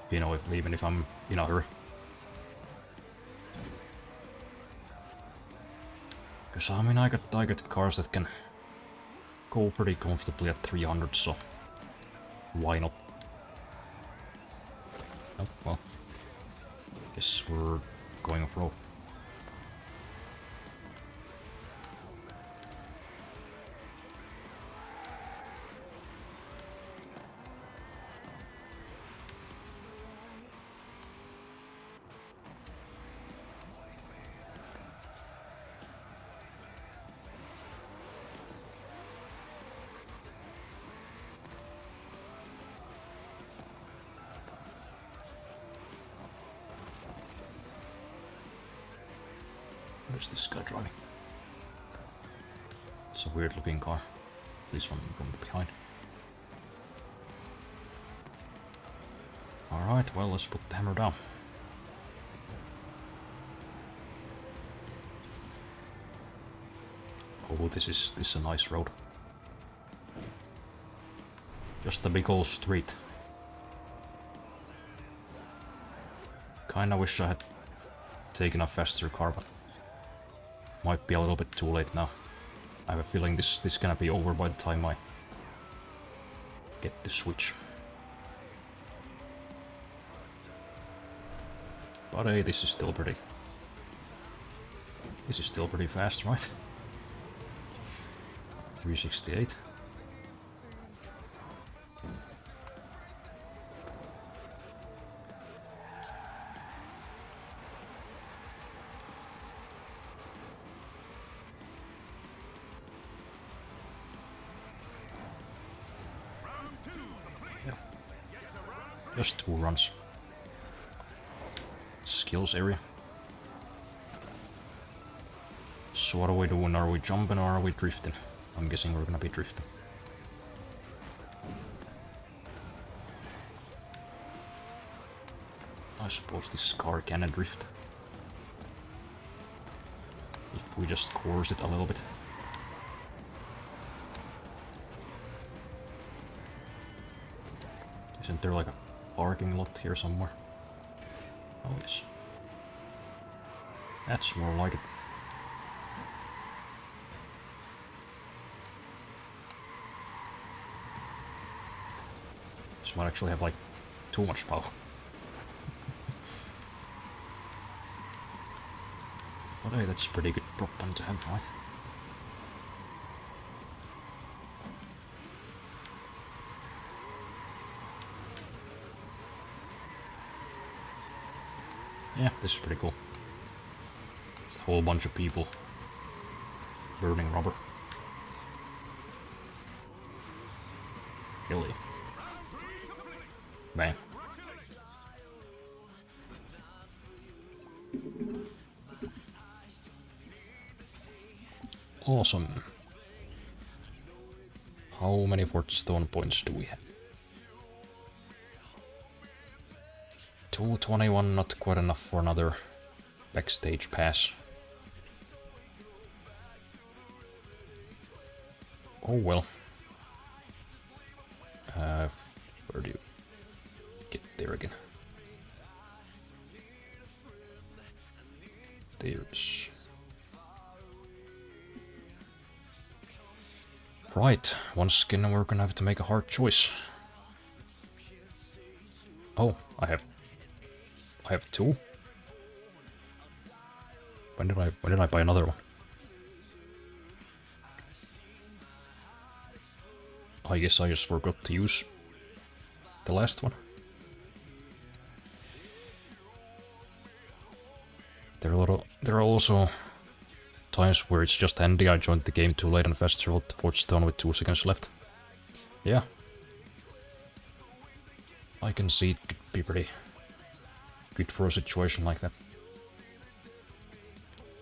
You know, even if I'm in a hurry. Because I mean, I got cars that can go pretty comfortably at 300, so why not? Oh, well, guess we're going off-road. Where's this guy driving? It's a weird looking car. At least from the behind. Alright, well, let's put the hammer down. Oh, this is a nice road. Just a big old street. Kinda wish I had taken a faster car, but might be a little bit too late now. I have a feeling this gonna be over by the time I get the Switch. But hey, this is still pretty fast, right? 368. Just 2 runs. Skills area. So what are we doing? Are we jumping or are we drifting? I'm guessing we're gonna be drifting. I suppose this car can drift. If we just course it a little bit. Isn't there like a parking lot here somewhere? Oh yes. That's more like it. This might actually have like too much power. But hey, that's a pretty good prop gun to have, right? Yeah, this is pretty cool. It's a whole bunch of people burning rubber. Really? Bang. Awesome. How many forzathoning points do we have? 221, not quite enough for another backstage pass. Oh well. Where do you get there again? There's... Right, once again we're gonna have to make a hard choice. Oh, I have 2? When did I buy another one? I guess I just forgot to use the last one. There are also times where it's just handy I joined the game too late and fast traveled to Forzathoning with 2 seconds left. Yeah. I can see it could be pretty good for a situation like that.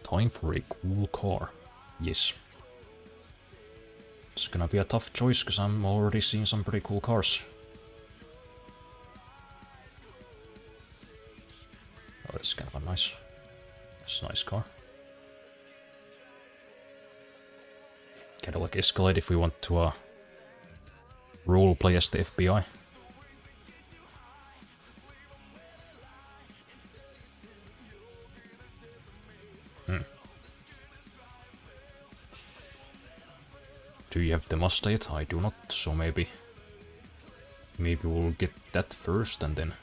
Time for a cool car. Yes. It's gonna be a tough choice because I'm already seeing some pretty cool cars. Oh, that's kind of a nice car. Cadillac Escalade if we want to roleplay as the FBI. Do you have the Mustang? I do not, so maybe we'll get that first and then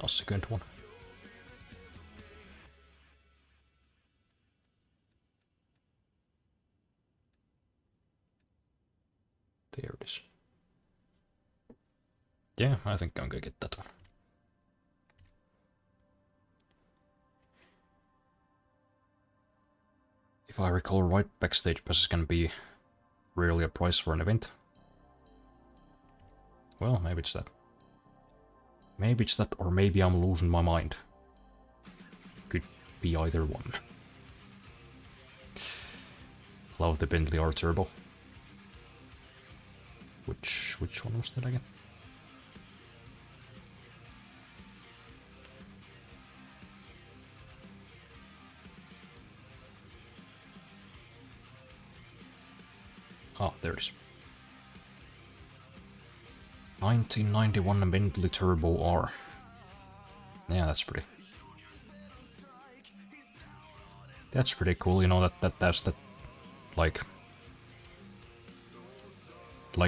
a second one. There it is. Yeah, I think I'm gonna get that one. If I recall right, backstage passes can be rarely a price for an event. Well, maybe it's that. Maybe it's that, or maybe I'm losing my mind. Could be either one. Love the Bentley R Turbo. Which one was that again? Oh, there it is. 1991 Bentley Turbo R. Yeah, that's pretty. That's pretty cool, you know, that's that like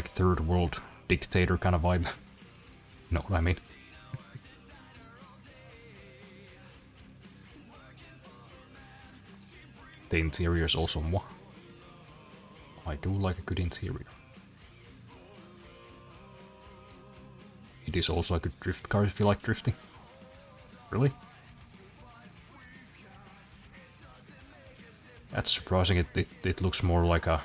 third world dictator kind of vibe. You know what I mean? The interior is also moi. I do like a good interior. It is also a good drift car if you like drifting. Really? That's surprising. It looks more like a...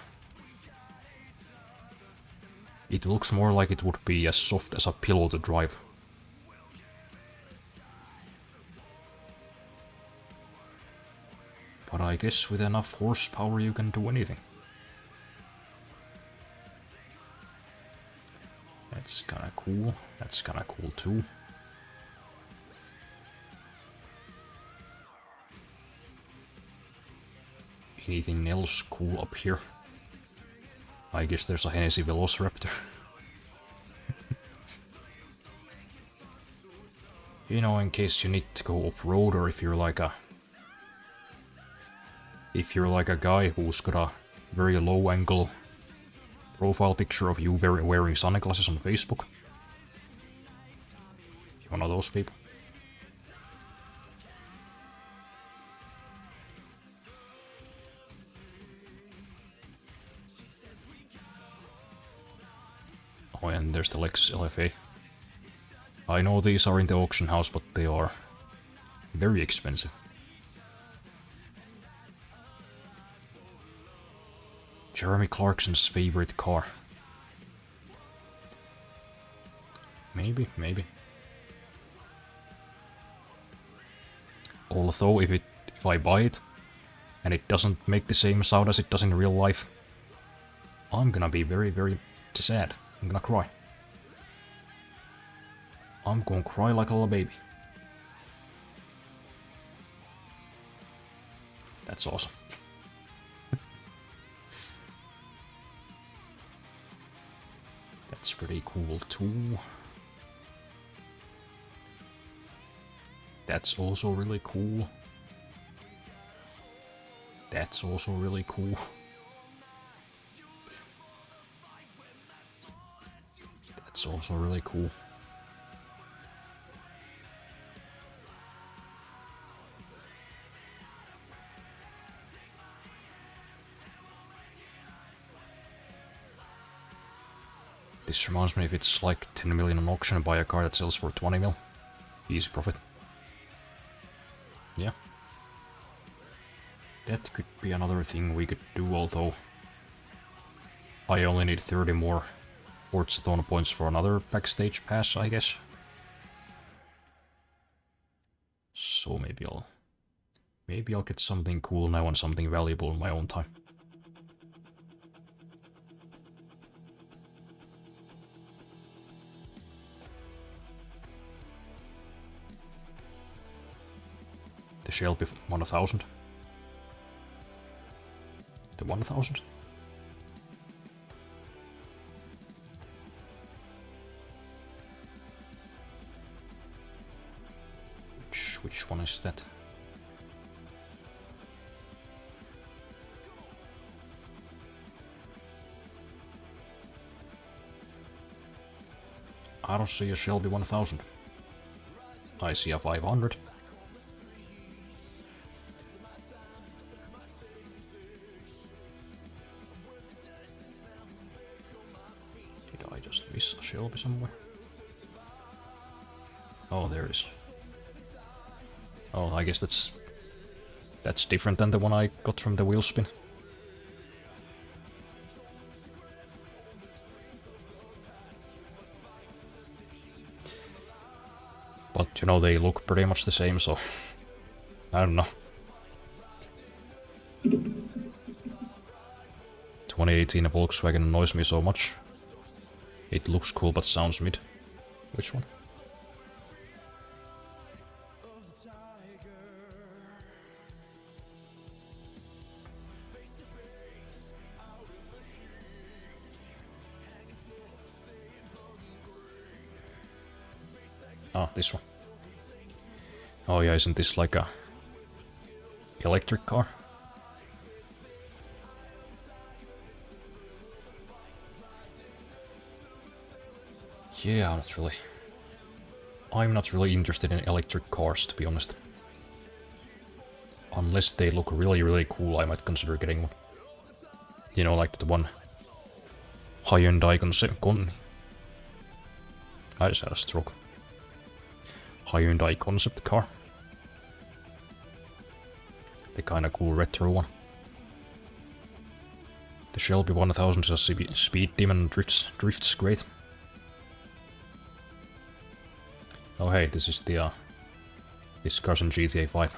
It looks more like it would be as soft as a pillow to drive. But I guess with enough horsepower you can do anything. That's kinda cool. That's kinda cool too. Anything else cool up here? I guess there's a Hennessy Velociraptor. You know, in case you need to go off-road, or if you're like a... If you're like a guy who's got a very low-angle profile picture of you wearing sunglasses on Facebook. You're one of those people. Oh, and there's the Lexus LFA. I know these are in the auction house, but they are very expensive. Jeremy Clarkson's favorite car. Maybe. Although if I buy it and it doesn't make the same sound as it does in real life, I'm gonna be very, very sad. I'm gonna cry. I'm gonna cry like a little baby. That's awesome. That's pretty cool too. That's also really cool. That's also really cool. That's also really cool. This reminds me if it's like 10 million on auction and buy a car that sells for 20 mil. Easy profit. Yeah. That could be another thing we could do, although I only need 30 more forzathoning points for another backstage pass, I guess. So maybe I'll get something cool now and something valuable in my own time. The Shelby 1000. The 1000? Which one is that? I don't see a Shelby 1000. I see a 500. Did I just miss a Shelby somewhere? Oh, there it is. Oh, I guess that's different than the one I got from the wheel spin. But, you know, they look pretty much the same, so... I don't know. 2018 Volkswagen annoys me so much. It looks cool but sounds mid. Which one? Ah, this one. Oh yeah, isn't this like a electric car? Yeah, I'm not really interested in electric cars, to be honest. Unless they look really, really cool, I might consider getting one. You know, like the one Hyundai I just had a stroke. Hyundai concept car. The kinda cool retro one. The Shelby 1000 is a speed demon and drifts great. Oh hey, this is the this car's in GTA 5.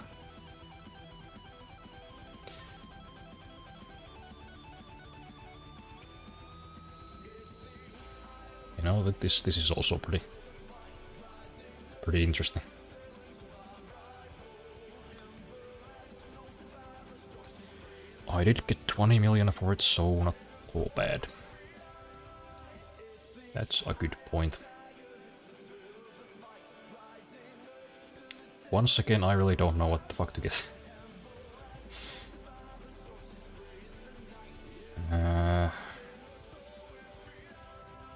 You know that this is also pretty interesting. I did get 20 million for it, so not all bad. That's a good point. Once again, I really don't know what the fuck to get.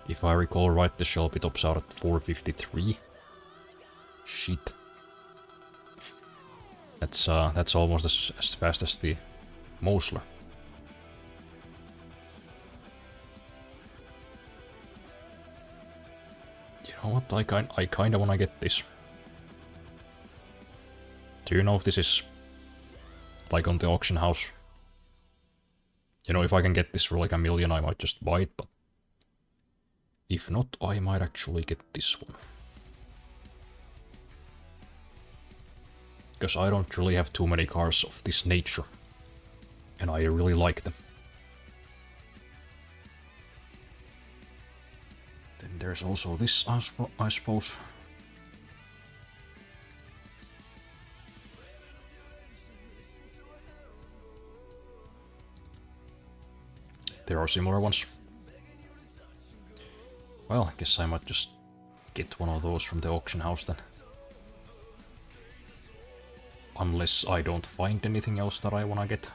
If I recall right, the Shelby tops out at 453. Shit. That's almost as fast as the Mosler. You know what? I kinda wanna get this. Do you know if this is like on the auction house? You know, if I can get this for like $1 million, I might just buy it, but if not, I might actually get this one. Because I don't really have too many cars of this nature. And I really like them. Then there's also this, I suppose. There are similar ones. Well, I guess I might just get one of those from the auction house then. Unless I don't find anything else that I wanna get.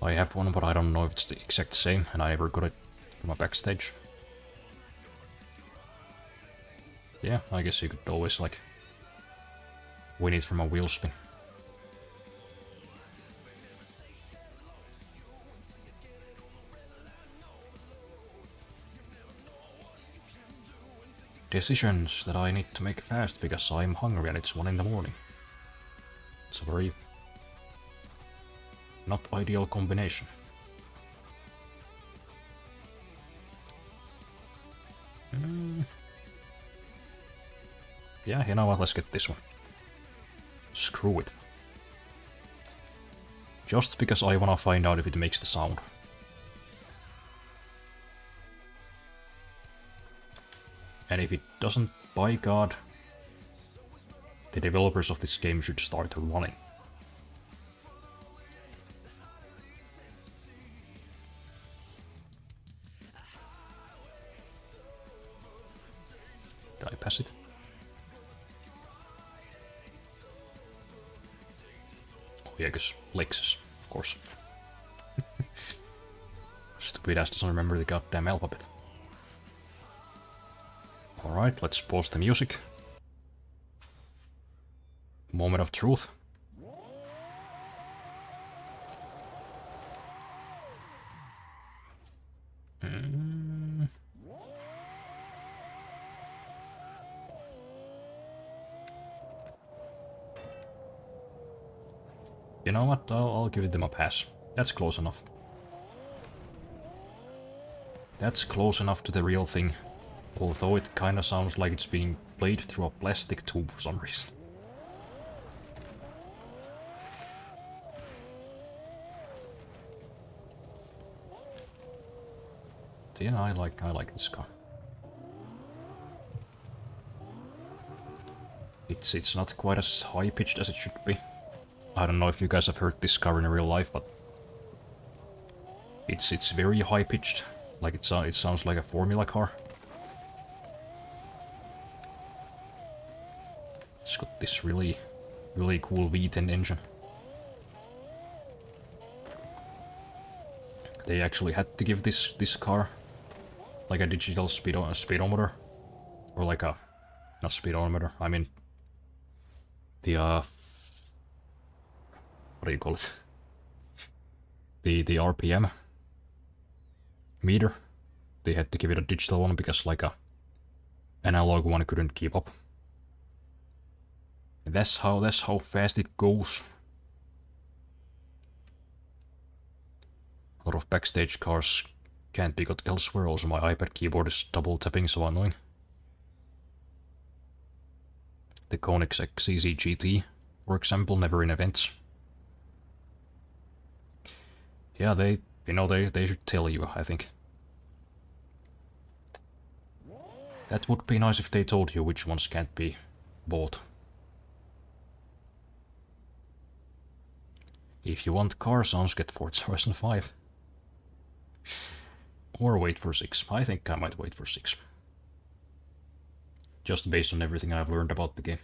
I have one, but I don't know if it's the exact same, and I never got it from a backstage. Yeah, I guess you could always, like, win it from a wheel spin. Decisions that I need to make fast because I'm hungry and it's 1 in the morning. It's a very not ideal combination. Yeah, you know what, let's get this one. Screw it. Just because I wanna find out if it makes the sound. And if it doesn't, by God, the developers of this game should start running. Did I pass it? Oh yeah, because Lexus, of course. Stupid ass doesn't remember the goddamn alphabet. Alright, let's pause the music. Moment of truth. You know what, I'll give them a pass. That's close enough. That's close enough to the real thing. Although it kinda sounds like it's being played through a plastic tube for some reason. Yeah, I like this car. It's not quite as high pitched as it should be. I don't know if you guys have heard this car in real life, but it's very high pitched. Like it sounds like a Formula car. It's got this really cool V10 engine. They actually had to give this car like a digital speedometer, or like a not speedometer. I mean the what do you call it? The RPM meter. They had to give it a digital one because like a analog one couldn't keep up. And that's how fast it goes. A lot of backstage cars can't be got elsewhere. Also, my iPad keyboard is double tapping, so annoying. The Koenigsegg CZ GT, for example, never in events. Yeah, they should tell you, I think. That would be nice if they told you which ones can't be bought. If you want car sounds, get Forza Horizon 5. Or wait for 6. I think I might wait for 6. Just based on everything I've learned about the game.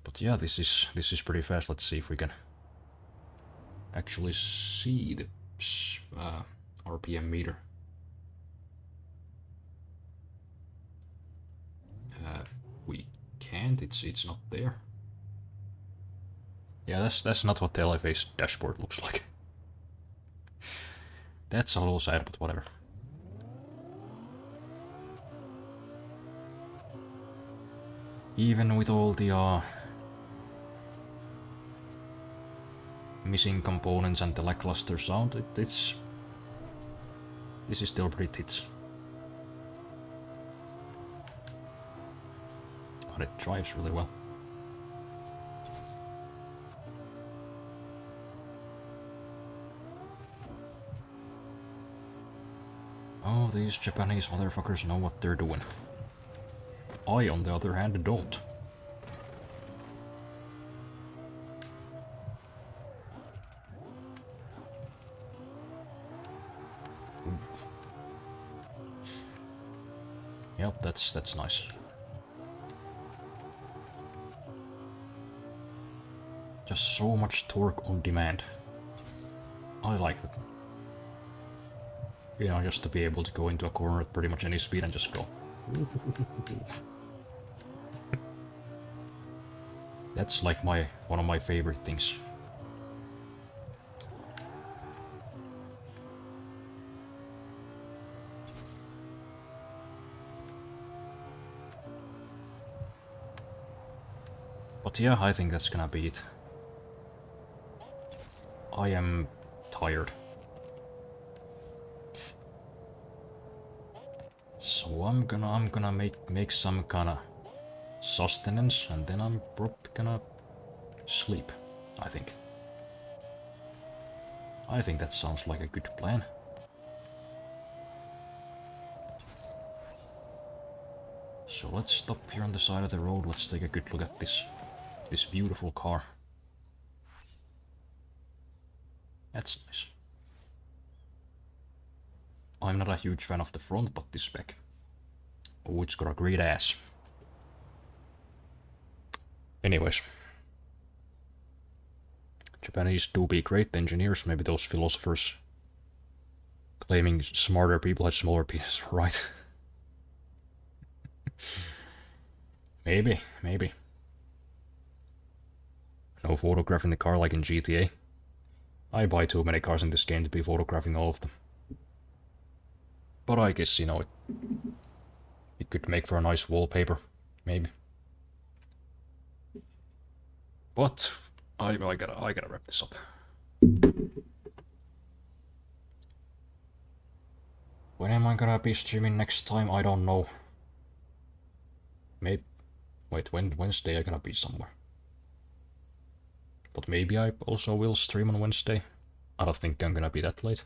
But yeah, this is pretty fast. Let's see if we can actually see the RPM meter. We can't. It's not there. Yeah, that's not what the LFA's dashboard looks like. That's a little sad, but whatever. Even with all the missing components and the lackluster sound, this is still pretty tits. But it drives really well. Oh, these Japanese motherfuckers know what they're doing. I, on the other hand, don't. Ooh. Yep, that's nice. Just so much torque on demand. I like that. You know, just to be able to go into a corner at pretty much any speed and just go. That's like one of my favorite things. But yeah, I think that's gonna be it. I am tired. So I'm gonna make some kinda sustenance, and then I'm probably gonna sleep, I think. I think that sounds like a good plan. So let's stop here on the side of the road. Let's take a good look at this beautiful car. That's nice. I'm not a huge fan of the front, but this spec. Oh, it's got a great ass. Anyways. Japanese do be great engineers. Maybe those philosophers claiming smarter people had smaller penises, right? Maybe. No photographing the car like in GTA. I buy too many cars in this game to be photographing all of them. But I guess, you know, it could make for a nice wallpaper, maybe. But I gotta wrap this up. When am I gonna be streaming next time? I don't know. Maybe. Wait, Wednesday I'm gonna be somewhere. But maybe I also will stream on Wednesday. I don't think I'm gonna be that late.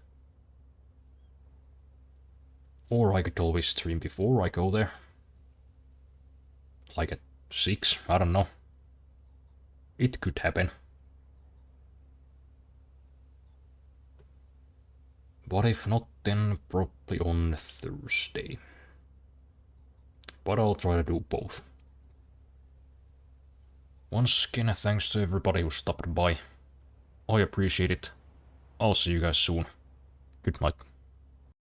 Or I could always stream before I go there. like at 6, I don't know. It could happen. But if not, then probably on Thursday. But I'll try to do both. Once again, thanks to everybody who stopped by. I appreciate it. I'll see you guys soon. Good night.